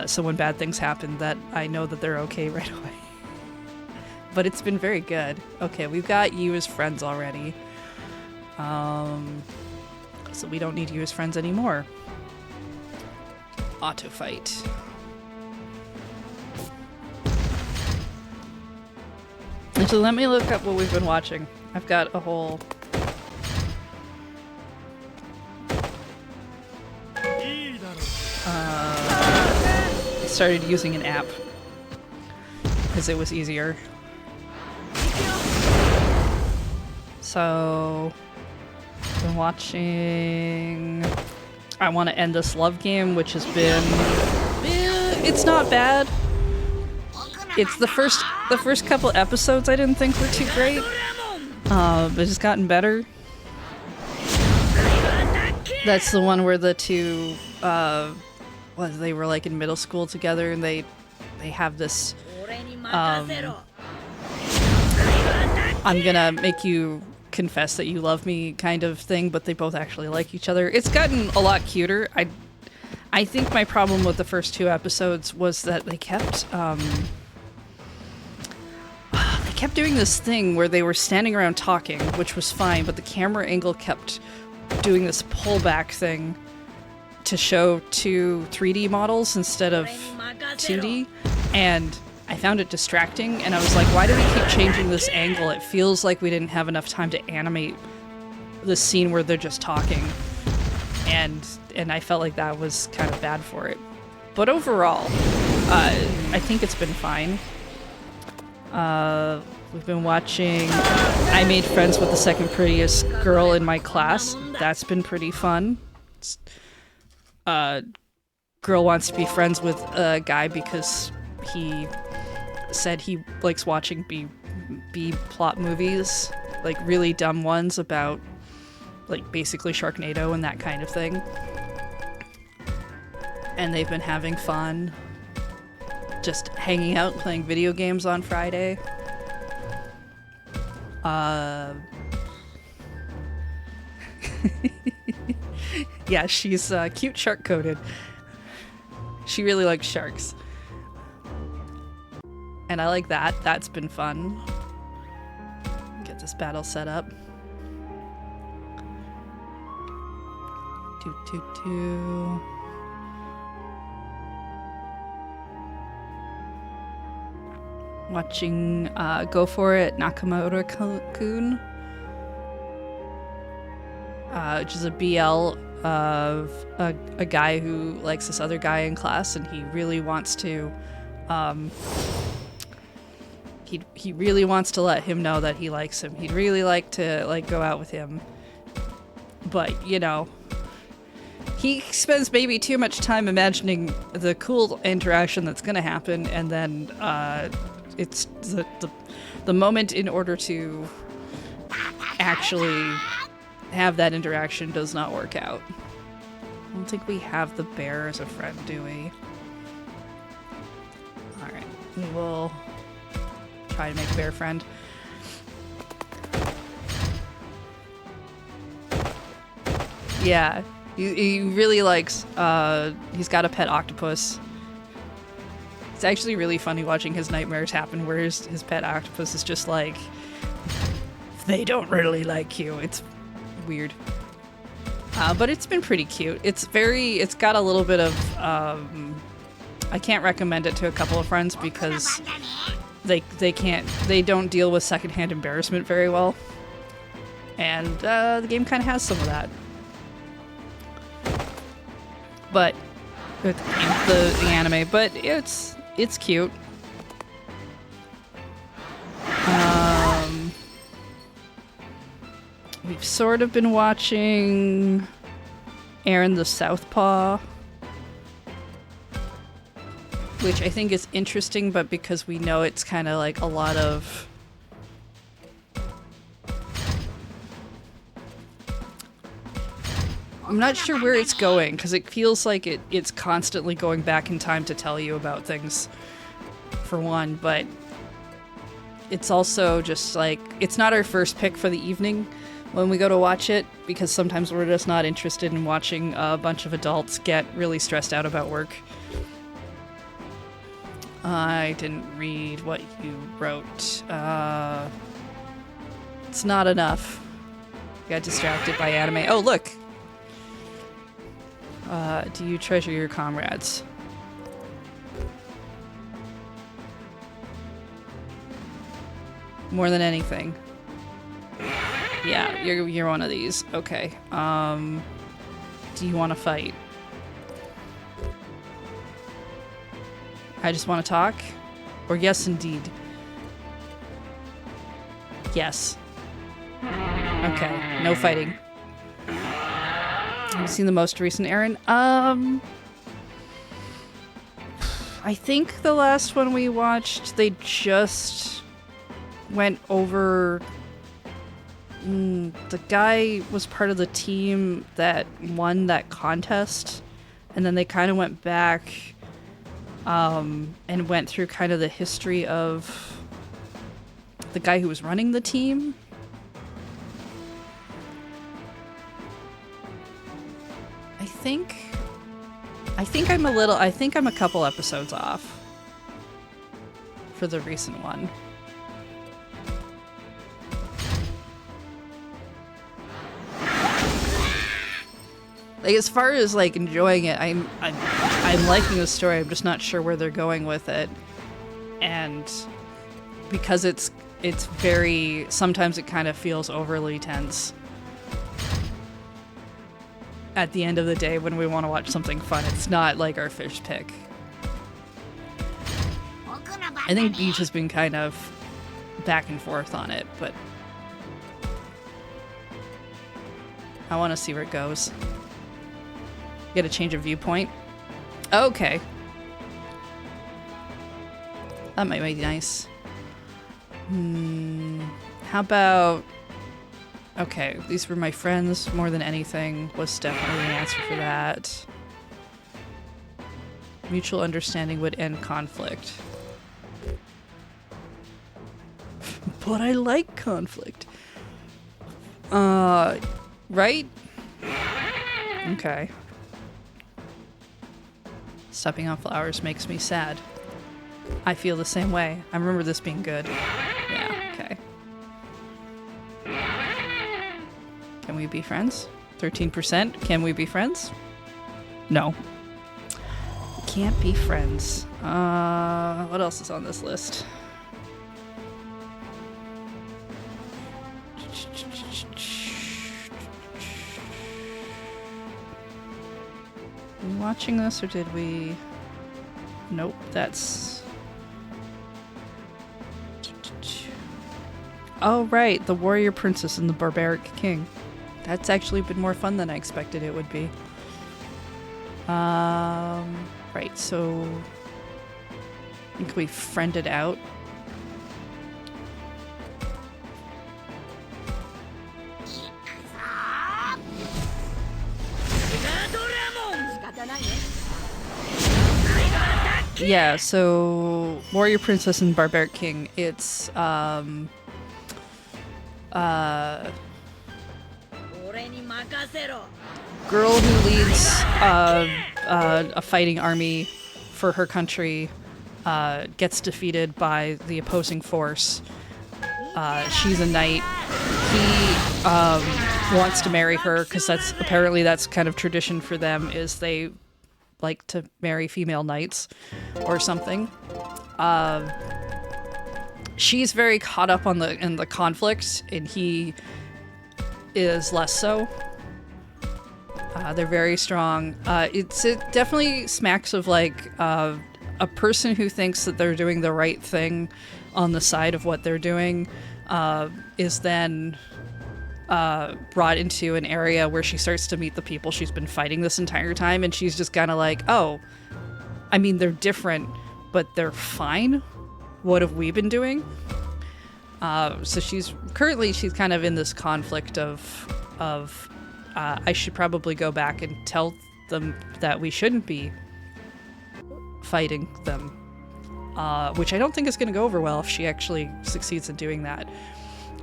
So when bad things happen, that I know that they're okay right away. But it's been very good. Okay, we've got you as friends already. So we don't need you as friends anymore. Auto fight. And so let me look up what we've been watching. I've got a whole... started using an app because it was easier. So, been watching I Want to End This Love Game, which has been it's not bad. It's the first couple episodes I didn't think were too great. But it's gotten better. That's the one where the two they were like in middle school together, and they have this I'm gonna make you confess that you love me kind of thing, but they both actually like each other. It's gotten a lot cuter. I think my problem with the first two episodes was that they kept doing this thing where they were standing around talking, which was fine, but the camera angle kept doing this pullback thing to show two 3D models instead of 2D, and I found it distracting, and I was like, why do we keep changing this angle? It feels like we didn't have enough time to animate the scene where they're just talking, and I felt like that was kind of bad for it. But overall, I think it's been fine. We've been watching I Made Friends with the Second Prettiest Girl in My Class. That's been pretty fun. Girl wants to be friends with a guy because he said he likes watching B plot movies, like really dumb ones about like basically Sharknado and that kind of thing. And they've been having fun, just hanging out, playing video games on Friday. Yeah, she's cute shark-coated. She really likes sharks. And I like that. That's been fun. Get this battle set up. Doo. Watching Go For It, Nakamoto-kun. Which is a BL of a guy who likes this other guy in class, and he really wants to he really wants to let him know that he likes him. He'd really like to like go out with him, but you know, he spends maybe too much time imagining the cool interaction that's gonna happen, and then it's the moment in order to actually have that interaction does not work out. I don't think we have the bear as a friend, do we? Alright, we will try to make a bear friend. Yeah, he really likes, he's got a pet octopus. It's actually really funny watching his nightmares happen where his pet octopus is just like, they don't really like you. It's weird. But it's been pretty cute. It's got a little bit of, I can't recommend it to a couple of friends because they don't deal with secondhand embarrassment very well. And the game kind of has some of that. But, the anime, but it's cute. We've sort of been watching Aaron the Southpaw. which I think is interesting, but because we know it's kind of like a lot of I'm not sure where it's going, because it feels like it's constantly going back in time to tell you about things, for one, but it's also just like, it's not our first pick for the evening when we go to watch it, because sometimes we're just not interested in watching a bunch of adults get really stressed out about work. I didn't read what you wrote. It's not enough. Got distracted by anime. Oh, look! Do you treasure your comrades? More than anything. Yeah, you're one of these. Okay. Do you want to fight? I just want to talk? Or yes, indeed. Yes. Okay, no fighting. Have you seen the most recent Aaron? I think the last one we watched, they just went over... the guy was part of the team that won that contest, and then they kind of went back and went through kind of the history of the guy who was running the team. I think I'm a couple episodes off for the recent one. Like, as far as like enjoying it, I'm liking the story. I'm just not sure where they're going with it, and because it's very, sometimes it kind of feels overly tense. At the end of the day, when we want to watch something fun, it's not like our first pick. I think Beach has been kind of back and forth on it, but I want to see where it goes. Get a change of viewpoint. Okay. That might be nice. How about... Okay, these were my friends more than anything was definitely the answer for that. Mutual understanding would end conflict. But I like conflict. Right? Okay. Stepping on flowers makes me sad. I feel the same way. I remember this being good. Yeah, okay. Can we be friends? 13%. Can we be friends? No. Can't be friends. What else is on this list? Are we watching this or did we... Nope, that's... Oh, right, the warrior princess and the barbaric king. That's actually been more fun than I expected it would be. Right, so... I think we friended out. Yeah, so warrior princess and barbaric king, it's girl who leads a fighting army for her country gets defeated by the opposing force. She's a knight. He wants to marry her because that's kind of tradition for them, is they like to marry female knights or something. She's very caught up in the conflict, and he is less so. They're very strong. It definitely smacks of like a person who thinks that they're doing the right thing on the side of what they're doing is then brought into an area where she starts to meet the people she's been fighting this entire time, and she's just kind of like, oh, I mean, they're different, but they're fine. What have we been doing? So she's kind of in this conflict of I should probably go back and tell them that we shouldn't be fighting them, which I don't think is going to go over well if she actually succeeds in doing that.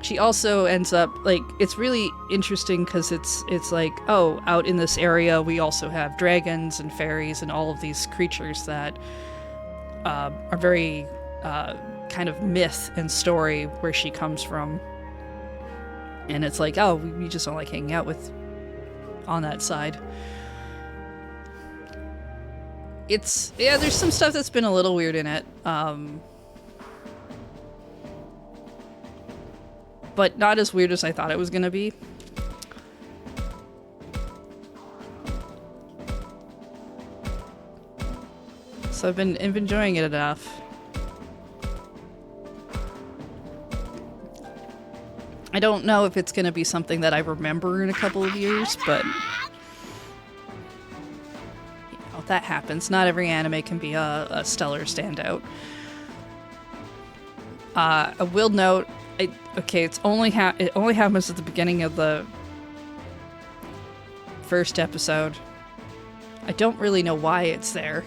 She also ends up, like, it's really interesting because it's like, oh, out in this area we also have dragons and fairies and all of these creatures that are very kind of myth and story where she comes from. And it's like, oh, we just don't like hanging out with on that side. There's some stuff that's been a little weird in it. But not as weird as I thought it was gonna be. So I've been enjoying it enough. I don't know if it's gonna be something that I remember in a couple of years, but that happens. Not every anime can be a stellar standout. I will note, it only happens at the beginning of the first episode. I don't really know why it's there.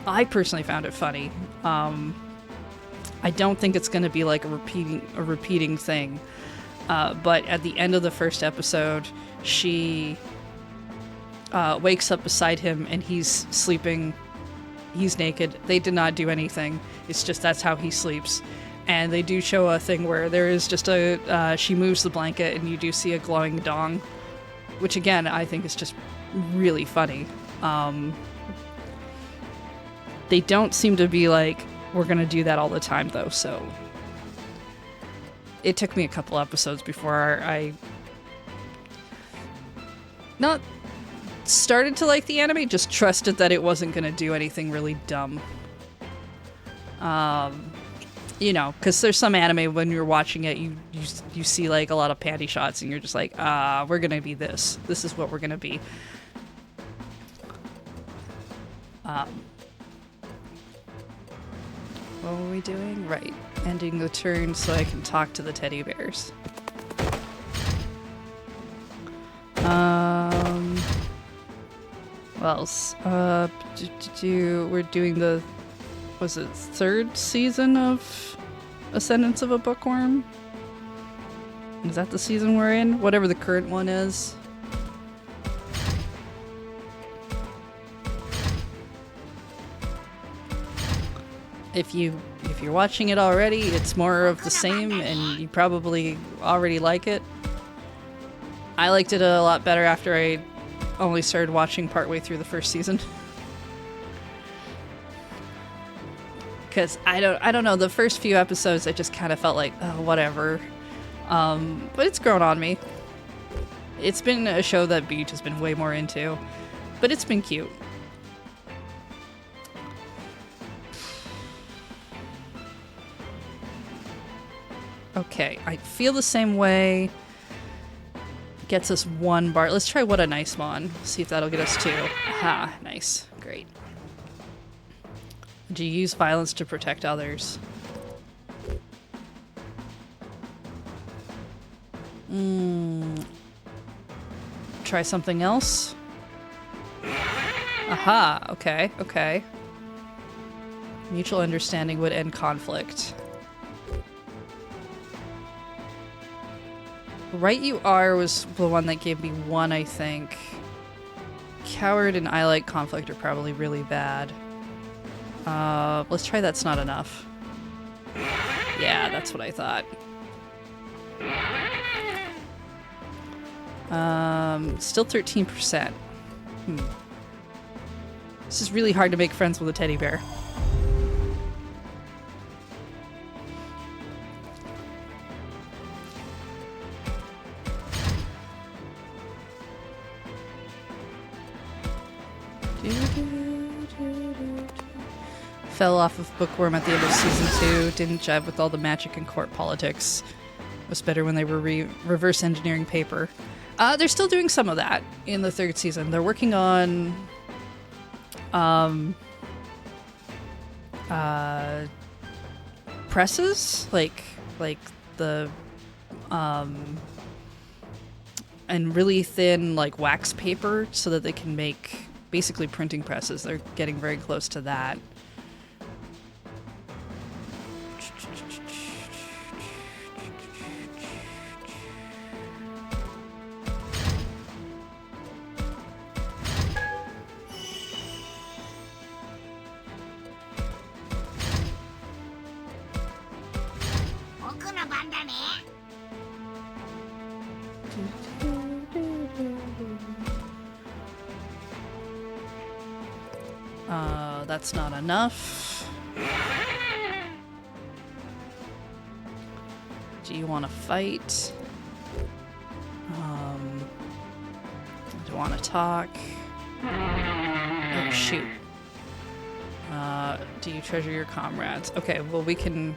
I personally found it funny. I don't think it's going to be like a repeating thing. But at the end of the first episode, she wakes up beside him and he's sleeping. He's naked. They did not do anything. It's just that's how he sleeps. And they do show a thing where there is just she moves the blanket and you do see a glowing dong, which again, I think is just really funny. They don't seem to be like, we're gonna do that all the time though, so it took me a couple episodes before I not started to like the anime, just trusted that it wasn't gonna do anything really dumb. You know, because there's some anime when you're watching it, you see like a lot of panty shots and you're just like, we're gonna be this. This is what we're gonna be. What were we doing? Right. Ending the turn so I can talk to the teddy bears. What else? We're doing the, was it third season of Ascendance of a Bookworm? Is that the season we're in? Whatever the current one is. If you're watching it already, it's more of the same and you probably already like it. I liked it a lot better after I only started watching partway through the first season. Because I don't know, the first few episodes I just kind of felt like, oh, whatever. But it's grown on me. It's been a show that Beach has been way more into, but it's been cute. Okay, I feel the same way. Gets us one bar. Let's try What a Nice Mon. See if that'll get us two. Aha, nice. Great. Do you use violence to protect others? Try something else? Aha, okay, okay. Mutual understanding would end conflict. Right You Are was the one that gave me one, I think. Coward and I Like Conflict are probably really bad. Let's try That's Not Enough. Yeah, that's what I thought. Still 13%. This is really hard to make friends with a teddy bear. Fell off of Bookworm at the end of season 2. Didn't jive with all the magic and court politics. Was better when they were reverse engineering paper. They're still doing some of that in the third season. They're working on presses, like the and really thin like wax paper so that they can make basically printing presses. They're getting very close to that. That's not enough. Do you want to fight? Do you want to talk? Oh, shoot. Do you treasure your comrades? Okay, well we can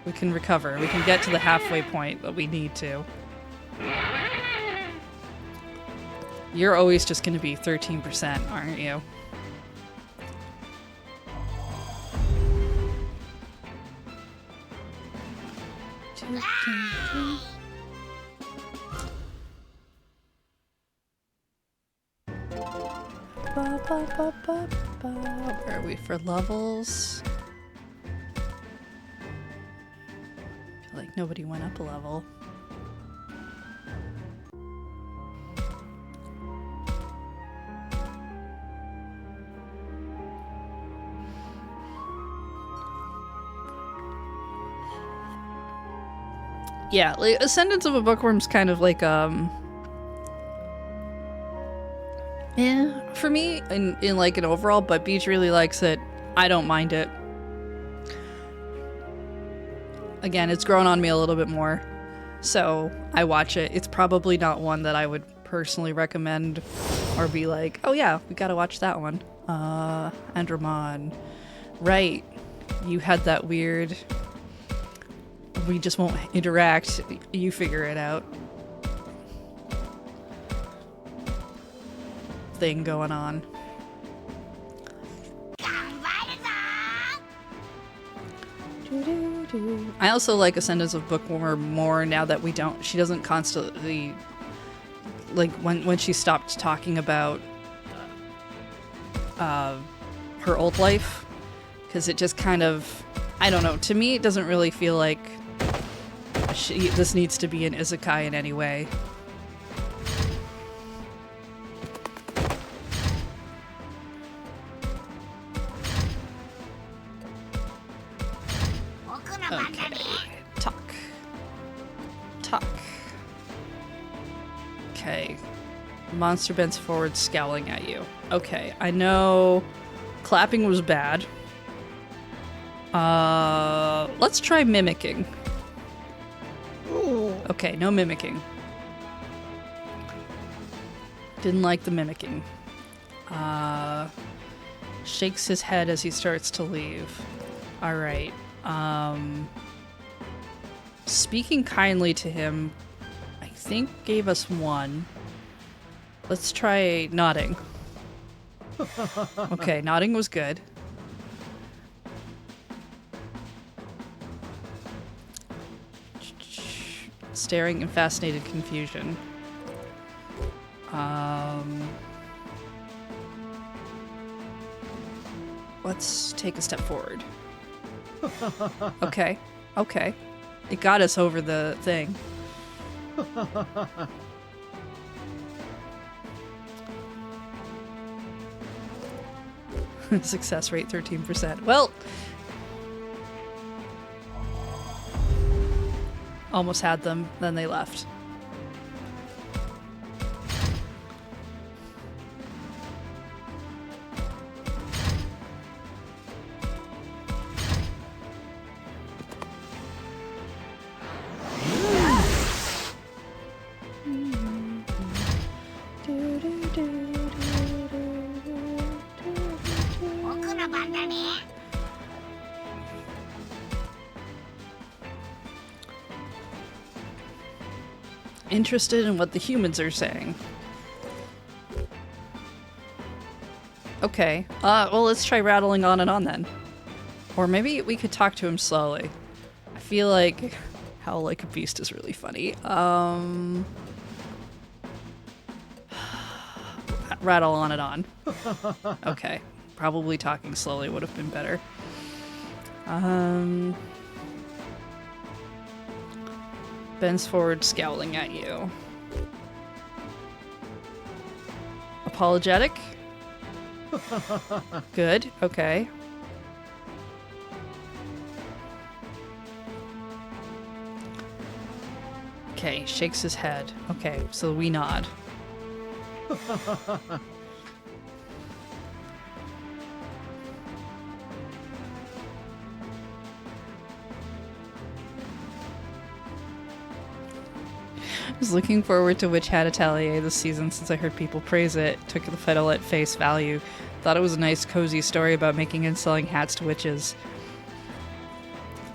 recover. We can get to the halfway point that we need to. You're always just going to be 13%, aren't you? Where are we for levels? I feel like nobody went up a level. Yeah, like Ascendance of a Bookworm's kind of like for me in like an overall, but Beach really likes it. I don't mind it. Again, it's grown on me a little bit more, so I watch it. It's probably not one that I would personally recommend or be like, oh yeah, we gotta watch that one. Andromon. Right. You had that weird, we just won't interact, you figure it out thing going on. I also like Ascendance of Bookworm more now that she doesn't constantly, like when she stopped talking about her old life, because it just kind of, I don't know, to me it doesn't really feel like this needs to be an isekai in any way. Talk. Okay. Monster bends forward, scowling at you. Okay, I know clapping was bad. Let's try mimicking. Ooh. Okay, no mimicking. Didn't like the mimicking. Shakes his head as he starts to leave. Alright. Speaking kindly to him, I think gave us 1. Let's try nodding. Okay, nodding was good. Staring in fascinated confusion. Let's take a step forward. Okay. It got us over the thing. Success rate 13%. Well, almost had them, then they left. Interested in what the humans are saying. Okay. Well, let's try rattling on and on then. Or maybe we could talk to him slowly. I feel like Howl Like a Beast is really funny. Rattle on and on. Okay. Probably talking slowly would have been better. Bends forward, scowling at you. Apologetic? Good, okay. Okay, shakes his head. Okay, so we nod. I was looking forward to Witch Hat Atelier this season since I heard people praise it. Took the title at face value. Thought it was a nice, cozy story about making and selling hats to witches.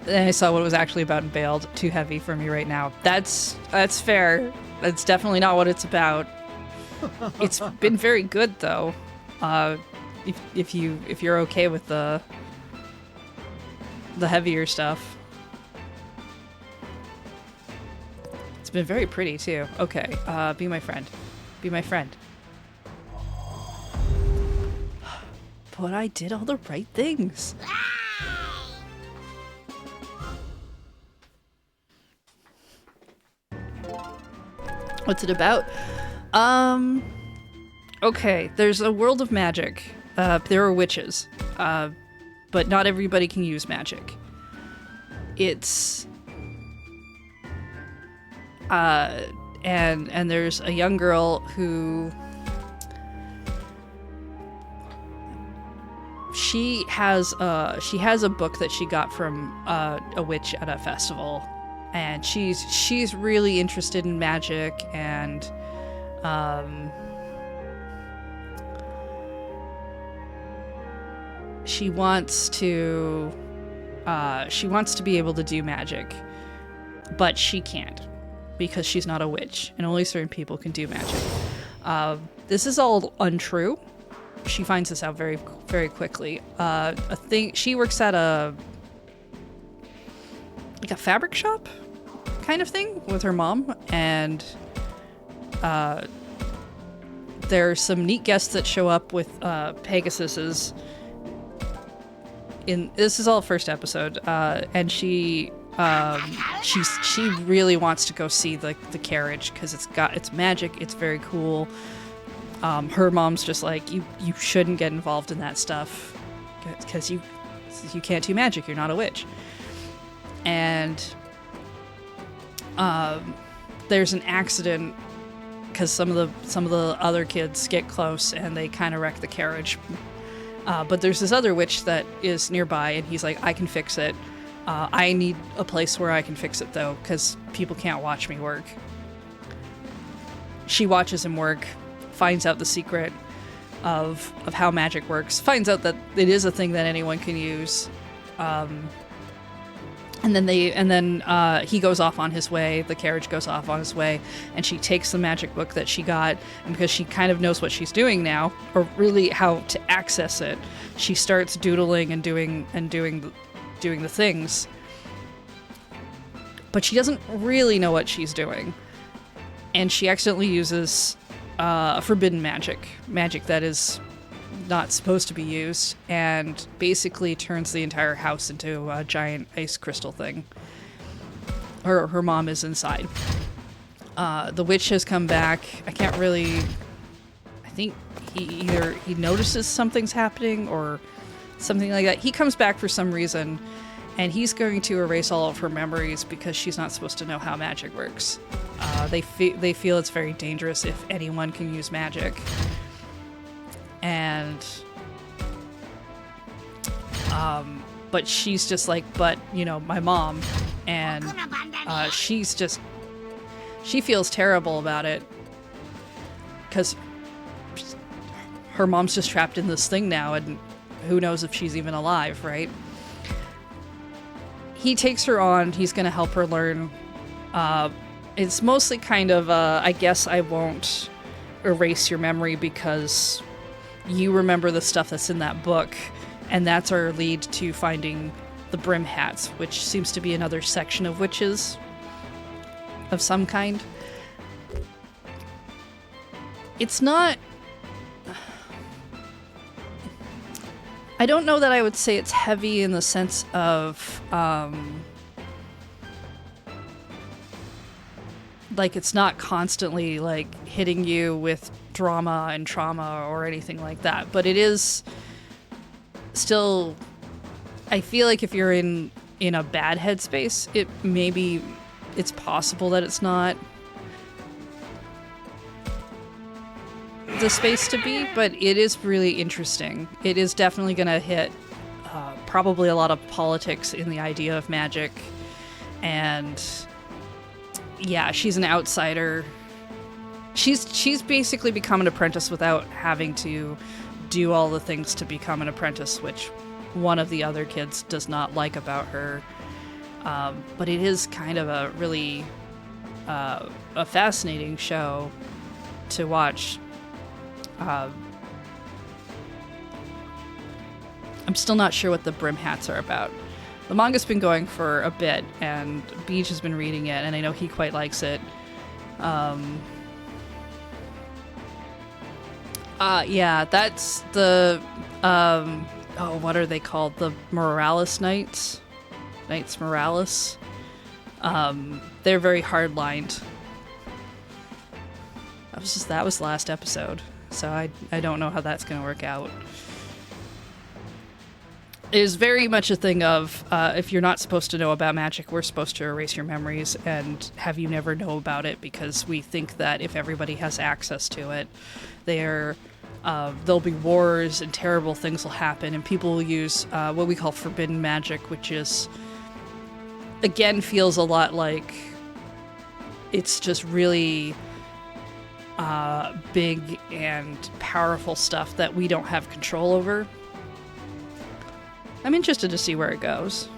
Then I saw what it was actually about and bailed. Too heavy for me right now. That's fair. That's definitely not what it's about. It's been very good though. If you're okay with the heavier stuff. It's been very pretty too. Okay, be my friend. Be my friend. But I did all the right things. What's it about? Okay, there's a world of magic. There are witches. But not everybody can use magic. It's and there's a young girl who she has a book that she got from a witch at a festival, and she's really interested in magic, and she wants to be able to do magic, but she can't because she's not a witch, and only certain people can do magic. This is all untrue. She finds this out very, very quickly. She works at a fabric shop kind of thing with her mom, and there's some neat guests that show up with Pegasuses. This is all first episode, and she really wants to go see the carriage because it's magic. It's very cool. Her mom's just like, you shouldn't get involved in that stuff because you can't do magic. You're not a witch. And there's an accident because some of the other kids get close and they kind of wreck the carriage. But there's this other witch that is nearby, and he's like, I can fix it. I need a place where I can fix it, though, because people can't watch me work. She watches him work, finds out the secret of how magic works, finds out that it is a thing that anyone can use. And then he goes off on his way, the carriage goes off on his way, and she takes the magic book that she got, and because she kind of knows what she's doing now, or really how to access it, she starts doodling and doing the things. But she doesn't really know what she's doing. And she accidentally uses forbidden magic that is not supposed to be used, and basically turns the entire house into a giant ice crystal thing. Her mom is inside. The witch has come back. I think he notices something's happening or something like that. He comes back for some reason, and he's going to erase all of her memories because she's not supposed to know how magic works. They feel it's very dangerous if anyone can use magic. And but she's just like, but my mom, and she feels terrible about it because her mom's just trapped in this thing now, and who knows if she's even alive, right? He takes her on. He's gonna help her learn. It's mostly kind of I guess I won't erase your memory because you remember the stuff that's in that book, And that's our lead to finding the Brim Hats, which seems to be another section of witches of some kind. It's not... I don't know that I would say it's heavy in the sense of, like, it's not constantly, like, hitting you with drama and trauma or anything like that. But it is still... I feel like if you're in a bad headspace, it's possible that it's not the space to be, but it is really interesting. It is definitely going to hit probably a lot of politics in the idea of magic, and yeah, she's an outsider. She's basically become an apprentice without having to do all the things to become an apprentice, which one of the other kids does not like about her. But it is kind of a really a fascinating show to watch. I'm still not sure what the Brim Hats are about. The manga's been going for a bit, and Beach has been reading it, and I know he quite likes it. Yeah, that's the, what are they called? The Morales Knights? Knights Morales. They're very hard-lined. That was the last episode, so I don't know how that's going to work out. It is very much a thing of, if you're not supposed to know about magic, we're supposed to erase your memories and have you never know about it, because we think that if everybody has access to it, there'll be wars and terrible things will happen, and people will use what we call forbidden magic, which is, again, feels a lot like it's just really big and powerful stuff that we don't have control over. I'm interested to see where it goes.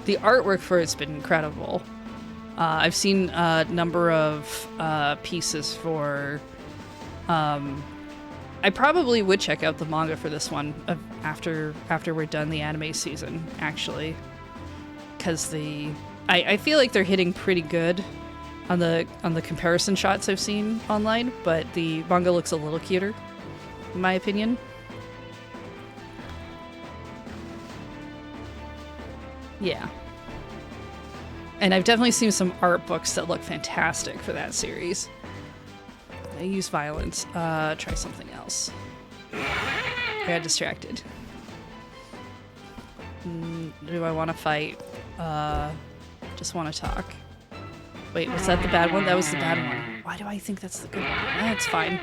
The artwork for it's been incredible. I've seen a number of pieces for... I probably would check out the manga for this one after we're done the anime season, actually. Because I feel like they're hitting pretty good on the comparison shots I've seen online, but the manga looks a little cuter, in my opinion. Yeah. And I've definitely seen some art books that look fantastic for that series. I use violence. Try something else. I got distracted. Do I want to fight? Just want to talk. Wait, was that the bad one? That was the bad one. Why do I think that's the good one? It's fine.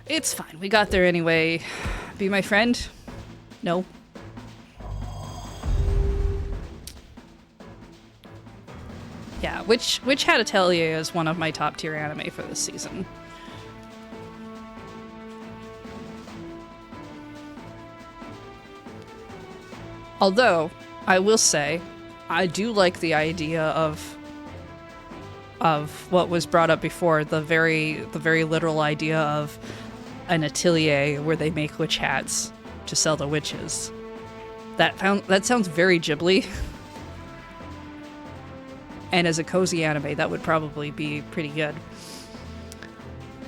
It's fine. We got there anyway. Be my friend? No. Yeah, Witch Hat Atelier is one of my top tier anime for this season. Although, I will say, I do like the idea of what was brought up before, the very literal idea of an atelier where they make witch hats to sell to witches. That sounds very Ghibli. And as a cozy anime, that would probably be pretty good.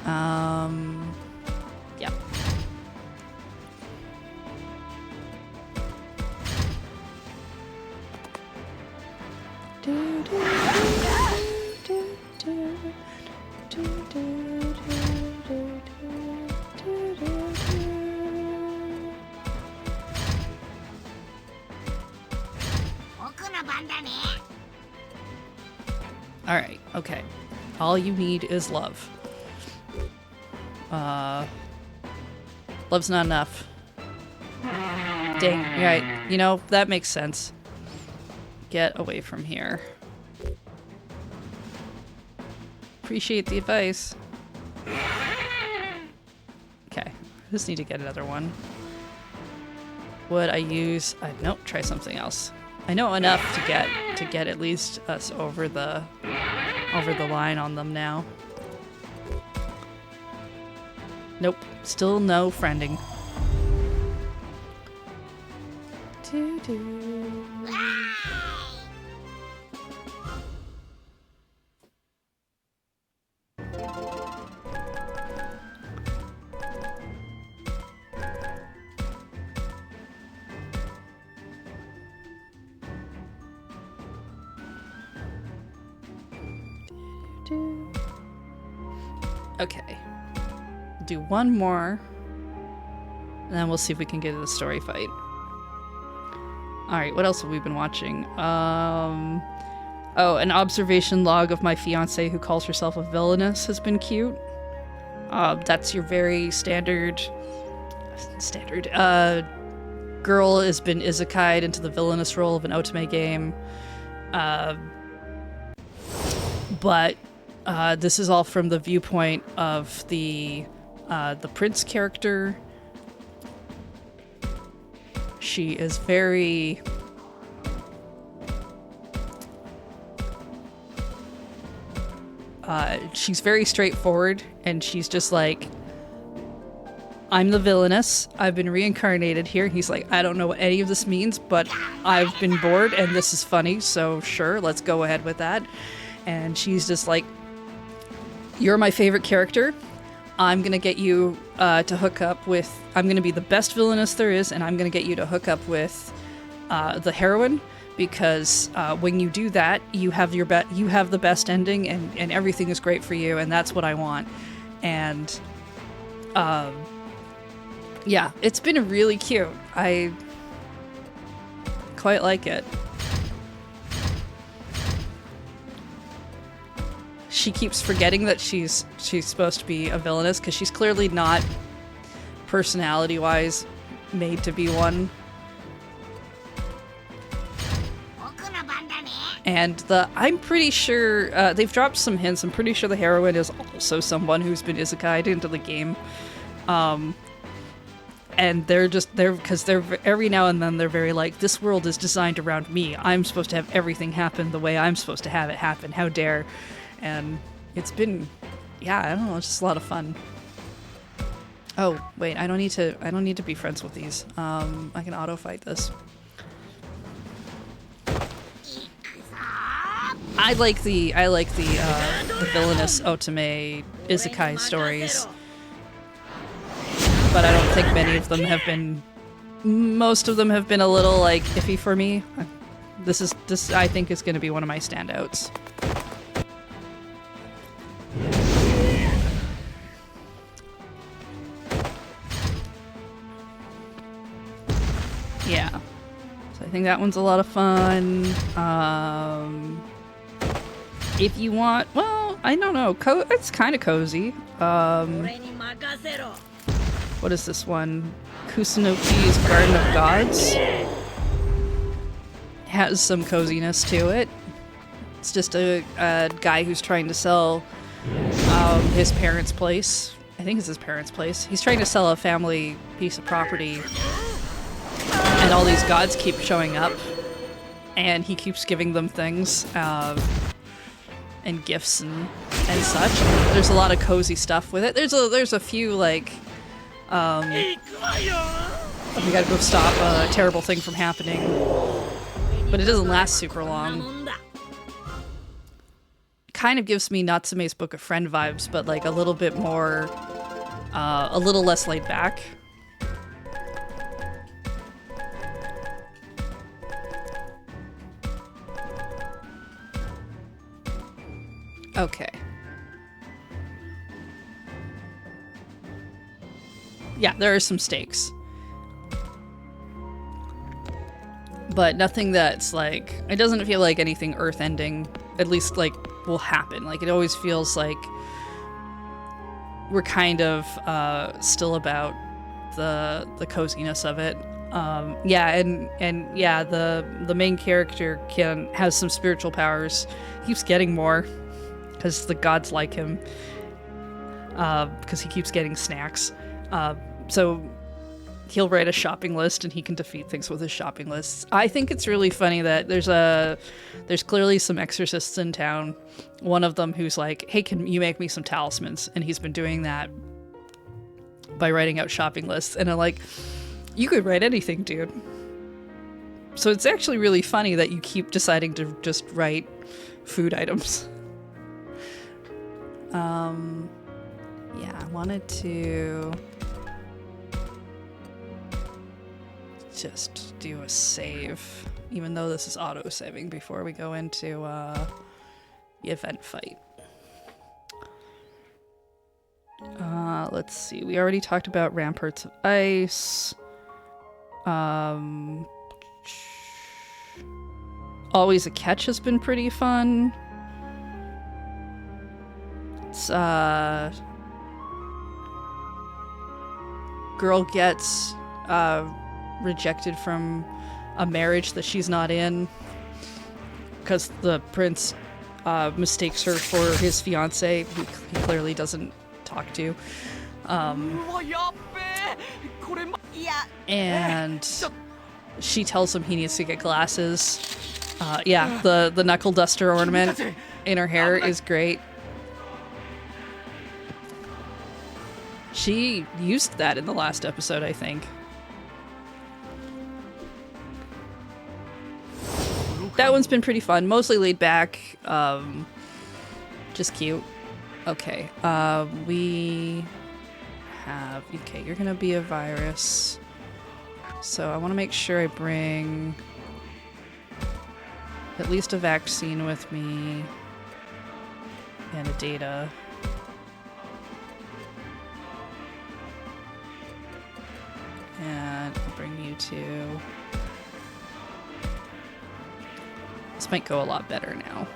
Yeah. Alright, okay. All you need is love. Love's not enough. Dang, right. You know, that makes sense. Get away from here. Appreciate the advice. Okay, I just need to get another one. Would I use... nope, try something else. I know enough to get at least us over the line on them now. Nope, still no friending. do, do. Okay. Do one more. And then we'll see if we can get to the story fight. Alright, what else have we been watching? Oh, an observation log of my fiance who calls herself a villainess has been cute. That's your very standard girl has been isekai'd into the villainous role of an otome game. But this is all from the viewpoint of the prince character. She is very... she's very straightforward, and she's just like, I'm the villainess. I've been reincarnated here. He's like, I don't know what any of this means, but I've been bored, and this is funny, so sure, let's go ahead with that. And she's just like, you're my favorite character. I'm gonna get you to hook up with... I'm gonna be the best villainess there is, and I'm gonna get you to hook up with the heroine, because when you do that, you have the best ending, and everything is great for you, and that's what I want. And yeah, it's been really cute. I quite like it. She keeps forgetting that she's supposed to be a villainess, because she's clearly not personality-wise made to be one. And I'm pretty sure they've dropped some hints. I'm pretty sure the heroine is also someone who's been isekai'd into the game. And because they're every now and then they're very like, this world is designed around me. I'm supposed to have everything happen the way I'm supposed to have it happen. How dare? And it's been, yeah, I don't know, it's just a lot of fun. Oh, wait, I don't need to be friends with these. I can auto fight this. I like the villainous otome isekai stories, but I don't think many of them have been. Most of them have been a little like iffy for me. This I think is going to be one of my standouts. Yeah, so I think that one's a lot of fun. If you want, well, I don't know, it's kind of cozy. What is this one? Kusunoki's Garden of Gods. Has some coziness to it. It's just a guy who's trying to sell his parents' place. I think it's his parents' place. He's trying to sell a family piece of property, and all these gods keep showing up, and he keeps giving them things. And gifts and such. There's a lot of cozy stuff with it. There's a few like we gotta go stop a terrible thing from happening, but it doesn't last super long. Kind of gives me Natsume's Book of Friend vibes, but like a little bit more, a little less laid back. Okay. Yeah, there are some stakes. But nothing that's like... It doesn't feel like anything earth-ending, at least, like, will happen. Like, it always feels like we're kind of still about the coziness of it. Yeah, and yeah, the main character has some spiritual powers. Keeps getting more. Because the gods like him, because he keeps getting snacks. So he'll write a shopping list and he can defeat things with his shopping lists. I think it's really funny that there's clearly some exorcists in town. One of them who's like, hey, can you make me some talismans? And he's been doing that by writing out shopping lists. And I'm like, you could write anything, dude. So it's actually really funny that you keep deciding to just write food items. Yeah, I wanted to just do a save, even though this is auto-saving before we go into the event fight. Let's see, we already talked about Ramparts of Ice. Always a Catch has been pretty fun. It's, girl gets rejected from a marriage that she's not in because the prince mistakes her for his fiance, who he clearly doesn't talk to. And she tells him he needs to get glasses. Yeah, the knuckle duster ornament in her hair is great. She used that in the last episode, I think. That one's been pretty fun. Mostly laid back. Just cute. Okay. We have... Okay, you're gonna be a virus. So I want to make sure I bring at least a vaccine with me and a data. And I'll bring you to... This might go a lot better now.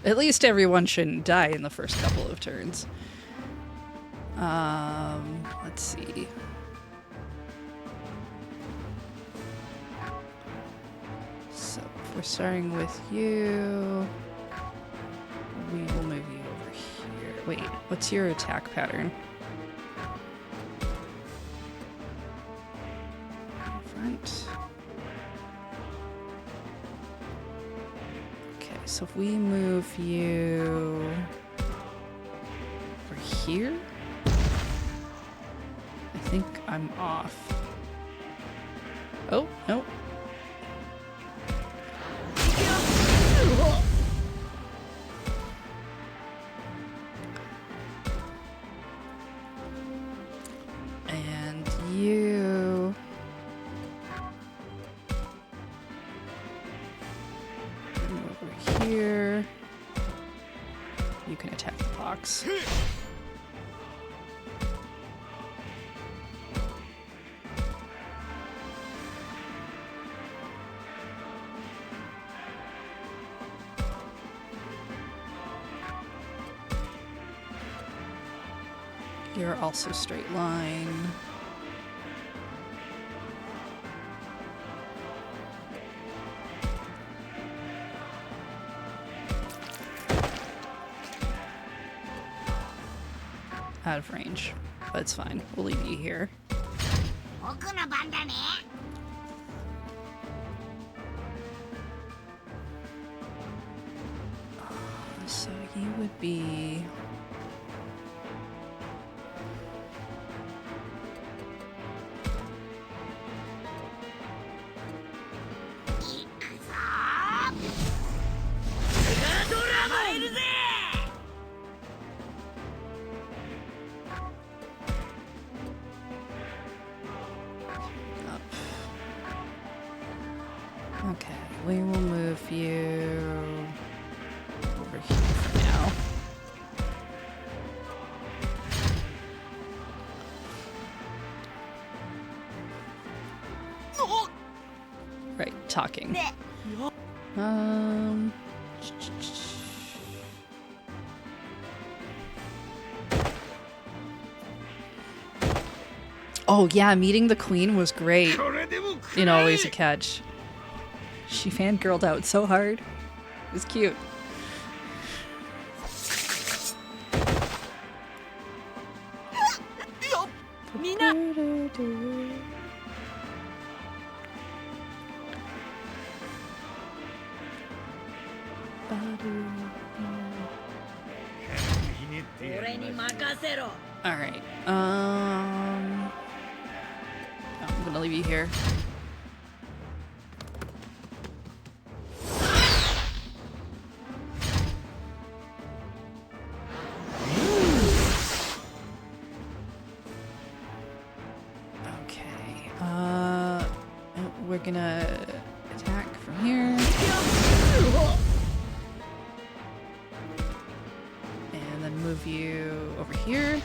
At least everyone shouldn't die in the first couple of turns. Let's see. So if we're starting with you, we will move you over here. Wait, what's your attack pattern? Front. Okay, so if we move you over here, I think I'm off. Oh, no. And you... over here. You can attack the box. You're also straight line. Out of range, but it's fine. We'll leave you here. So you would be... Okay, we will move you over here for now. Right, talking. Oh yeah, meeting the queen was great. In Always a Catch. She fangirled out so hard. It was cute. ひねってやります。Alright. I'm gonna leave you here. Okay. We're gonna attack from here. And then move you over here.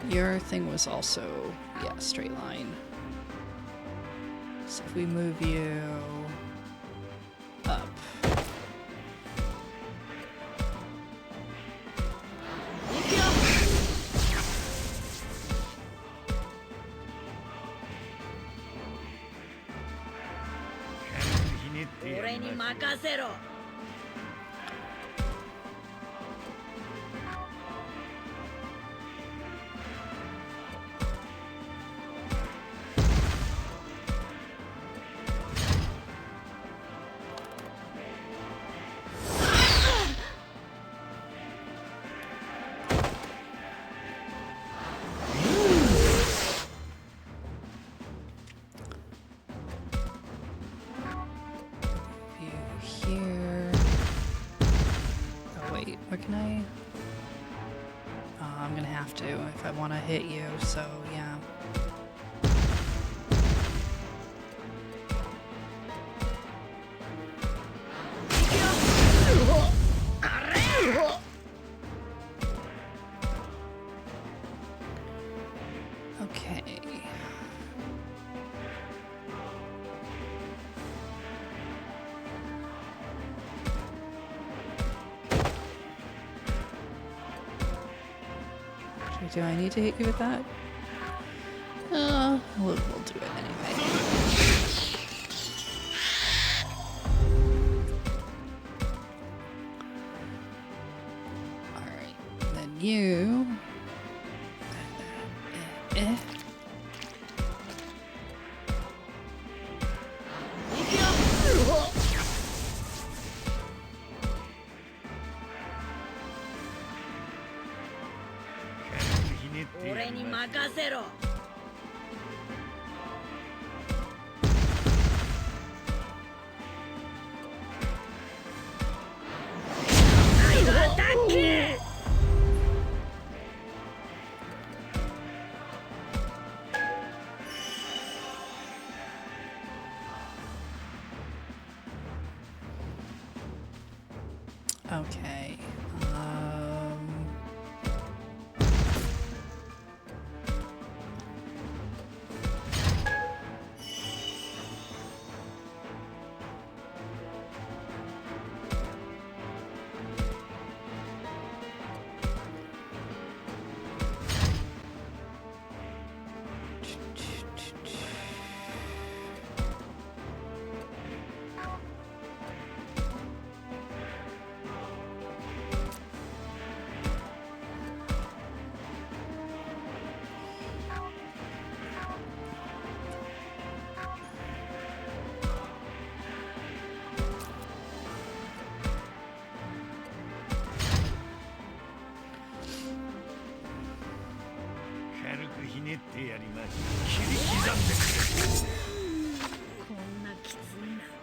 Your thing was also, yeah, straight line. So if we move you up. Here. Oh wait, where can I? I'm gonna have to if I want to hit you, so yeah. Okay. Do I need to hit you with that? We'll do it anyway. Alright, then you... Okay.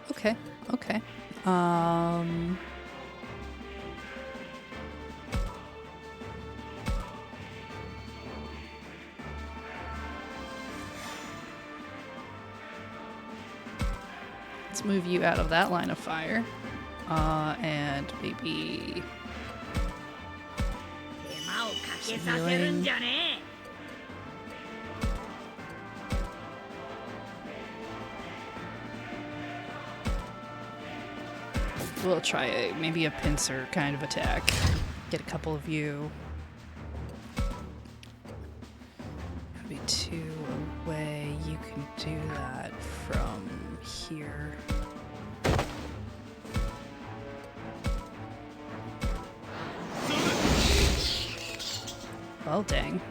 Okay, okay. Let's move you out of that line of fire. And maybe... healing. We'll try maybe a pincer kind of attack. Get a couple of you. could be 2 away. You can do that from here. Well, dang.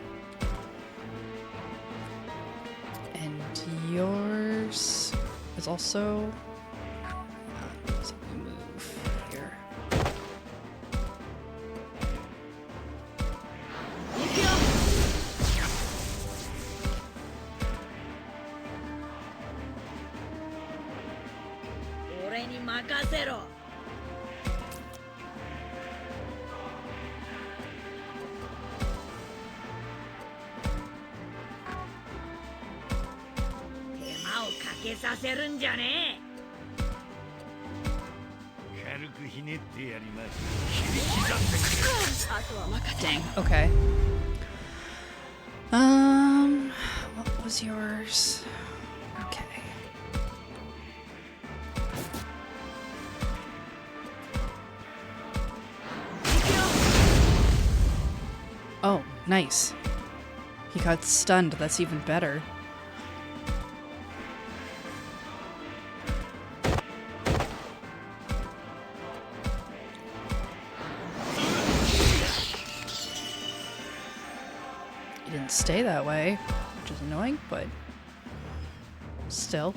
And yours is also... so we move here. Dang, okay. What was yours? Okay. Oh, nice. He got stunned, that's even better. He didn't stay that way, which is annoying, but still.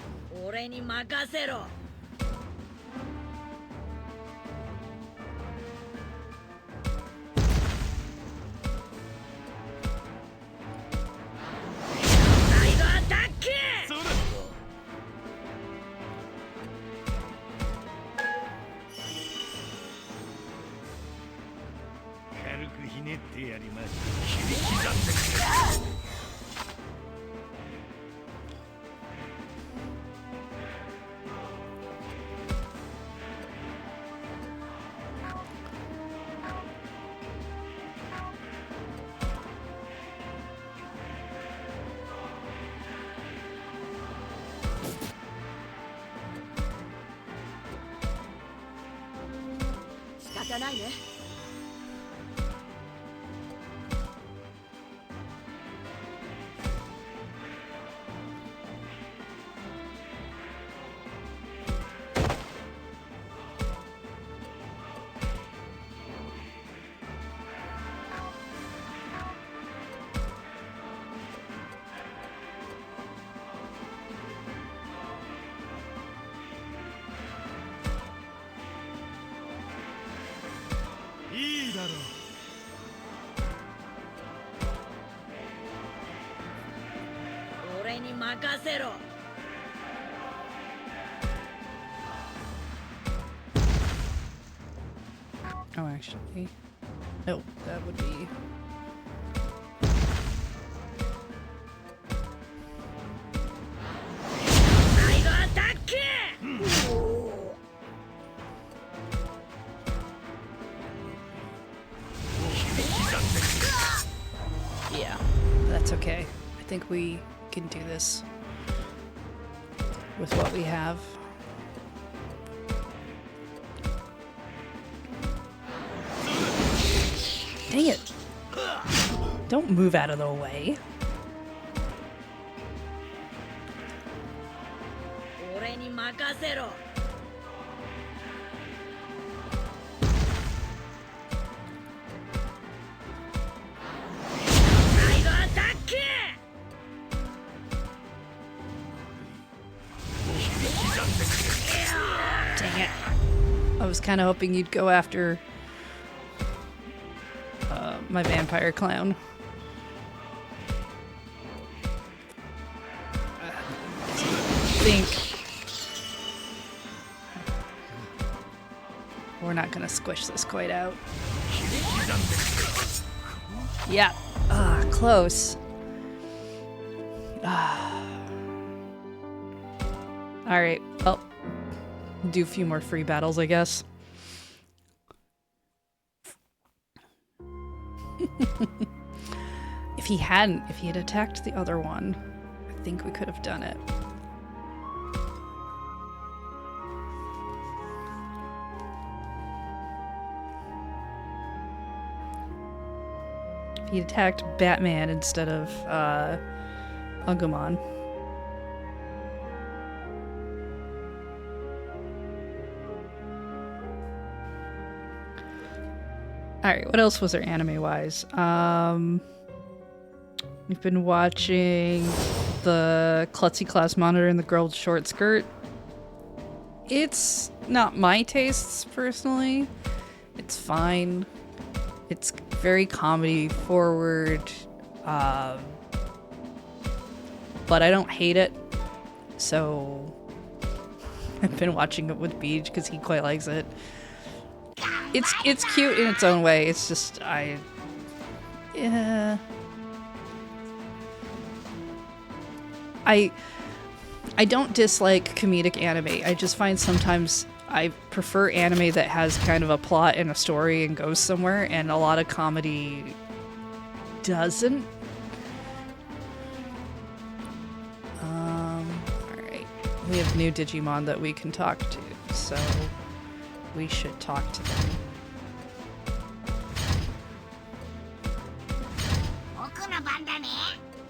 Oh, actually, no, that would be... Yeah, that's okay. I think we can do this with what we have. Dang it! Don't move out of the way. Dang it. I was kind of hoping you'd go after my vampire clown. I think we're not gonna squish this quite out. Yeah. Close. Alright, well, do a few more free battles, I guess. If he had attacked the other one, I think we could have done it. If he attacked Batman instead of Agumon. Alright, what else was there anime-wise? We've been watching the Klutzy Class Monitor and the Girl with Short Skirt. It's not my tastes, personally. It's fine. It's very comedy-forward, but I don't hate it. So I've been watching it with Beej because he quite likes it. It's cute in its own way. It's just yeah. I don't dislike comedic anime. I just find sometimes I prefer anime that has kind of a plot and a story and goes somewhere, and a lot of comedy doesn't. Alright. We have new Digimon that we can talk to, so we should talk to them.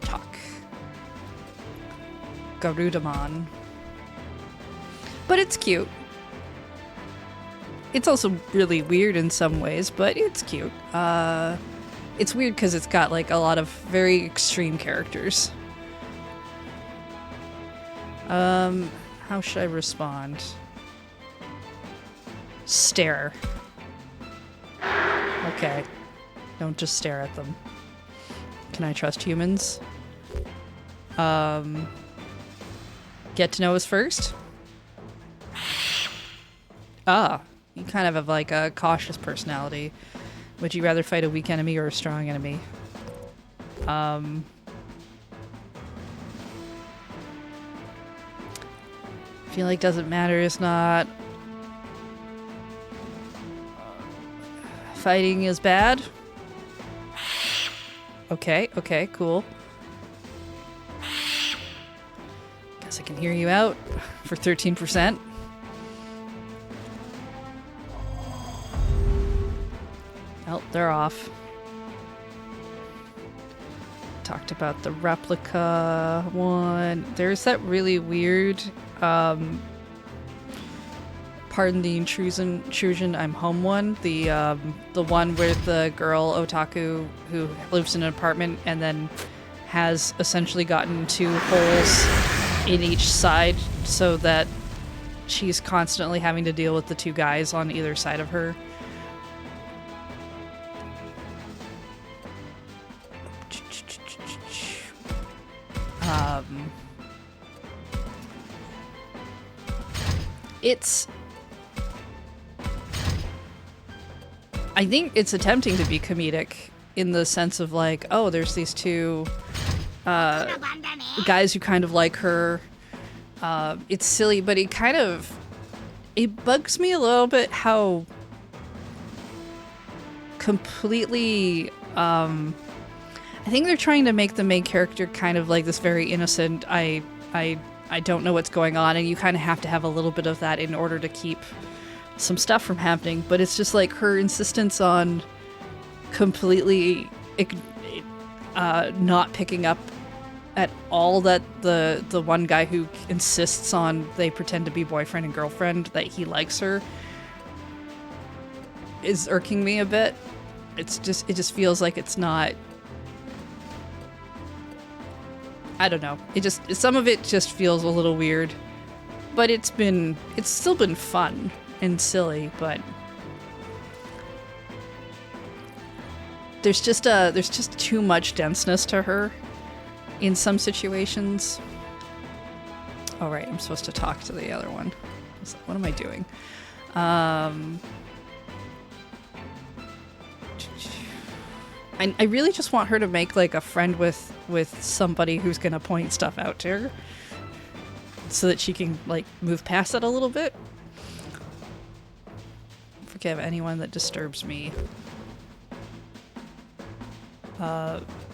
Talk. Garudamon. But it's cute. It's also really weird in some ways, but it's cute. It's weird because it's got like a lot of very extreme characters. How should I respond? Stare. Okay. Don't just stare at them. Can I trust humans? Get to know us first? Ah, you kind of have like a cautious personality. Would you rather fight a weak enemy or a strong enemy? Feel like doesn't matter is not. Fighting is bad? Okay, cool. Guess I can hear you out for 13%. Oh, they're off. Talked about the replica one. There's that really weird, pardon the intrusion, I'm home one. The one where the girl otaku who lives in an apartment and then has essentially gotten 2 holes in each side so that she's constantly having to deal with the 2 guys on either side of her. I think it's attempting to be comedic in the sense of like, oh, there's these 2 guys who kind of like her. It's silly, but it bugs me a little bit how completely, I think they're trying to make the main character kind of like this very innocent, I don't know what's going on, and you kind of have to have a little bit of that in order to keep some stuff from happening, but it's just like her insistence on completely not picking up at all that the one guy who insists on they pretend to be boyfriend and girlfriend, that he likes her, is irking me a bit. It just feels like it's not, I don't know. Some of it just feels a little weird, but it's still been fun and silly, but there's just too much denseness to her in some situations. All right, I'm supposed to talk to the other one. What am I doing? I really just want her to make like a friend with somebody who's gonna point stuff out to her, so that she can like move past it a little bit. Forgive anyone that disturbs me.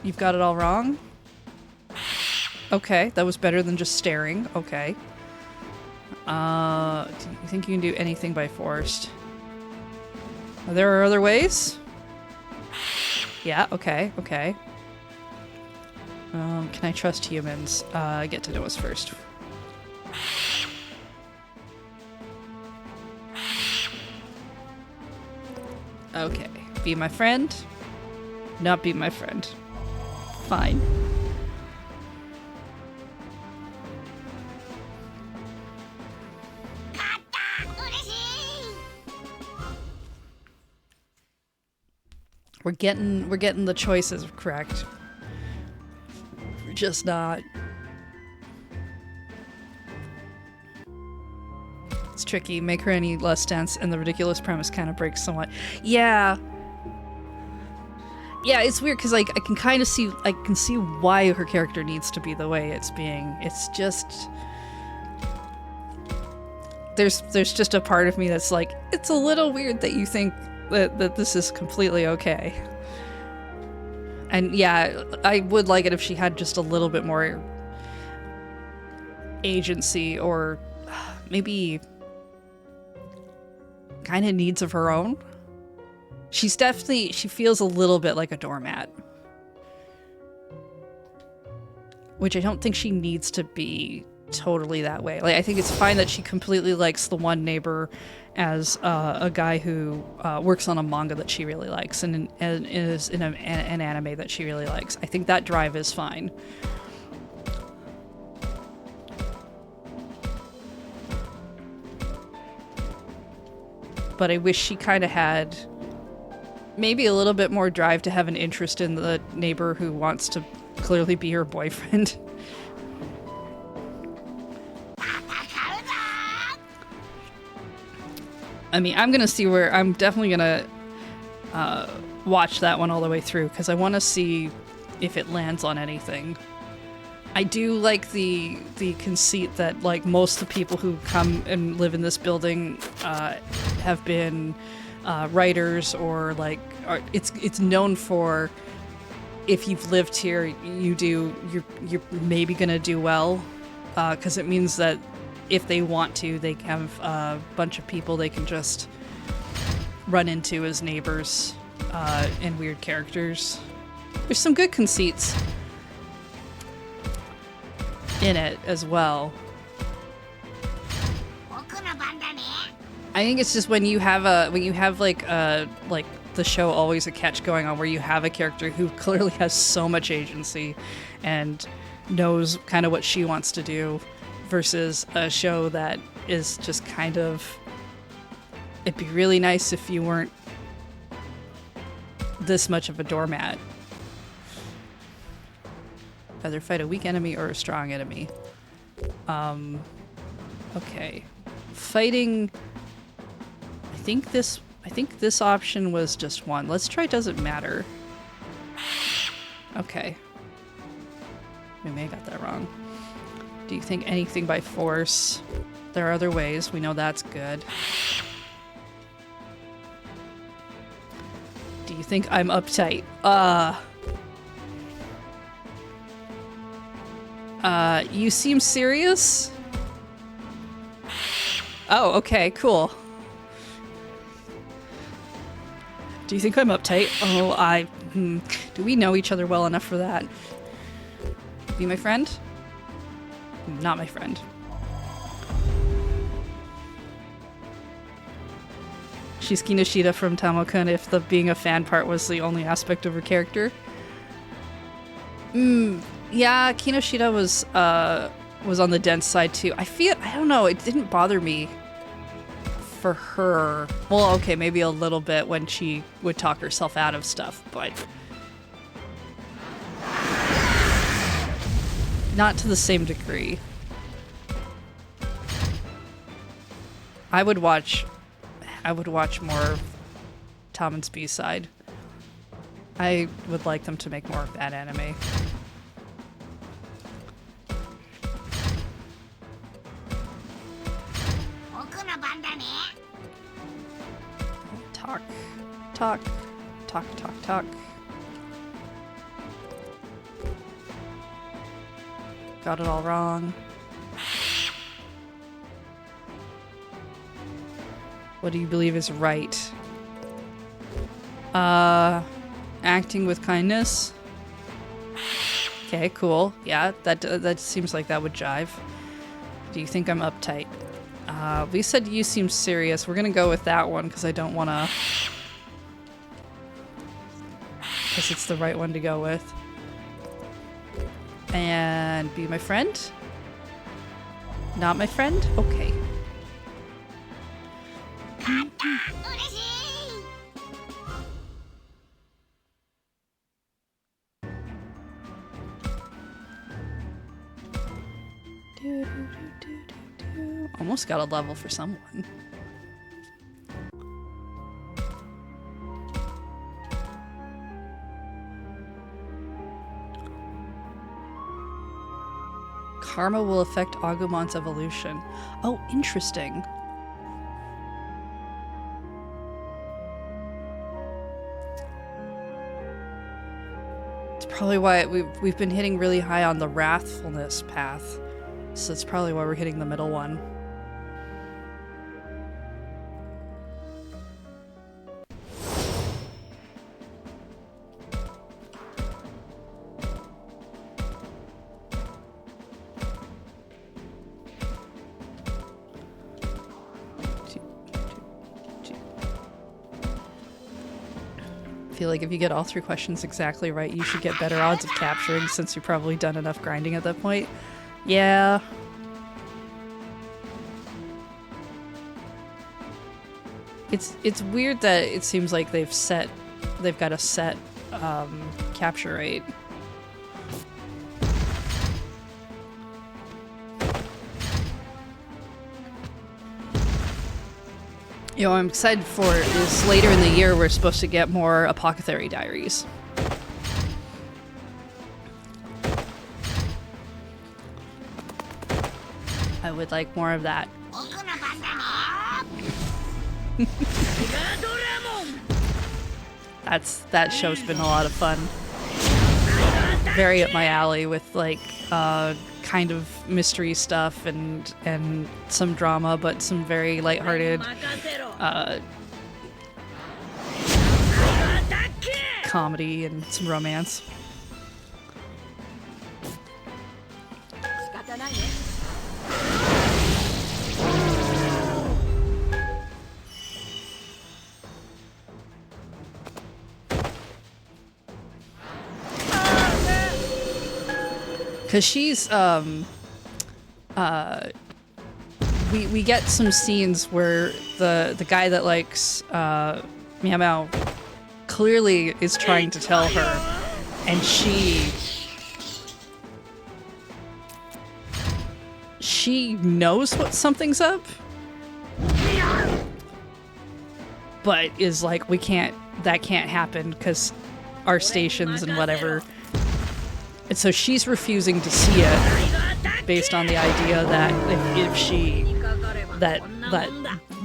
You've got it all wrong? Okay, that was better than just staring. Okay. Do you think you can do anything by force? There are other ways? Yeah, okay. Can I trust humans? Get to know us first. Okay. Be my friend. Not be my friend. Fine. We're getting the choices correct. We're just not. It's tricky. Make her any less dense, and the ridiculous premise kind of breaks somewhat. Yeah. Yeah, it's weird because like I can see why her character needs to be the way it's being. It's just there's just a part of me that's like, it's a little weird that you think that this is completely okay. And yeah, I would like it if she had just a little bit more agency, or maybe kind of needs of her own. She feels a little bit like a doormat. Which I don't think she needs to be totally that way. Like, I think it's fine that she completely likes the one neighbor as a guy who works on a manga that she really likes and is in an anime that she really likes. I think that drive is fine. But I wish she kind of had maybe a little bit more drive to have an interest in the neighbor who wants to clearly be her boyfriend. I mean, I'm definitely gonna watch that one all the way through because I want to see if it lands on anything. I do like the conceit that like most of the people who come and live in this building have been writers, or like it's known for, if you've lived here, you're maybe gonna do well, because it means that if they want to, they have a bunch of people they can just run into as neighbors and weird characters. There's some good conceits in it as well. I think it's just when you have like the show Always a Catch going on, where you have a character who clearly has so much agency and knows kind of what she wants to do, versus a show that is just kind of, it'd be really nice if you weren't this much of a doormat. Either fight a weak enemy or a strong enemy. Okay. Fighting, I think this option was just one. Let's try doesn't matter. Okay. We may have got that wrong. Do you think anything by force? There are other ways. We know that's good. Do you think I'm uptight? You seem serious? Oh, okay, cool. Do you think I'm uptight? Oh, do we know each other well enough for that? Be my friend? Not my friend. She's Kinoshita from Tamokun if the being a fan part was the only aspect of her character. Yeah, Kinoshita was on the dense side too. I don't know, it didn't bother me for her. Well, okay, maybe a little bit when she would talk herself out of stuff, but not to the same degree. I would watch more of Tom and B's side. I would like them to make more of that anime. Talk. Got it all wrong. What do you believe is right? Acting with kindness. Okay, cool. Yeah, that seems like that would jive. Do you think I'm uptight? We said you seem serious. We're gonna go with that one because I don't want to... Because it's the right one to go with. And be my friend? Not my friend? Okay. Almost got a level for someone. Karma will affect Agumon's evolution. Oh, interesting. It's probably why we've been hitting really high on the wrathfulness path. So that's probably why we're hitting the middle one. I feel like if you get all 3 questions exactly right, you should get better odds of capturing since you've probably done enough grinding at that point. Yeah. It's weird that it seems like they've got a set capture rate. You know, I'm excited for is later in the year we're supposed to get more Apothecary Diaries. I would like more of that. That show's been a lot of fun. Very up my alley with like kind of mystery stuff and some drama, but some very lighthearted comedy and some romance. Because she's, we get some scenes where the guy that likes, Meow Meow clearly is trying to tell her, and she knows what something's up, but is like, that can't happen because our stations and whatever. And so she's refusing to see it based on the idea that that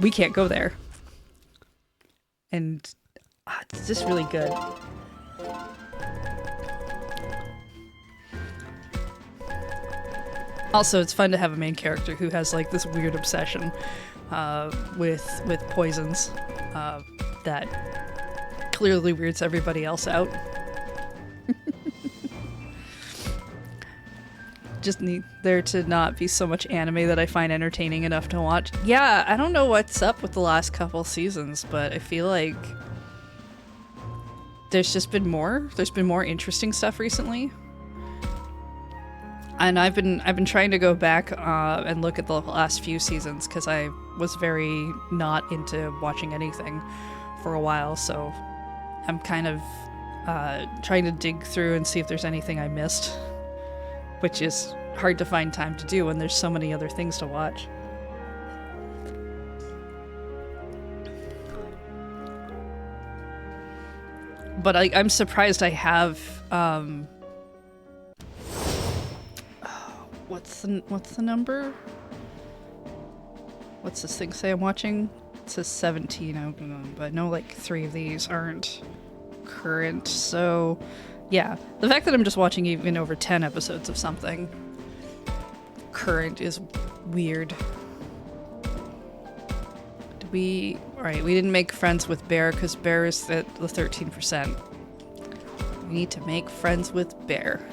we can't go there. And it's just really good. Also, it's fun to have a main character who has like this weird obsession with poisons that clearly weirds everybody else out. Just need there to not be so much anime that I find entertaining enough to watch. Yeah, I don't know what's up with the last couple seasons, but I feel like there's been more interesting stuff recently. And I've been trying to go back and look at the last few seasons because I was very not into watching anything for a while, so I'm kind of trying to dig through and see if there's anything I missed. Which is hard to find time to do when there's so many other things to watch. But I'm surprised I have, what's the number? What's this thing say I'm watching? It says 17, but I know like 3 of these aren't current, so... Yeah, the fact that I'm just watching even over 10 episodes of something current is weird. Alright, we didn't make friends with Bear because Bear is at the 13%. We need to make friends with Bear.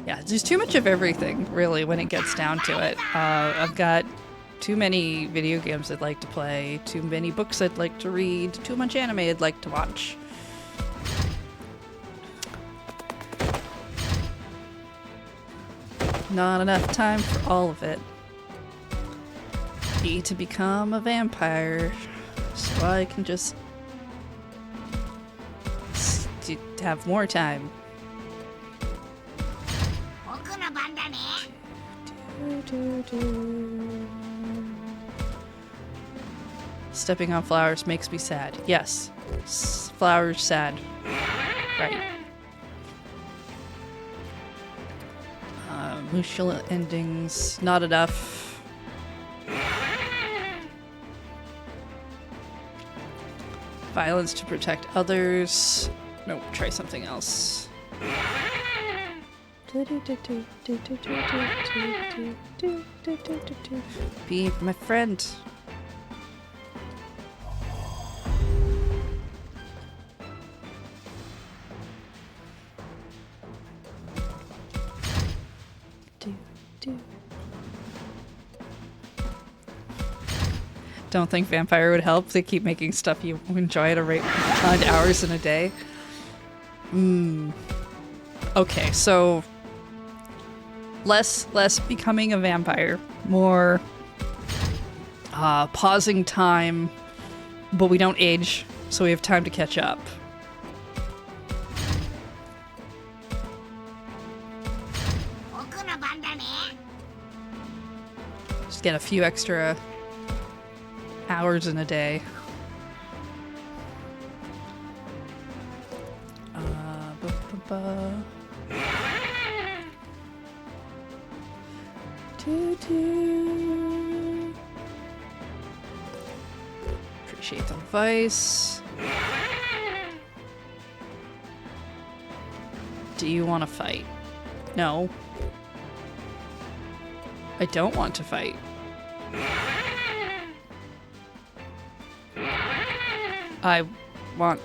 Yeah, there's too much of everything, really, when it gets down to it. I've got too many video games I'd like to play, too many books I'd like to read, too much anime I'd like to watch. Not enough time for all of it. Need to become a vampire so I can just have more time. Stepping on flowers makes me sad. Yes. Flowers sad. Right. Emotional endings, not enough. Violence to protect others. Nope, try something else. Be my friend. Don't think vampire would help. They keep making stuff you enjoy at a rate of hours in a day. Okay, so less becoming a vampire, more pausing time, but we don't age, so we have time to catch up. Just get a few extra hours in a day. Appreciate the advice. Do you want to fight? No. I don't want to fight. I want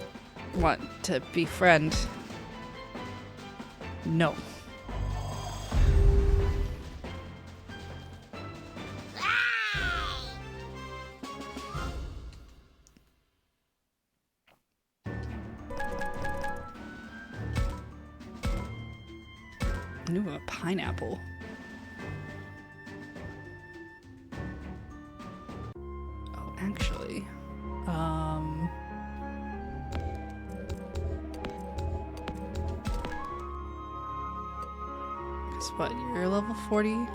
to befriend. No. Ooh, a pineapple. Oh, actually, guess what? You're level 40.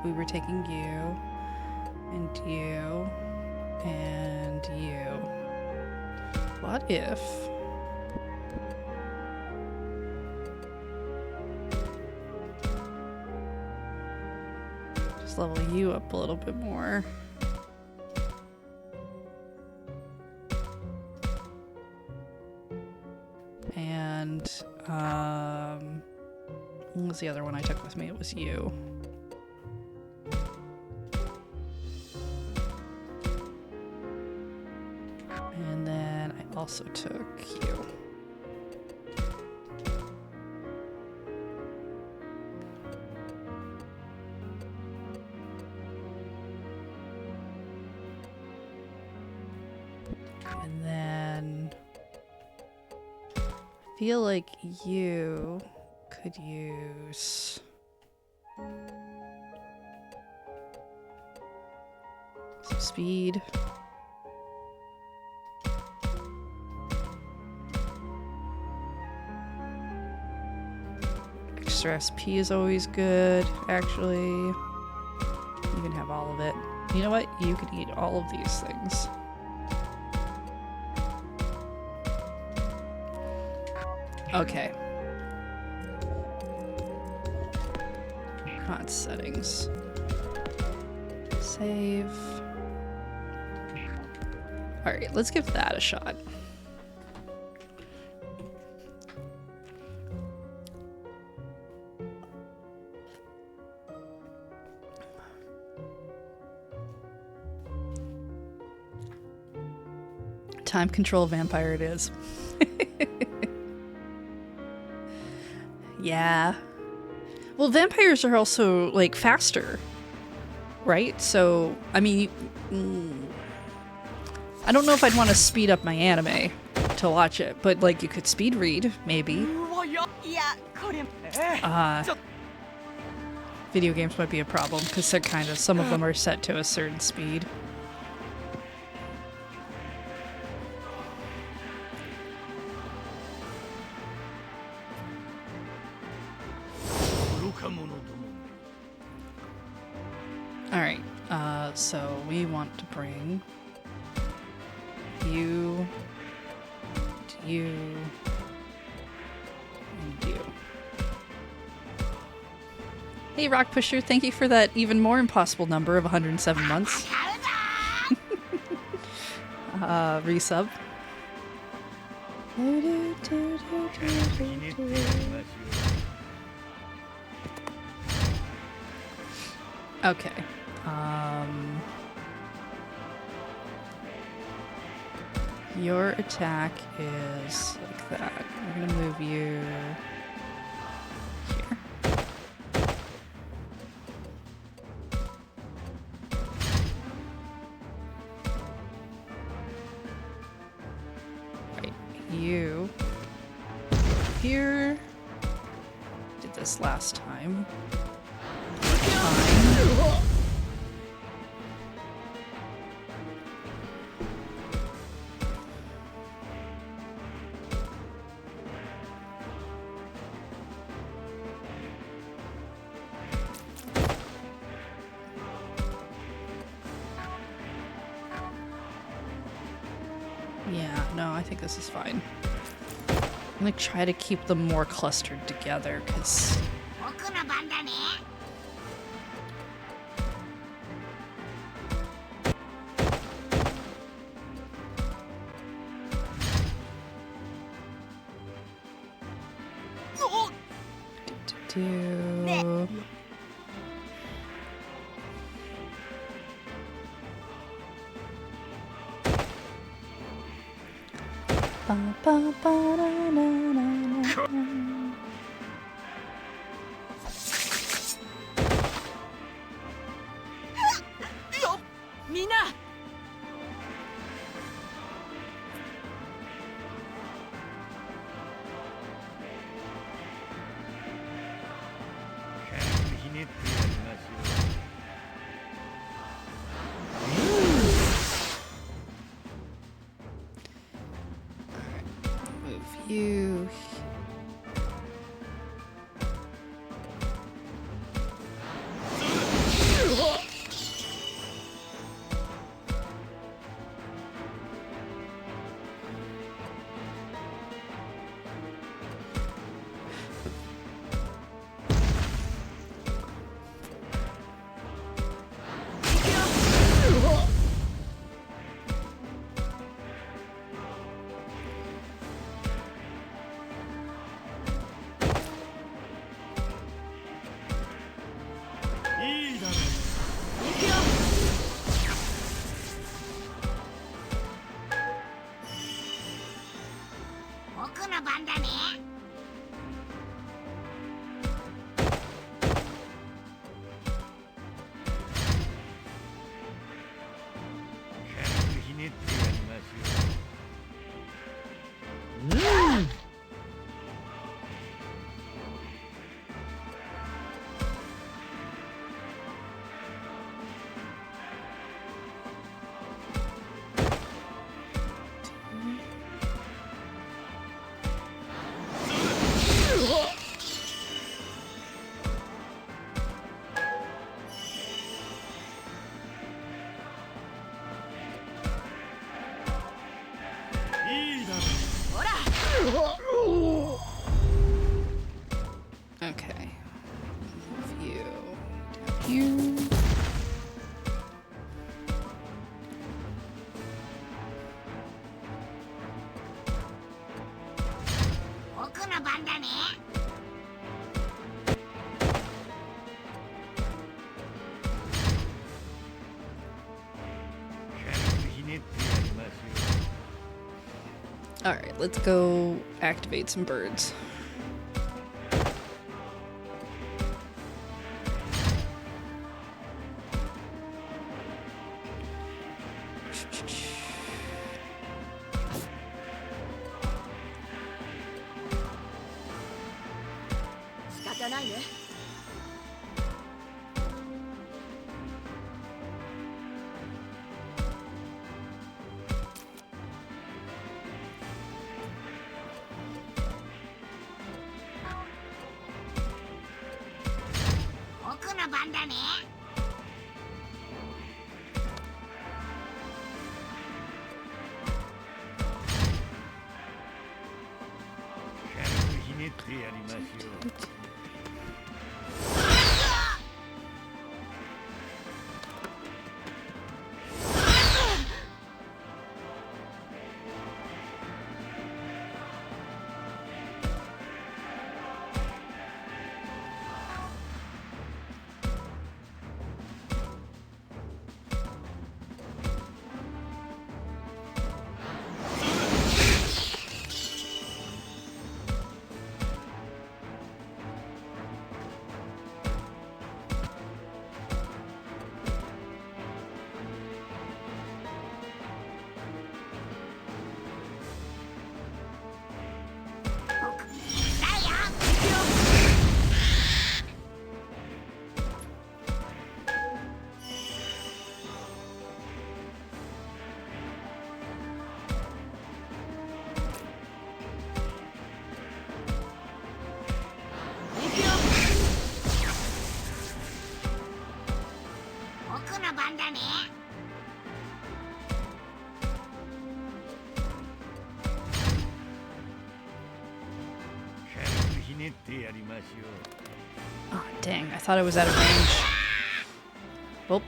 We were taking you, and you, and you. What if? Just level you up a little bit more. And, what was the other one I took with me? It was you. And then I also took you. And then I feel like you could use some speed. Extra SP is always good, actually. You can have all of it. You know what? You can eat all of these things. Okay. Mod settings. Save. Alright, let's give that a shot. Time control vampire it is. Yeah. Well, vampires are also, like, faster, right? So, I mean, I don't know if I'd want to speed up my anime to watch it, but, like, you could speed read, maybe. Video games might be a problem, because they're kind of, some of them are set to a certain speed. Alright, so we want to bring you, you, and you. Hey Rock Pusher, thank you for that even more impossible number of 107 months. Resub. Okay. Your attack is like that. We're gonna move you here. Right, you here. Did this last time. Fine. Yeah, no, I think this is fine. I'm gonna try to keep them more clustered together, because... You. Okay. Move you. You. Alright, let's go activate some birds. じゃないね。僕の番だね。軽くひねってやりましょう。僕の番だね。軽くひねってやりましょう。 Oh, dang. I thought I was out of range. Well.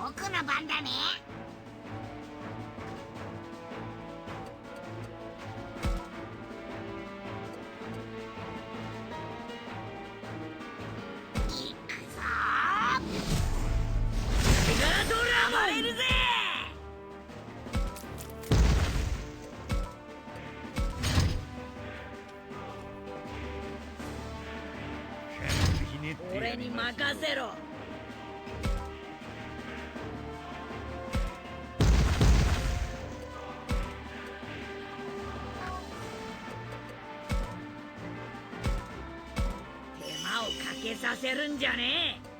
僕の番だね。行くぞー。ガドラマいるぜ。軽くひねってや俺にりましょう。任せろ。手間をかけさせるんじゃねえ。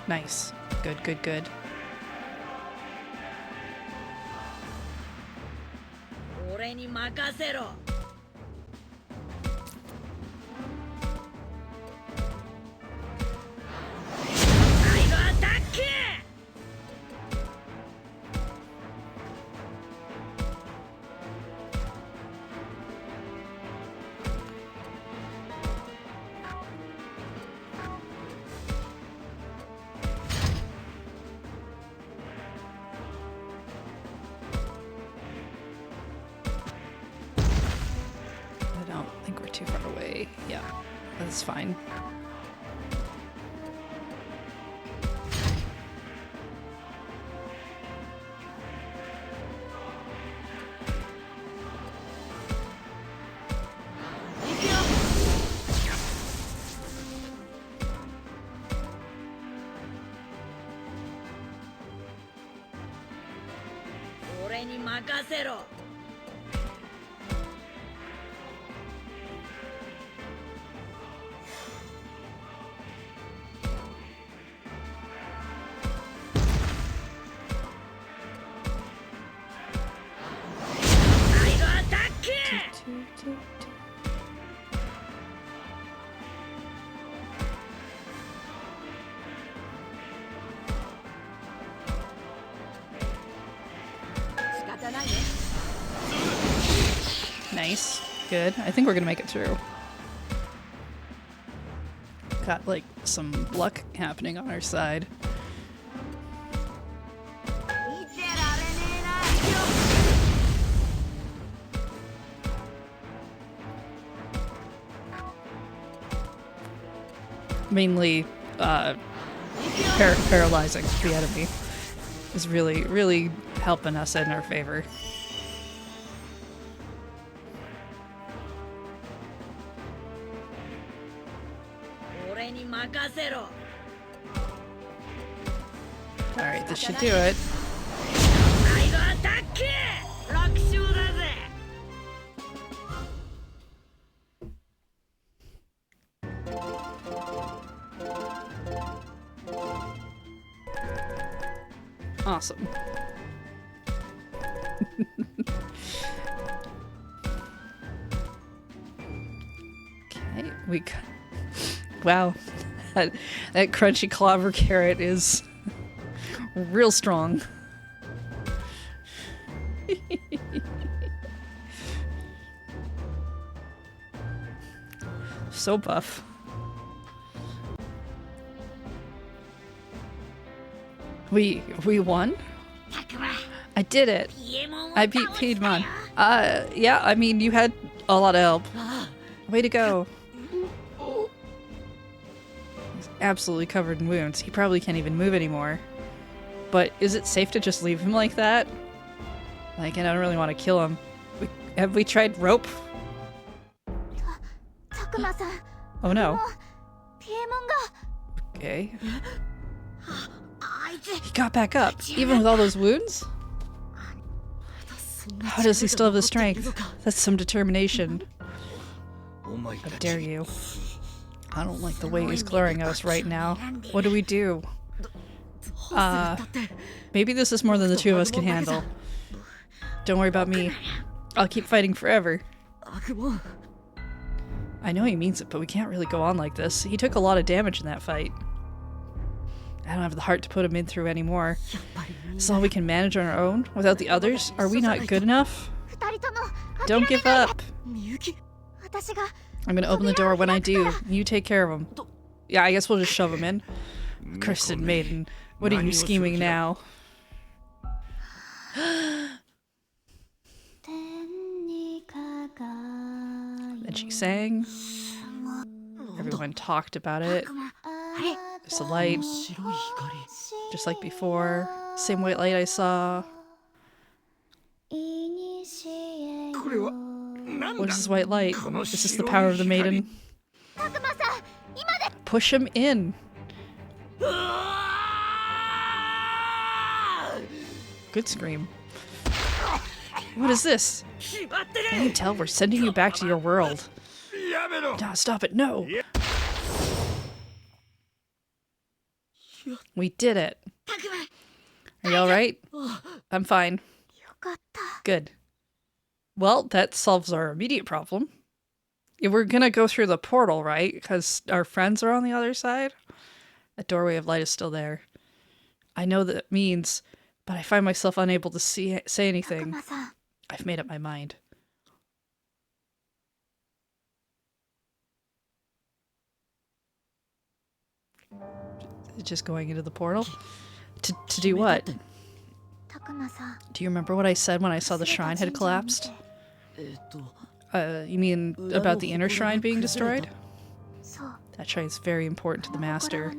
Nice. Good, good, good. 俺に任せろ。最後アタック。I don't think we're too far away. Yeah, that's fine. Ore ni makase ro. Nice. Good. I think we're gonna make it through. Got like some luck happening on our side. Mainly paralyzing the enemy is really helping us in our favor. Alright, this should do it. Awesome. Okay, we got... Wow. That crunchy clobber carrot is real strong. So buff. We won? I did it. I beat Piedmon. Yeah, I mean, you had a lot of help. Way to go. He's absolutely covered in wounds. He probably can't even move anymore. But is it safe to just leave him like that? Like, and I don't really want to kill him. Have we tried rope? Oh no. Okay. He got back up, even with all those wounds? How does he still have the strength? That's some determination. How dare you. I don't like the way he's glaring at us right now. What do we do? Maybe this is more than the two of us can handle. Don't worry about me. I'll keep fighting forever. I know he means it, but we can't really go on like this. He took a lot of damage in that fight. I don't have the heart to put him in through anymore. This is all we can manage on our own? Without the others? Are we not good enough? Don't give up! I'm gonna open the door when I do. You take care of him. Yeah, I guess we'll just shove him in. Cursed maiden. What are you scheming now? Then she sang. Everyone talked about it. There's a light. Just like before. Same white light I saw. What is this white light? Is this the power of the maiden? Push him in. Good scream. What is this? Can you tell we're sending you back to your world? No, stop it, no! We did it. Are you alright? I'm fine. Good. Well, that solves our immediate problem. If we're gonna go through the portal, right? Because our friends are on the other side. That doorway of light is still there. I know that means, but I find myself unable to say anything. I've made up my mind. Just going into the portal? To do what? Do you remember what I said when I saw the shrine had collapsed? You mean about the inner shrine being destroyed? That shrine is very important to the Master.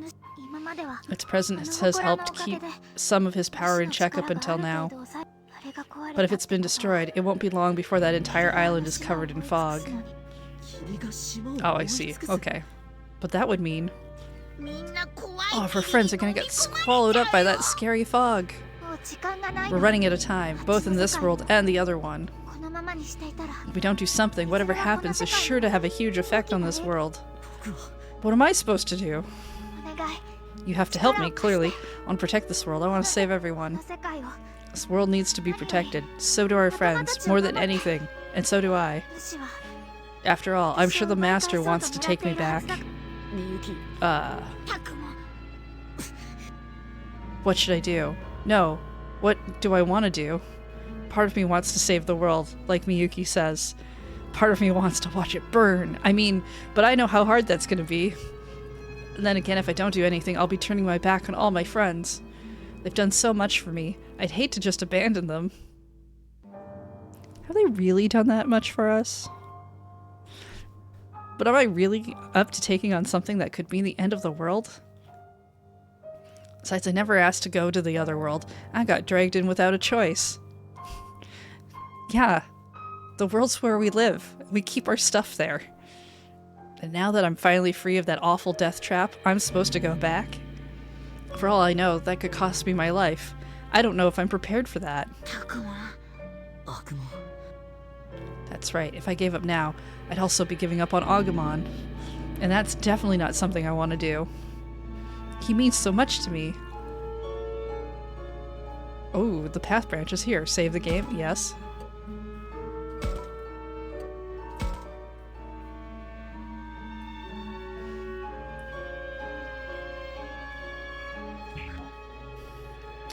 Its presence has helped keep some of his power in check up until now. But if it's been destroyed, it won't be long before that entire island is covered in fog. Oh, I see. Okay. But that would mean... Oh, if our friends are gonna get swallowed up by that scary fog. We're running out of time, both in this world and the other one. If we don't do something, whatever happens is sure to have a huge effect on this world. What am I supposed to do? You have to help me, clearly. I want to protect this world. I want to save everyone. This world needs to be protected. So do our friends, more than anything. And so do I. 主は After all, I'm sure the master wants to take me back. みゆき たくも What should I do? No. What do I want to do? Part of me wants to save the world, like Miyuki says. Part of me wants to watch it burn. I mean, but I know how hard that's going to be. And then again, if I don't do anything, I'll be turning my back on all my friends. They've done so much for me. I'd hate to just abandon them. Have they really done that much for us? But am I really up to taking on something that could mean the end of the world? Besides, I never asked to go to the other world. I got dragged in without a choice. Yeah, the world's where we live. We keep our stuff there. And now that I'm finally free of that awful death trap, I'm supposed to go back? For all I know, that could cost me my life. I don't know if I'm prepared for that. たくも 悪魔 That's right, if I gave up now, I'd also be giving up on Agumon. And that's definitely not something I want to do. He means so much to me. Oh, the path branch is here. Save the game? Yes.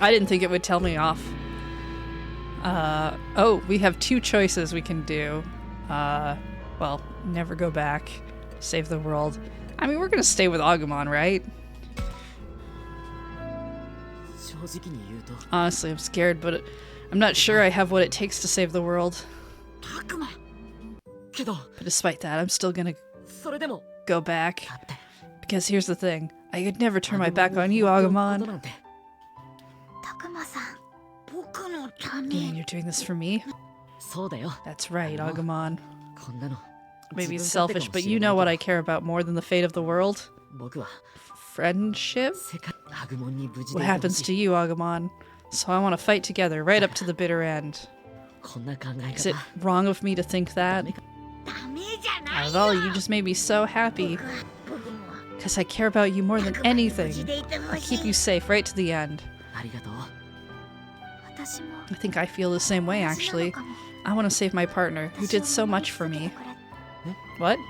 I didn't think it would tell me off. Oh, we have two choices we can do. Well, never go back. Save the world. I mean, we're gonna stay with Agumon, right? 正直に言うと Honestly, I'm scared, but I'm not sure I have what it takes to save the world. たくも けど But despite that, I'm still gonna それでも go back. だって Because here's the thing. I could never turn my back on you, こと Agumon. なんてたくまさん僕のた You め mean you're doing this for me? そうだよ That's right, Agumon. こんなの Maybe it's 自分勝手 selfish, かも but しれ you ない know what け I care about more than the fate of the world? ど僕は Friendship? 世界アグモンに無事 What でいてほ happens し to い you, Agumon? So I want to fight together right up to the bitter end. こんな考え Is it 方 wrong of me to think that? ダメじゃな Not い at all, you just made me so happy. 僕も Because I care about you more than 無事 anything. でいてほ I し keep い you safe right to the end. ありがとう私も I think I feel the same way, 同じなの actually. かも I want to save my partner, who did so much for me. う What? ん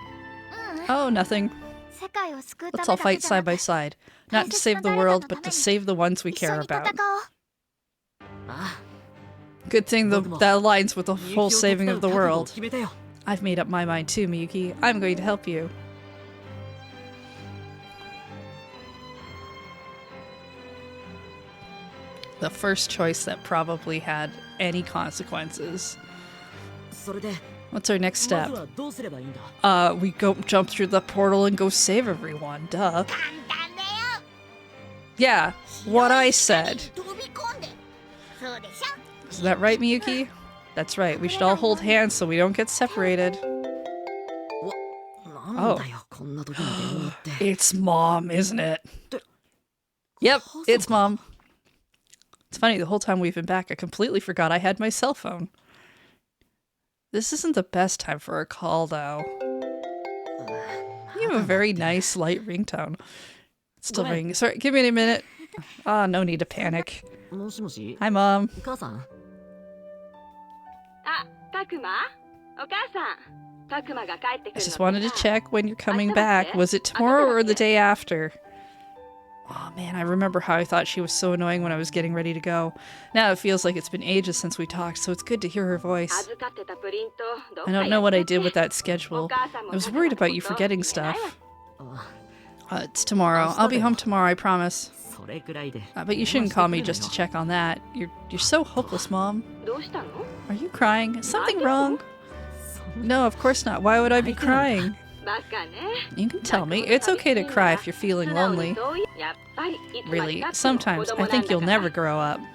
Oh, nothing. 世界を救うため Let's だ all け fight じゃな side く by side. Not to save the world, but to save the ones we 一緒 care に戦 about. おう あ Good thing that aligns with the あみゆき whole を手 saving 伝 of う the 覚悟を world. 決めたよ I've made up my mind too, Miyuki. I'm going to help you. The first choice that probably had any consequences. それで What's our next ま step? ずはどうすればいいんだ We go jump through the portal and go save everyone. Duh. 簡単だよ Yeah, what I said. 飛び込んでそうでしょ Is that right, Miyuki? That's right. We should all hold hands so we don't get separated. なんだよこんな時に電話って It's Mom, isn't it? Yep, it's Mom. It's funny, the whole time we've been back, I completely forgot I had my cell phone. This isn't the best time for a call, though. You have a very nice, light ringtone. It's still Go ahead. ringing. Sorry, give me a minute. Ah, no need to panic. もしもし Hi, Mom. お母さんあ、たくまお母さんたくまが帰ってく I る just の wanted って to さ check when you're coming back. Was it tomorrow or the day after? Oh man, I remember how I thought she was so annoying when I was getting ready to go. Now it feels like it's been ages since we talked, so it's good to hear her voice. 預かってたプリントどっ I か don't や know っ what ちゃ I って did with that お schedule. 母さんも I was たくま worried の about you こと forgetting 言え stuff. ないわ It's tomorrow. I'll be home tomorrow, I promise. それくらいで But you shouldn't call me just to check on that. You're so hopeless, Mom. どうしたの Are you crying? Is something wrong? No, of course not. Why would I be crying? バカね You can tell me. It's okay to cry if you're feeling 素直に lonely. そういうやっぱりいつまで Really, 経っても sometimes 子供 I なん think だ you'll から never grow up. よ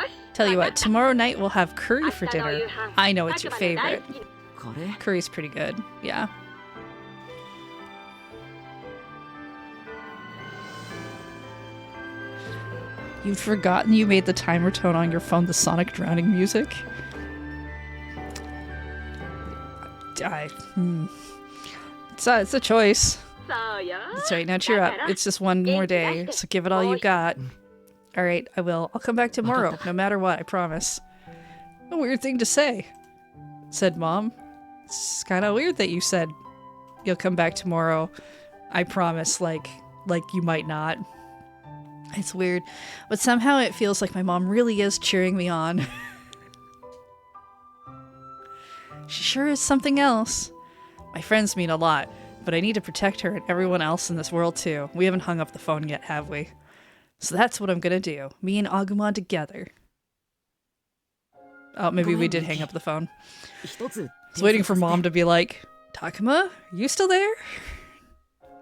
し Tell you わか what, った tomorrow night we'll have curry for 明日の dinner. 夕飯 I know it's た your くまの大 favorite. 好きこれ Curry's pretty good. Yeah. You've forgotten you made the timer tone on your phone the Sonic drowning music? It's a choice. そうよ That's right, now cheer up. It's just one more day, so give it all you got. Alright, I will. I'll come back tomorrow, no matter what, I promise. A weird thing to say, said Mom. It's kind of weird that you said you'll come back tomorrow. I promise, like you might not. It's weird, but somehow it feels like my mom really is cheering me on. She sure is something else. My friends mean a lot, but I need to protect her and everyone else in this world too. We haven't hung up the phone yet, have we? So that's what I'm gonna do. Me and Agumon together. Oh, maybe we did hang up the phone. I was waiting for Mom to be like, Takuma, you still there?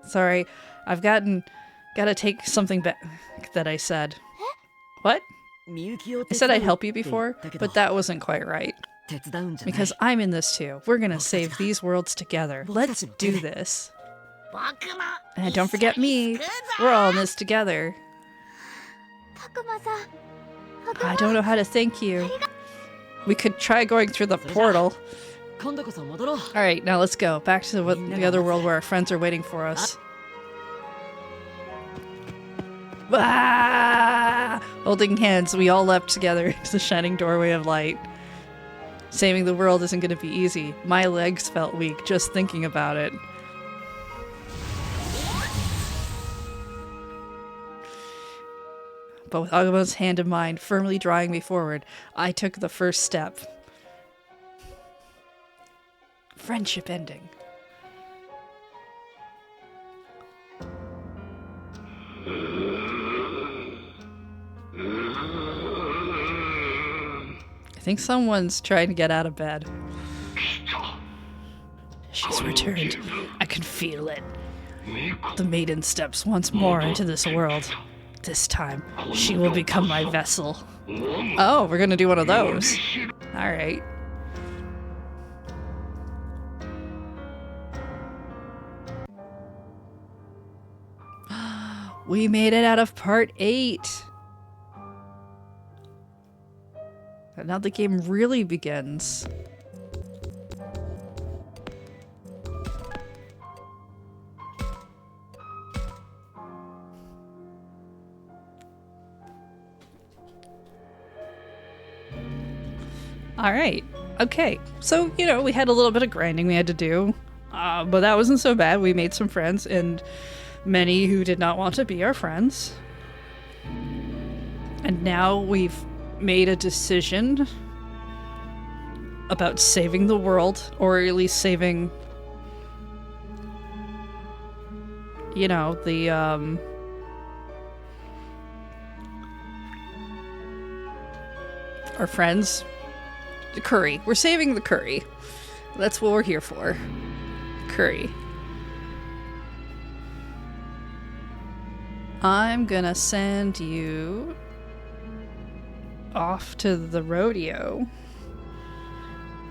Sorry, I've gotta take something back that I said. What? I said I'd help you before, but that wasn't quite right. Because I'm in this too. We're gonna save these worlds together. Let's do this. And don't forget me. We're all in this together. I don't know how to thank you. We could try going through the portal. Alright, now let's go. Back to the other world where our friends are waiting for us. Ah! Holding hands, we all leapt together into the shining doorway of light. Saving the world isn't going to be easy. My legs felt weak just thinking about it. But with Agumon's hand in mine, firmly drawing me forward, I took the first step. Friendship ending. I think someone's trying to get out of bed. She's returned. I can feel it. The maiden steps once more into this world. This time, she will become my vessel. Oh, we're gonna do one of those. Alright. We made it out of part 8. And now the game really begins. Alright, okay. So, you know, we had a little bit of grinding we had to do. But that wasn't so bad. We made some friends, and many who did not want to be our friends. And now we've made a decision about saving the world, or at least saving, you know, the, our friends. The curry. We're saving the curry. That's what we're here for. Curry. I'm gonna send you off to the rodeo.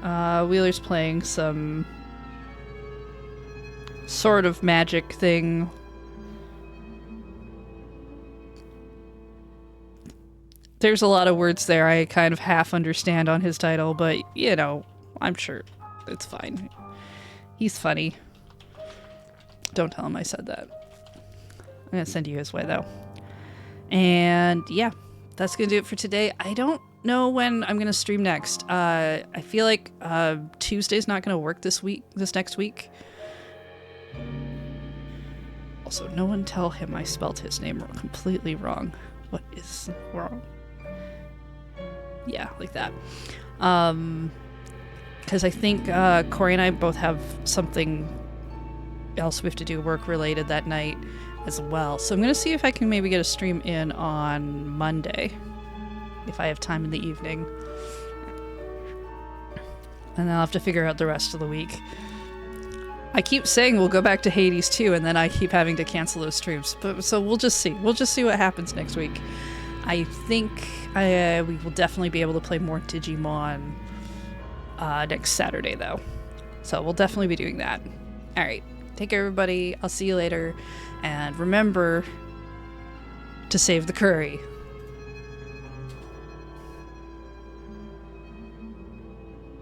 Wheeler's playing some sort of magic thing. There's a lot of words there I kind of half understand on his title, but, you know, I'm sure it's fine. He's funny. Don't tell him I said that. I'm gonna send you his way, though. And, yeah, that's gonna do it for today. I don't know when I'm gonna stream next. I feel like Tuesday's not gonna work this next week. Also, no one tell him I spelled his name completely wrong. What is wrong? Yeah, like that. Because I think Corey and I both have something else we have to do work related that night as well. So I'm going to see if I can maybe get a stream in on Monday, if I have time in the evening. And then I'll have to figure out the rest of the week. I keep saying we'll go back to Hades too, and then I keep having to cancel those streams. But so we'll just see. We'll just see what happens next week. I think we will definitely be able to play more Digimon next Saturday, though. So we'll definitely be doing that. All right. Take care, everybody. I'll see you later. And remember to save the curry.